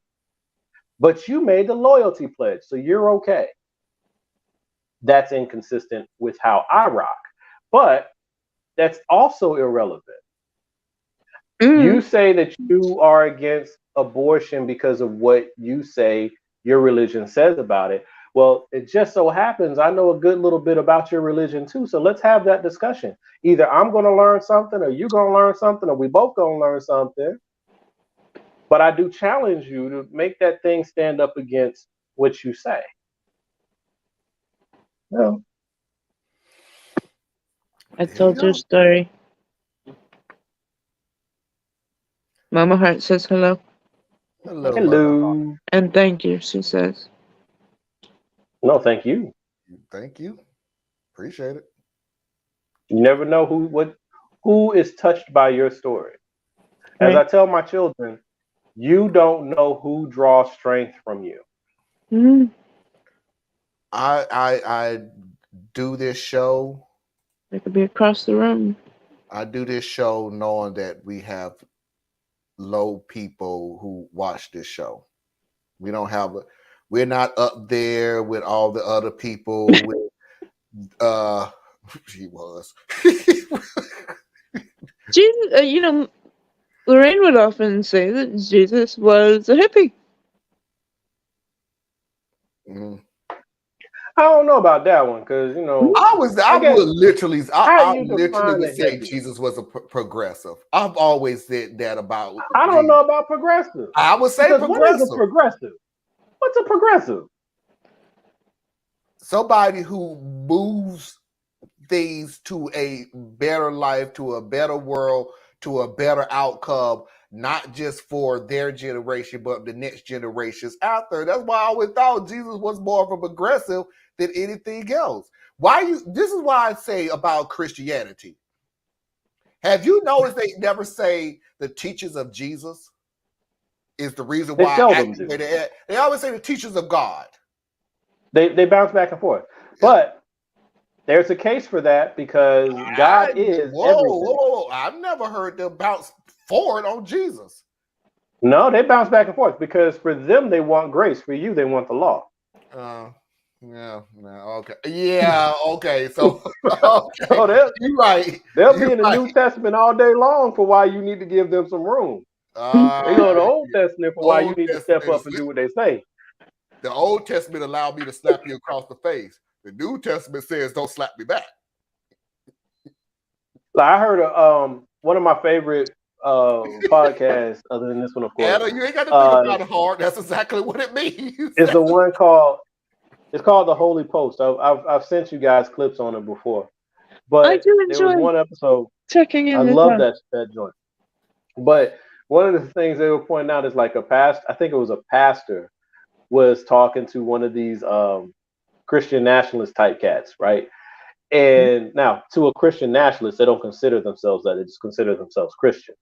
But you made the loyalty pledge, so you're okay. That's inconsistent with how I rock. But that's also irrelevant. You say that you are against abortion because of what you say your religion says about it. Well, it just so happens I know a good little bit about your religion too. So let's have that discussion. Either I'm going to learn something, or you're going to learn something, or we both going to learn something. But I do challenge you to make that thing stand up against what you say. No. I told your story. Mama Heart says hello. Hello. And thank you, she says. No, thank you. Thank you. Appreciate it. You never know who is touched by your story. As I tell my children, you don't know who draws strength from you. I do this show. They could be across the room. I do this show knowing that we have low people who watch this show. We're not up there with all the other people with she was. Jesus, Lorraine would often say that Jesus was a hippie. I don't know about that one because I would literally say hippie? Jesus was a progressive. I've always said that about. I don't know about progressive. I would say because progressive. What is a progressive? What's a progressive? Somebody who moves things to a better life, to a better world, to a better outcome, not just for their generation, but the next generations after. That's why I always thought Jesus was more of a progressive than anything else. This is why I say about Christianity. Have you noticed they never say the teachers of Jesus is the reason They why seldom do. they always say the teachers of God. They bounce back and forth. But there's a case for that because God is everything. Whoa. I've never heard them bounce forward on Jesus. No, they bounce back and forth because for them, they want grace. For you, they want the law. Okay. So, okay. So you're right. They'll be in the New Testament all day long for why you need to give them some room. They go to the Old Testament for why you need to step up and do what they say. The Old Testament allowed me to slap you across the face. The New Testament says don't slap me back. I heard one of my favorite podcasts, other than this one, of course. Anna, you ain't got to think about it hard. That's exactly what it means. It's the one called The Holy Post. I've sent you guys clips on it before, but I do enjoy there was one episode checking in. I love that joint. But one of the things they were pointing out is like I think it was a pastor was talking to one of these Christian nationalist type cats, right? And now to a Christian nationalist, they don't consider themselves that; they just consider themselves Christian.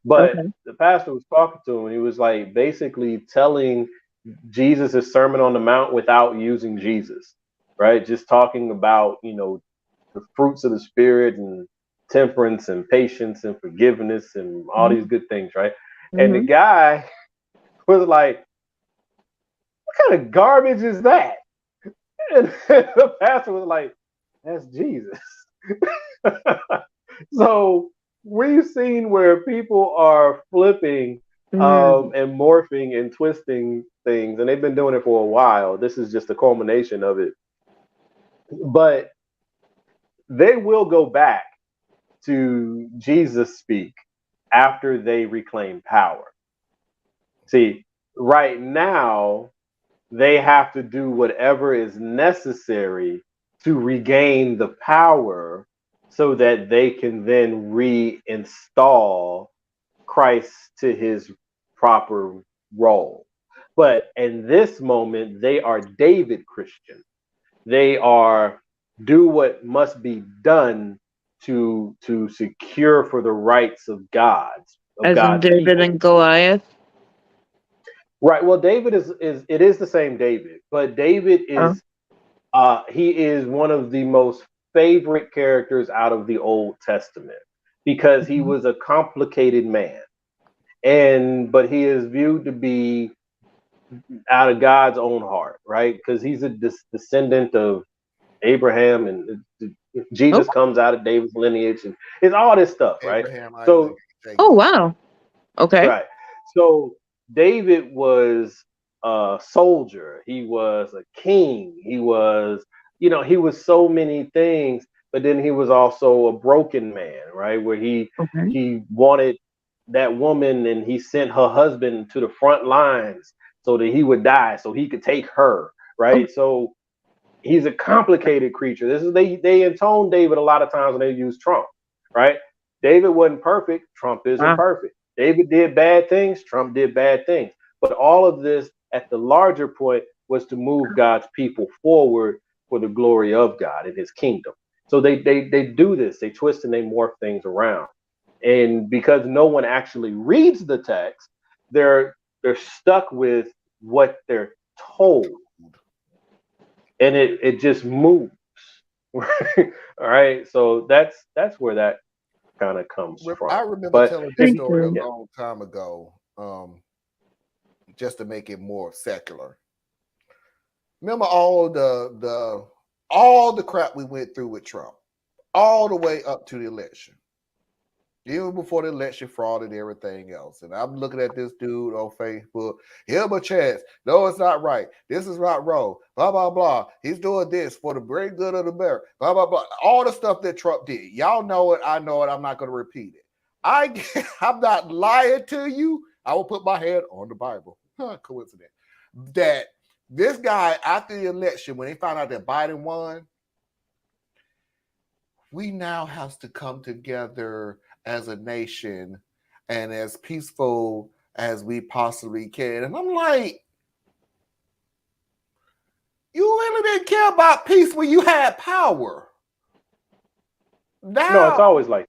But the pastor was talking to him, and he was like basically telling Jesus' Sermon on the Mount without using Jesus, right? Just talking about, the fruits of the Spirit and temperance and patience and forgiveness and all these good things, right? And the guy was like, what kind of garbage is that? And the pastor was like, that's Jesus. So we've seen where people are flipping and morphing and twisting things, and they've been doing it for a while. This is just the culmination of it. But they will go back to Jesus speak after they reclaim power. See, right now, they have to do whatever is necessary to regain the power so that they can then reinstall Christ to his proper role. But in this moment, they are David Christian. They are do what must be done to secure for the rights of God's. As in David people. and Goliath? Right. Well, David is the same David, but David is he is one of the most favorite characters out of the Old Testament because he was a complicated man, but he is viewed to be out of God's own heart, right? Because he's a descendant of Abraham, and Jesus comes out of David's lineage, and it's all this stuff, right? Abraham, so, oh wow, okay, right. So David was a soldier. He was a king. He was, he was so many things. But then he was also a broken man, right? Where he wanted that woman, and he sent her husband to the front lines so that he would die, so he could take her, right? So he's a complicated creature. This is they intone David a lot of times when they use Trump, right? David wasn't perfect. Trump isn't perfect. David did bad things. Trump did bad things. But all of this at the larger point was to move God's people forward for the glory of God and his kingdom. So they do this. They twist and they morph things around. And because no one actually reads the text, they're stuck with what they're told. And it just moves. All right. So that's where that kind of comes from. I remember telling this story a long time ago, just to make it more secular. Remember all the crap we went through with Trump, all the way up to the election. Even before the election, fraud and everything else. And I'm looking at this dude on Facebook. Give him a chance. No, it's not right. This is not wrong. Blah, blah, blah. He's doing this for the great good of America. Blah, blah, blah. All the stuff that Trump did. Y'all know it. I know it. I'm not going to repeat it. I'm not lying to you. I will put my head on the Bible. Coincidence. That this guy, after the election, when they found out that Biden won, we now have to come together as a nation and as peaceful as we possibly can. And I'm like, you really didn't care about peace when you had power. No, it's always like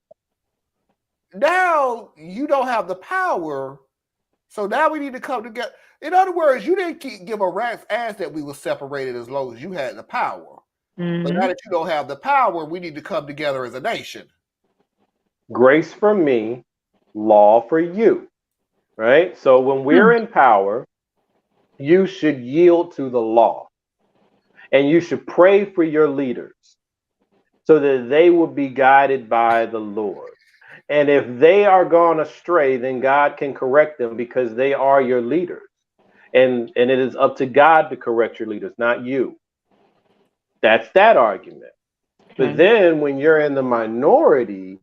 now you don't have the power, so now we need to come together. In other words, you didn't give a rat's ass that we were separated as long as you had the power. Mm-hmm. But now that you don't have the power, we need to come together as a nation. grace for me, law for you, right? So when we're in power, you should yield to the law, and you should pray for your leaders so that they will be guided by the Lord. And if they are gone astray, then God can correct them because they are your leaders. And it is up to God to correct your leaders, not you. That's that argument. But then when you're in the minority,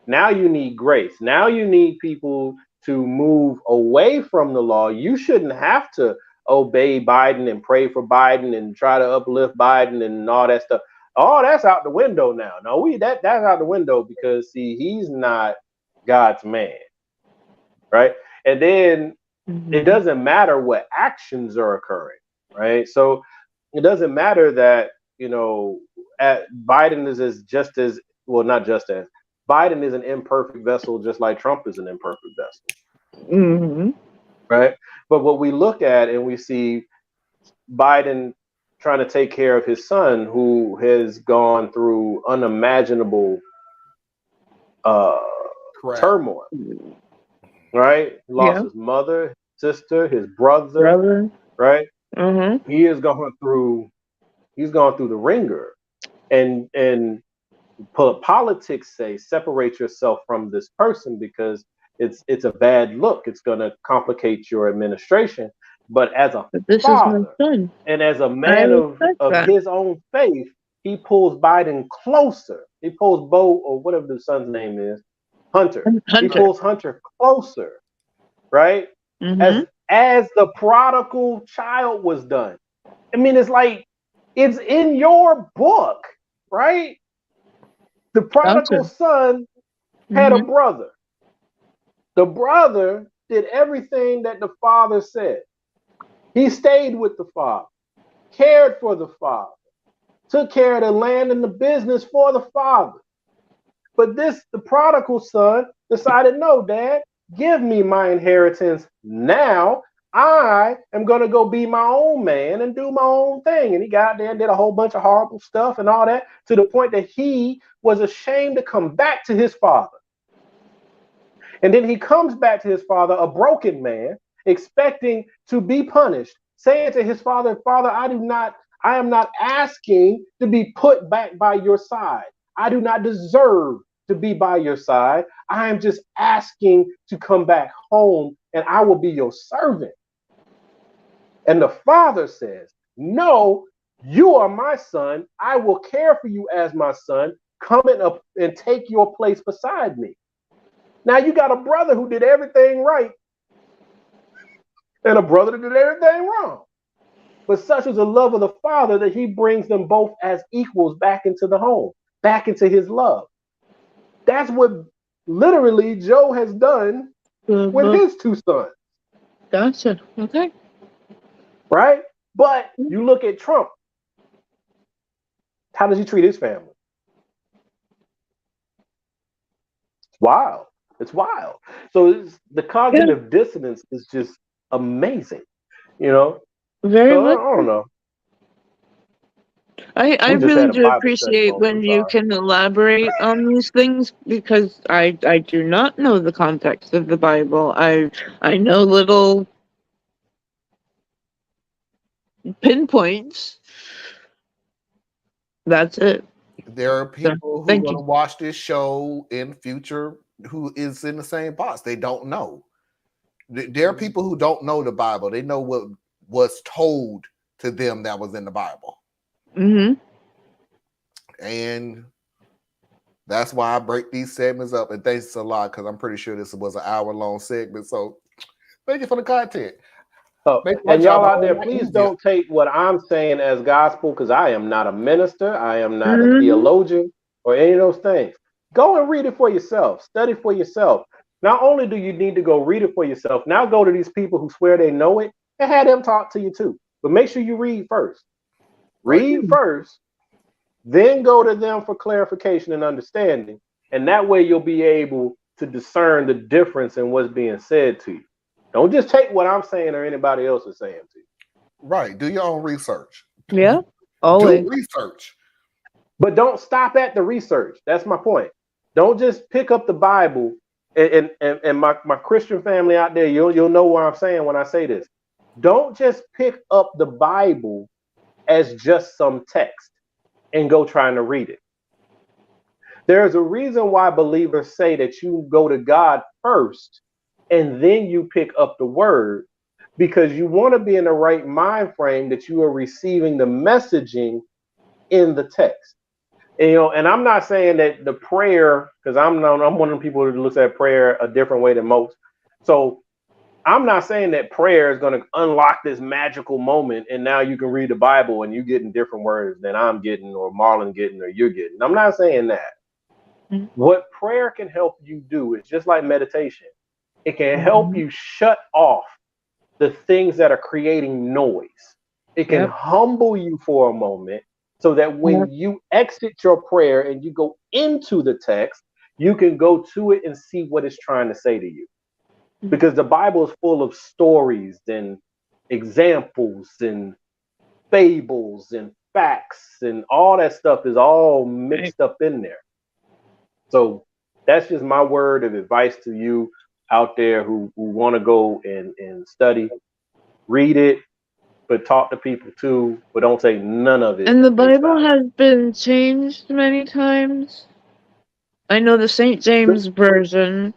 now you need grace. Now you need people to move away from the law. You shouldn't have to obey Biden and pray for Biden and try to uplift Biden and all that stuff. Oh, that's out the window now. No, that's out the window because see, he's not God's man, right? And then it doesn't matter what actions are occurring, right? So it doesn't matter that Biden is Biden is an imperfect vessel, just like Trump is an imperfect vessel, right? But what we look at and we see Biden trying to take care of his son, who has gone through unimaginable turmoil, right? He lost his mother, his sister, his brother. Right? He has gone through. He's gone through the ringer, and politics say separate yourself from this person because it's a bad look. It's going to complicate your administration. But as a father and as a man of his own faith, he pulls Biden closer. He pulls Bo, or whatever the son's name is, Hunter. He pulls Hunter closer, right? As the prodigal child was done. I mean, it's like it's in your book, right? The prodigal son had a brother. The brother did everything that the father said. He stayed with the father, cared for the father, took care of the land and the business for the father. But the prodigal son decided, no, Dad, give me my inheritance now. I am going to go be my own man and do my own thing. And he got there and did a whole bunch of horrible stuff and all that, to the point that he was ashamed to come back to his father. And then he comes back to his father, a broken man, expecting to be punished, saying to his father, Father, I am not asking to be put back by your side. I do not deserve to be by your side. I am just asking to come back home and I will be your servant. And the father says, no, you are my son. I will care for you as my son. Come up and take your place beside me. Now you got a brother who did everything right and a brother that did everything wrong. But such is the love of the father that he brings them both as equals back into the home, back into his love. That's what literally Joe has done with his two sons. Gotcha. Okay. Right? But you look at Trump. How does he treat his family? It's wild. It's wild. So the cognitive dissonance is just amazing. Very much. I don't know. I really do appreciate when you can elaborate on these things because I do not know the context of the Bible. I know little pinpoints. That's it. There are people who are going to watch this show in future who is in the same box. They don't know. There are people who don't know the Bible. They know what was told to them that was in the Bible. And that's why I break these segments up. And thanks a lot, because I'm pretty sure this was an hour-long segment. So thank you for the content. And y'all out there, please don't take what I'm saying as gospel, because I am not a minister. I am not a theologian or any of those things. Go and read it for yourself. Study for yourself. Not only do you need to go read it for yourself, now go to these people who swear they know it and have them talk to you too. But make sure you read first. Read first, then go to them for clarification and understanding. And that way you'll be able to discern the difference in what's being said to you. Don't just take what I'm saying or anybody else is saying to you. Right. Do your own research. Yeah, always. Do research. But don't stop at the research. That's my point. Don't just pick up the Bible. And my Christian family out there, you'll know what I'm saying when I say this. Don't just pick up the Bible as just some text and go trying to read it. There's a reason why believers say that you go to God first and then you pick up the word, because you want to be in the right mind frame that you are receiving the messaging in the text. And, and I'm not saying that the prayer, because I'm one of the people who looks at prayer a different way than most. So I'm not saying that prayer is going to unlock this magical moment and now you can read the Bible and you're getting different words than I'm getting or Marlon getting or you're getting. I'm not saying that. Mm-hmm. What prayer can help you do is just like meditation. It can help you shut off the things that are creating noise. It can humble you for a moment so that when you exit your prayer and you go into the text, you can go to it and see what it's trying to say to you. Because the Bible is full of stories and examples and fables and facts, and all that stuff is all mixed up in there. So that's just my word of advice to you out there who want to go and study. Read it, but talk to people too, but don't say none of it. And the Bible has been changed many times. I know the St. James Version.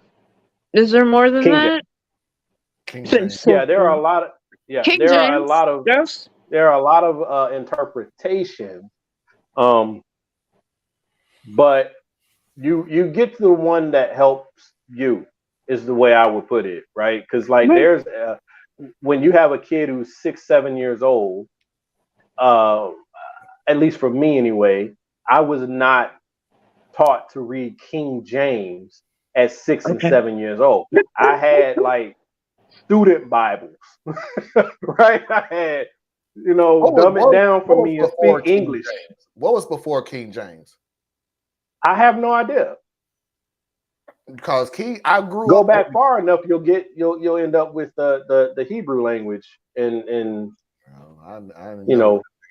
Is there more than that? King James. Yeah, there are a lot of there are a lot of interpretations. But you get to the one that helps you is the way I would put it, right? Because like there's when you have a kid who's 6-7 years old, at least for me anyway, I was not taught to read King James at 6 and 7 years old. I had like student Bibles, right? I had, dumb it down for me and speak English. What was before King James? I have no idea. Because I grew go up back far enough, you'll end up with the Hebrew language and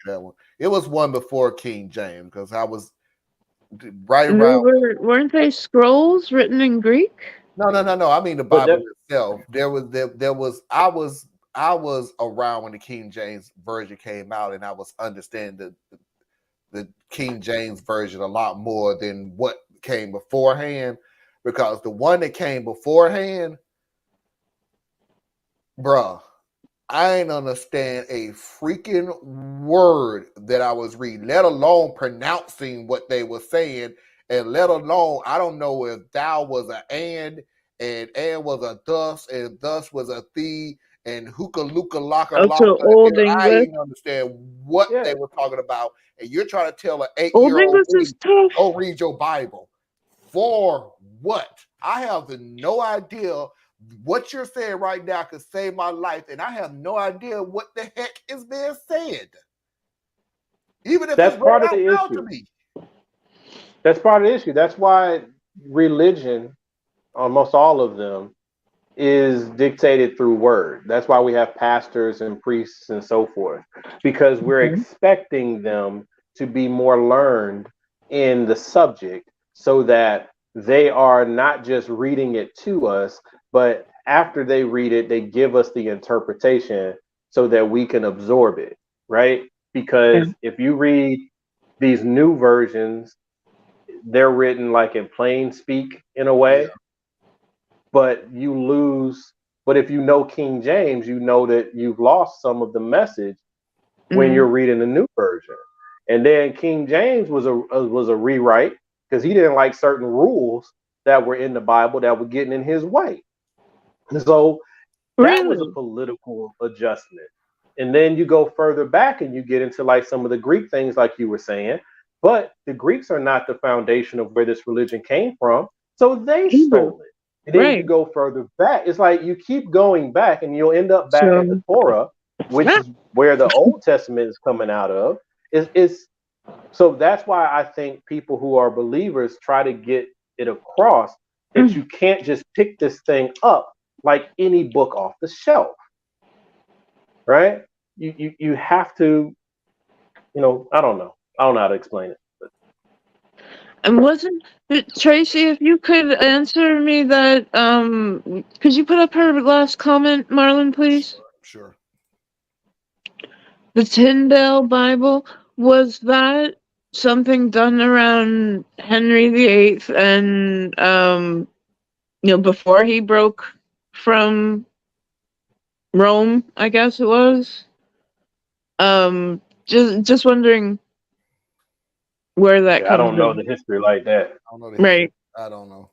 that one. It was one before King James because I was right around. Weren't they scrolls written in Greek? No. I mean the Bible itself. I was around when the King James version came out, and I was understanding the King James version a lot more than what came beforehand. Because the one that came beforehand, bruh, I ain't understand a freaking word that I was reading, let alone pronouncing what they were saying, and let alone, I don't know if thou was an and was a thus, and thus was a thee, and hookah, looka, laka, laka. I didn't understand what they were talking about, and you're trying to tell an 8-year-old boy, go read your Bible. For what? I have no idea what you're saying right now could save my life, and I have no idea what the heck is being said. Even if that's it's part of the issue. To me. That's part of the issue. That's why religion, almost all of them, is dictated through word. That's why we have pastors and priests and so forth, because we're expecting them to be more learned in the subject, so that they are not just reading it to us, but after they read it, they give us the interpretation so that we can absorb it, right? Because if you read these new versions, they're written like in plain speak in a way, but you lose. But if you know King James, you know that you've lost some of the message when you're reading the new version. And then King James was a rewrite, because he didn't like certain rules that were in the Bible that were getting in his way. So that was a political adjustment. And then you go further back and you get into like some of the Greek things like you were saying, but the Greeks are not the foundation of where this religion came from. So they stole it. And then you Right. go further back. It's like you keep going back, and you'll end up back at the So, Torah, which is where the Old Testament is coming out of. So that's why I think people who are believers try to get it across that you can't just pick this thing up like any book off the shelf, right? You have to, I don't know how to explain it. But. and wasn't Tracy, if you could answer me that, could you put up her last comment, Marlon, please? Sure. The Tyndale Bible, was that something done around Henry VIII and, before he broke from Rome, I guess it was? Just wondering where that I don't comes know from. the history like that. I don't know the history. Right. I don't know.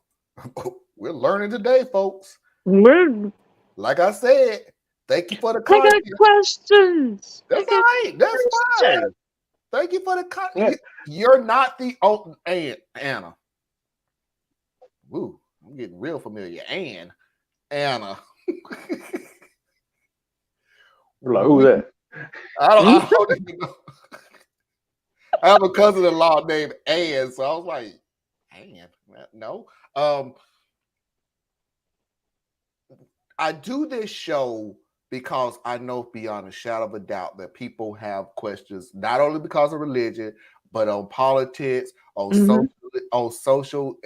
We're learning today, folks. We're, Like I said, thank you for the I content. got questions. That's all right. That's fine. Thank you for the content. You're not the Anna. Woo, I'm getting real familiar. Anna. We're like, who's that? I don't even know. I have a cousin-in-law named Ann, so I was like, Ann? No. I do this show because I know beyond a shadow of a doubt that people have questions, not only because of religion, but on politics, on social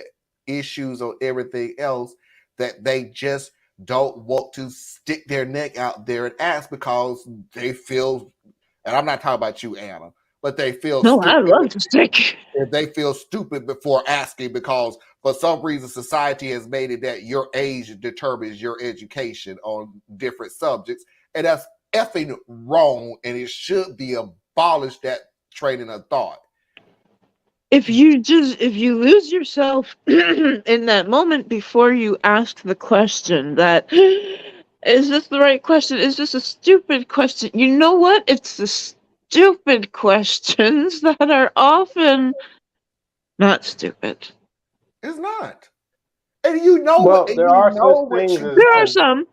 issues, or everything else, that they just don't want to stick their neck out there and ask because they feel, and I'm not talking about you, Anna, but they feel No, stupid. I'd love to stick. If they feel stupid before asking because for some reason society has made it that your age determines your education on different subjects, and that's effing wrong, and it should be abolished, that training of thought. If you lose yourself in that moment before you ask the question that, is this the right question? Is this a stupid question? You know what? It's the stupid questions that are often not stupid. It's not. And you know Well, what? there are such things as There are some.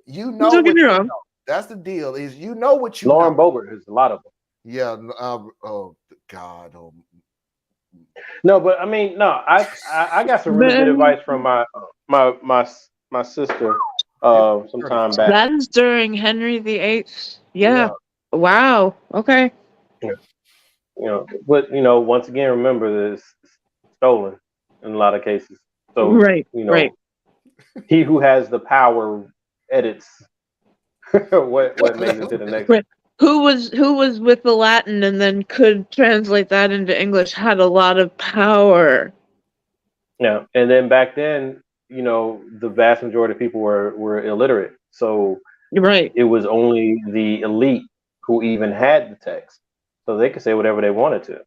You know Don't get what me you wrong. know. That's the deal. Is you know what you Lauren know. Boebert has a lot of them. Yeah. Oh God. Oh. No, but I mean, no. I got some really good advice from my sister some time back. That is during Henry VIII. Yeah. Wow. Okay. But once again, remember this stolen in a lot of cases. So right. He who has the power edits what makes it to the next. Right. Who was with the Latin and then could translate that into English had a lot of power. Yeah, and then back then, the vast majority of people were illiterate, so it was only the elite who even had the text, so they could say whatever they wanted to.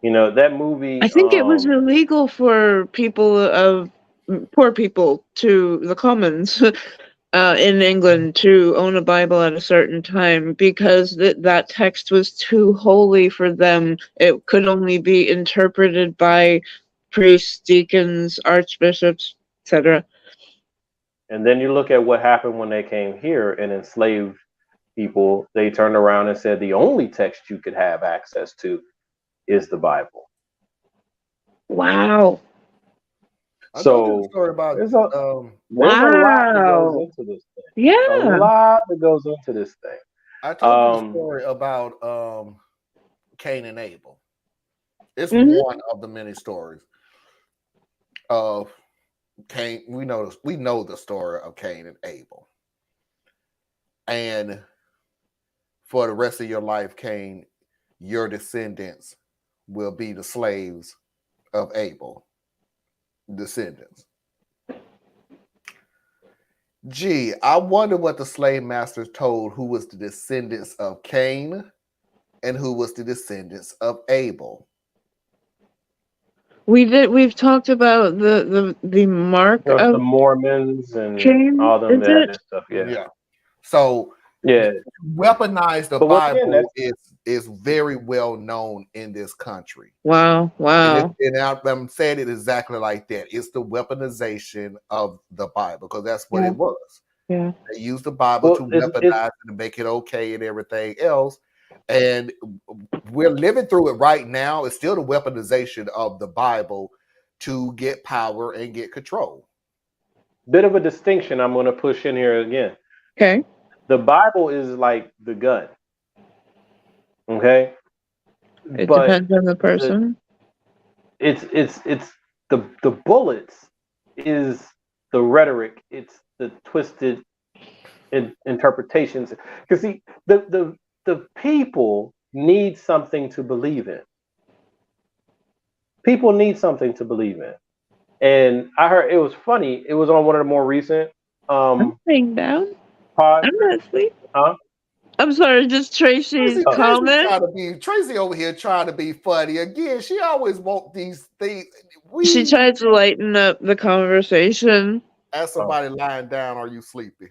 That movie. I think it was illegal for poor people, to the commons in England, to own a Bible at a certain time because that text was too holy for them. It could only be interpreted by priests, deacons, archbishops, etc. And then you look at what happened when they came here and enslaved people. They turned around and said the only text you could have access to is the Bible. Wow. So there's a lot that goes into this thing. Yeah. A lot that goes into this thing. I told you a story about Cain and Abel. It's one of the many stories of Cain. We know the story of Cain and Abel. And for the rest of your life, Cain, your descendants will be the slaves of Abel. Descendants. Gee, I wonder what the slave masters told who was the descendants of Cain and who was the descendants of Abel. We've talked about the mark of the Mormons and Cain, all them that stuff. Yeah. So Yeah. Weaponize the But once again, Bible is very well known in this country. Wow. Wow. And I'm saying it exactly like that. It's the weaponization of the Bible, because that's what Yeah. it was. Yeah. They used the Bible to weaponize it and make it okay and everything else. And we're living through it right now. It's still the weaponization of the Bible to get power and get control. Bit of a distinction I'm going to push in here again. Okay. The Bible is like the gun. Okay. It depends on the person. It's the bullets is the rhetoric. It's the twisted interpretations. Because see, the people need something to believe in. People need something to believe in. And I heard it was funny. It was on one of the more recent I'm laying down. pods. I'm not asleep. Huh? I'm sorry, just Tracy's comment. Tracy over here trying to be funny again. She always want these things. She tried to lighten up the conversation. Ask somebody lying down, are you sleepy?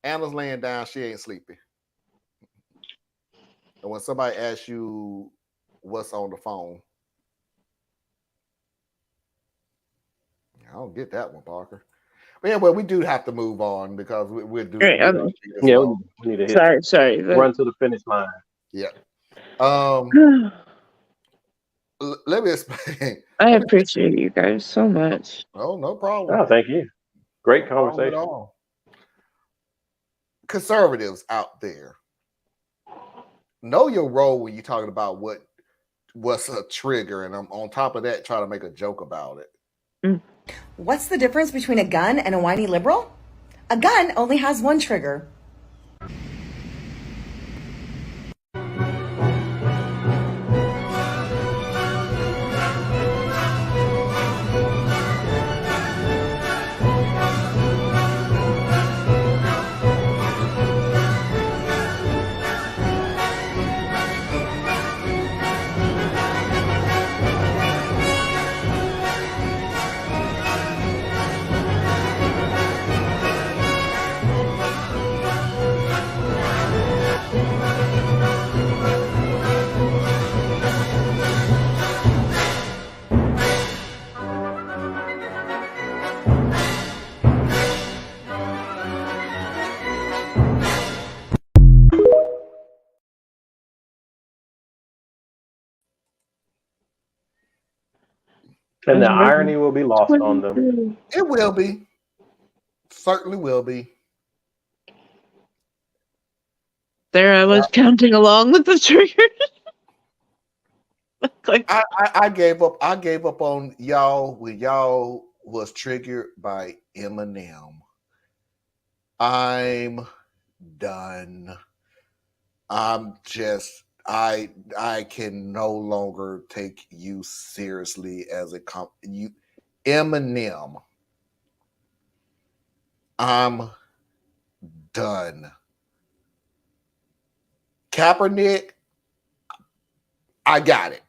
Anna's laying down, she ain't sleepy. And when somebody asks you what's on the phone, I don't get that one, Parker. But yeah, well, we do have to move on because we're doing. Yeah, we need to hit. Sorry. Run to the finish line. Yeah. Let me explain. I appreciate you guys so much. Oh, no problem. Oh, thank you. Great conversation. Conservatives out there, know your role when you're talking about what's a trigger, and I'm on top of that trying to make a joke about it. What's the difference between a gun and a whiny liberal? A gun only has one trigger. And the irony will be lost on them. It will be. Certainly will be. There I was counting along with the triggers. I gave up. I gave up on y'all when y'all was triggered by Eminem. I'm done. I'm just I can no longer take you seriously as a you Eminem. I'm done. Kaepernick, I got it.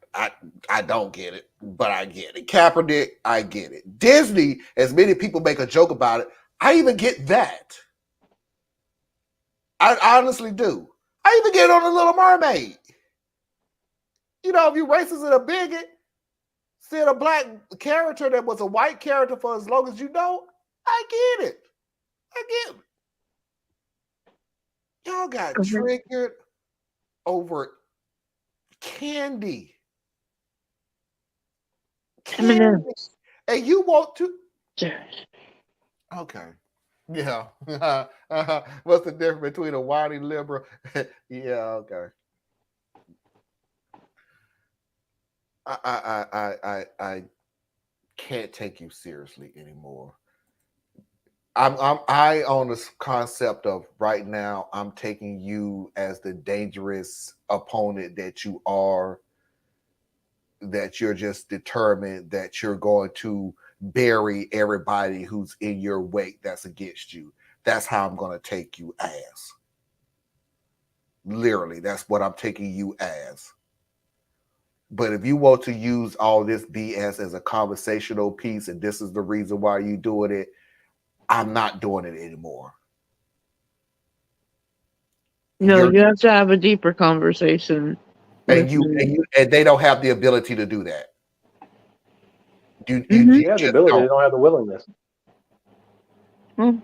I don't get it, but I get it. Kaepernick, I get it. Disney, as many people make a joke about it, I even get that. I honestly do. I even get on The Little Mermaid. You know, if you racist and a bigot, seeing a black character that was a white character for as long as you know, I get it. I get it. Y'all got triggered over candy. And you want to? Okay. Yeah. What's the difference between a whiny liberal? Yeah, okay. I can't take you seriously anymore. I on this concept of right now, I'm taking you as the dangerous opponent that you are, that you're just determined that you're going to bury everybody who's in your wake that's against you. That's how I'm going to take you as. Literally, that's what I'm taking you as. But if you want to use all this BS as a conversational piece, and this is the reason why you're doing it, I'm not doing it anymore. No, you have to have a deeper conversation. And they don't have the ability to do that. You They have the just ability, they don't. don't have the willingness. Well,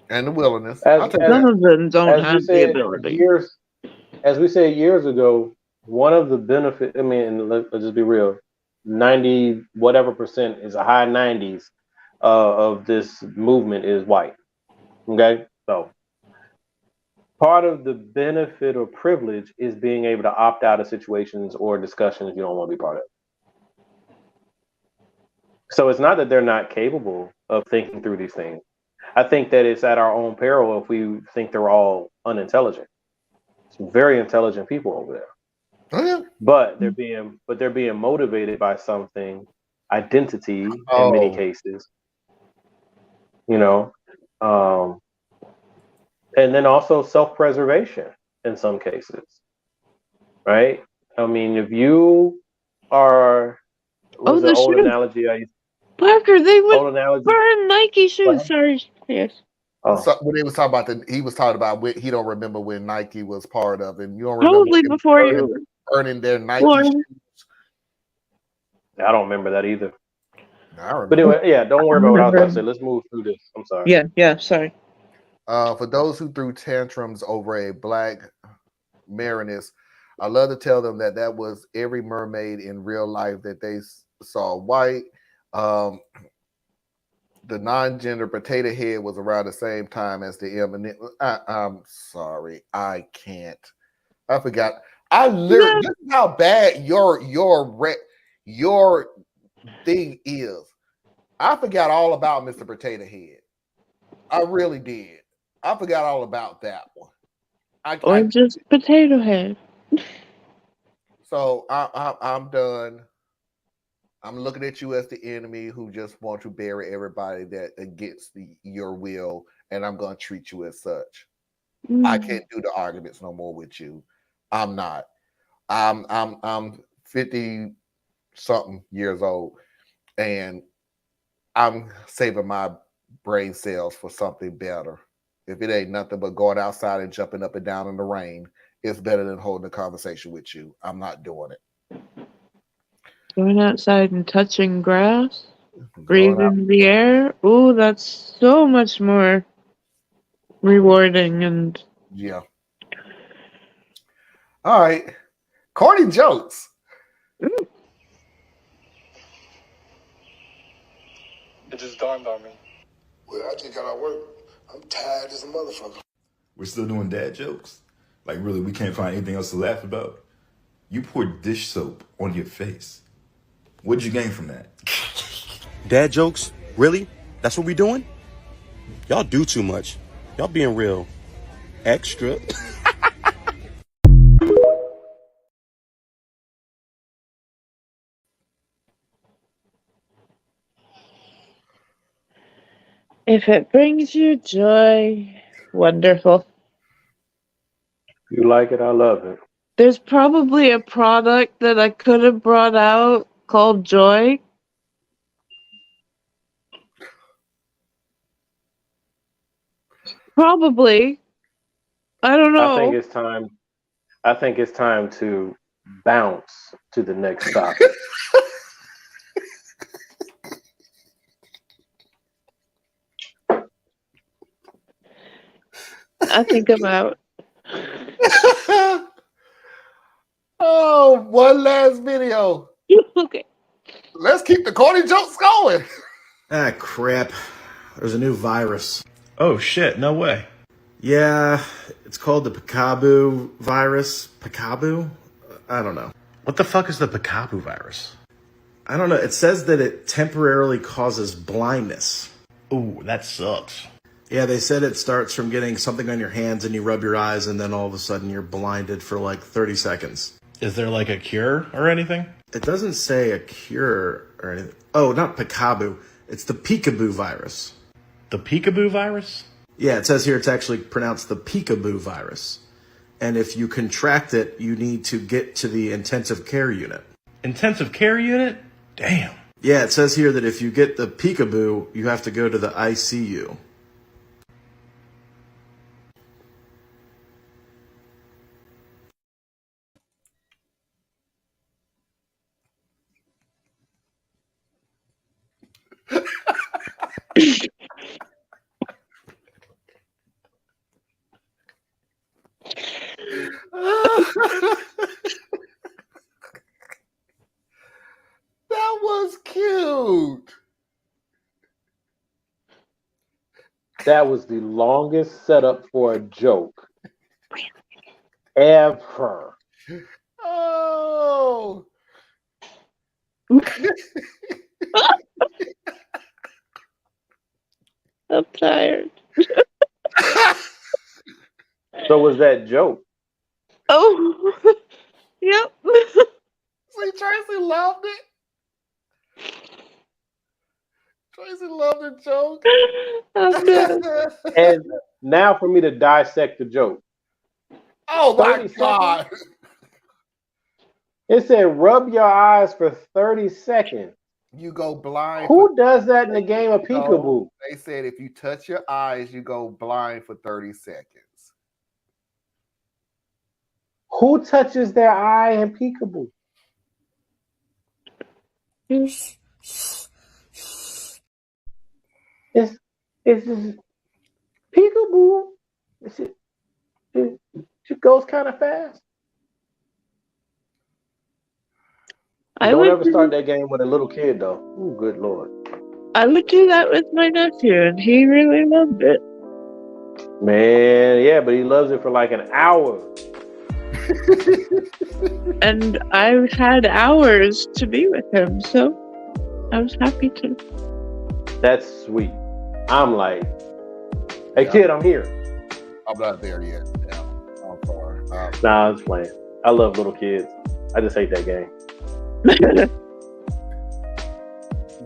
And the willingness. As, I'll take as, some of them don't as we have the said ability. as we said years ago, one of the benefits, I mean, and let's just be real, 90 whatever percent is a high 90s of this movement is white. Okay, so part of the benefit or privilege is being able to opt out of situations or discussions you don't want to be part of. So it's not that they're not capable of thinking through these things. I think that it's at our own peril if we think they're all unintelligent. Some very intelligent people over there. Oh, yeah. But they're being motivated by something, identity in many cases, you know, and then also self-preservation in some cases, right? I mean, if you are, was the old analogy I used? Parker, they would burn Nike shoes. Sorry, yes. So when he was talking about he was talking about he don't remember when Nike was part of, and you don't Probably remember before burning their Nike shoes. I don't remember that either. I remember. But anyway, yeah, don't worry about what I was about to say. Let's move through this. I'm sorry. Yeah, sorry. For those who threw tantrums over a black Marinus, I love to tell them that was every mermaid in real life that they saw white. The non-gender potato head was around the same time as the M. I'm sorry, I can't. I forgot. I literally. This is how bad your thing is. I forgot all about Mr. Potato Head. I really did. I forgot all about that one. Or just Potato Head. So I'm done. I'm looking at you as the enemy who just want to bury everybody that against your will, and I'm going to treat you as such. I can't do the arguments no more with you. I'm not. I'm 50 something years old, and I'm saving my brain cells for something better. If it ain't nothing but going outside and jumping up and down in the rain, it's better than holding a conversation with you. I'm not doing it. Going outside and touching grass, breathing the air. Oh, that's so much more rewarding and yeah. All right, corny jokes. It just dawned on me. Well, I just got out of work. I'm tired as a motherfucker. We're still doing dad jokes? Like, really, we can't find anything else to laugh about? You poured dish soap on your face. What'd you gain from that? Dad jokes? Really? That's what we doing? Y'all do too much. Y'all being real extra. if it brings you joy, wonderful. You like it, I love it. There's probably a product that I could have brought out called Joy. Probably. I don't know. I think it's time to bounce to the next topic. I think I'm out. Oh, one last video. Okay. Let's keep the corny jokes going. Ah, crap. There's a new virus. Oh, shit. No way. Yeah, it's called the Peekaboo virus. Peekaboo? I don't know. What the fuck is the Peekaboo virus? I don't know. It says that it temporarily causes blindness. Ooh, that sucks. Yeah, they said it starts from getting something on your hands and you rub your eyes and then all of a sudden you're blinded for like 30 seconds. Is there like a cure or anything? It doesn't say a cure or anything. Oh, not Peekaboo. It's the Peekaboo virus. The Peekaboo virus? Yeah, it says here it's actually pronounced the Peekaboo virus. And if you contract it, you need to get to the intensive care unit. Intensive care unit? Damn. Yeah, it says here that if you get the Peekaboo, you have to go to the ICU. That was cute. That was the longest setup for a joke ever. Oh. I'm tired. So was that joke? Oh, yep. See, Tracy loved it. Tracy loved the joke. I'm done. And now for me to dissect the joke. Oh my 30 God. seconds? It said rub your eyes for 30 seconds. You go blind. Who does that in the game of No, peekaboo? they said if you touch your eyes, you go blind for 30 seconds. Who touches their eye in peekaboo? It's just peekaboo. It goes kind of fast. Don't ever start that game with a little kid though. Ooh, good Lord. I would do that with my nephew, and he really loved it. Man, yeah, but he loves it for like an hour. And I've had hours to be with him, so I was happy to. That's sweet. I'm like, hey kid, I'm here. I'm not there yet. Yeah, I'm far. Nah, I'm just playing. I love little kids. I just hate that game.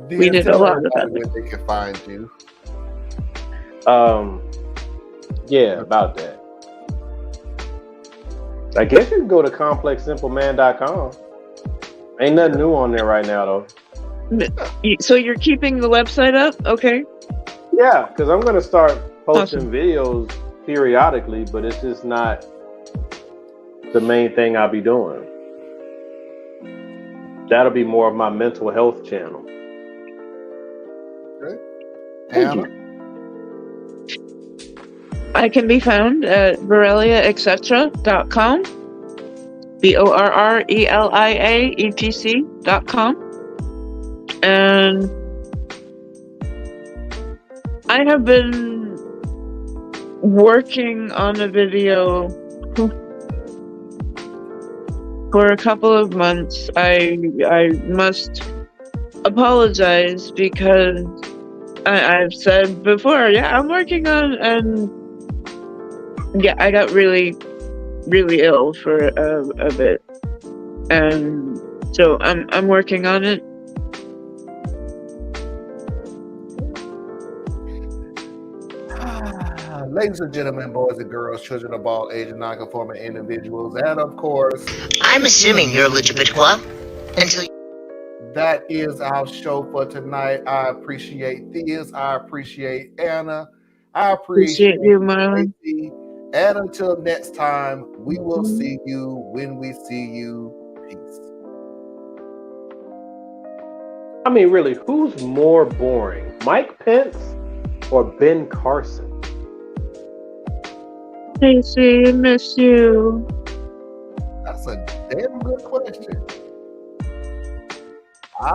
We did a lot of that. Where they can find you. Yeah, about that. I guess you can go to complexsimpleman.com. Ain't nothing new on there right now, though. So you're keeping the website up? Okay. Yeah, because I'm going to start posting videos periodically, but it's just not the main thing I'll be doing. That'll be more of my mental health channel. Okay. Thank you. I can be found at BorreliaEtc.com. BORRELIAETC.com. And I have been working on a video for a couple of months. I must apologize because I've said before, yeah, I'm working on, and yeah, I got really, really ill for a bit, and so I'm working on it. Ladies and gentlemen, boys and girls, children of all ages, non-conforming individuals, and of course, I'm assuming you're LGBTQ until that is our show for tonight. I appreciate Theus. I appreciate Anna. I appreciate you, Marlon. Tracy. And until next time, we will see you when we see you. Peace. I mean, really, who's more boring, Mike Pence or Ben Carson? Casey, I miss you. That's a damn good question.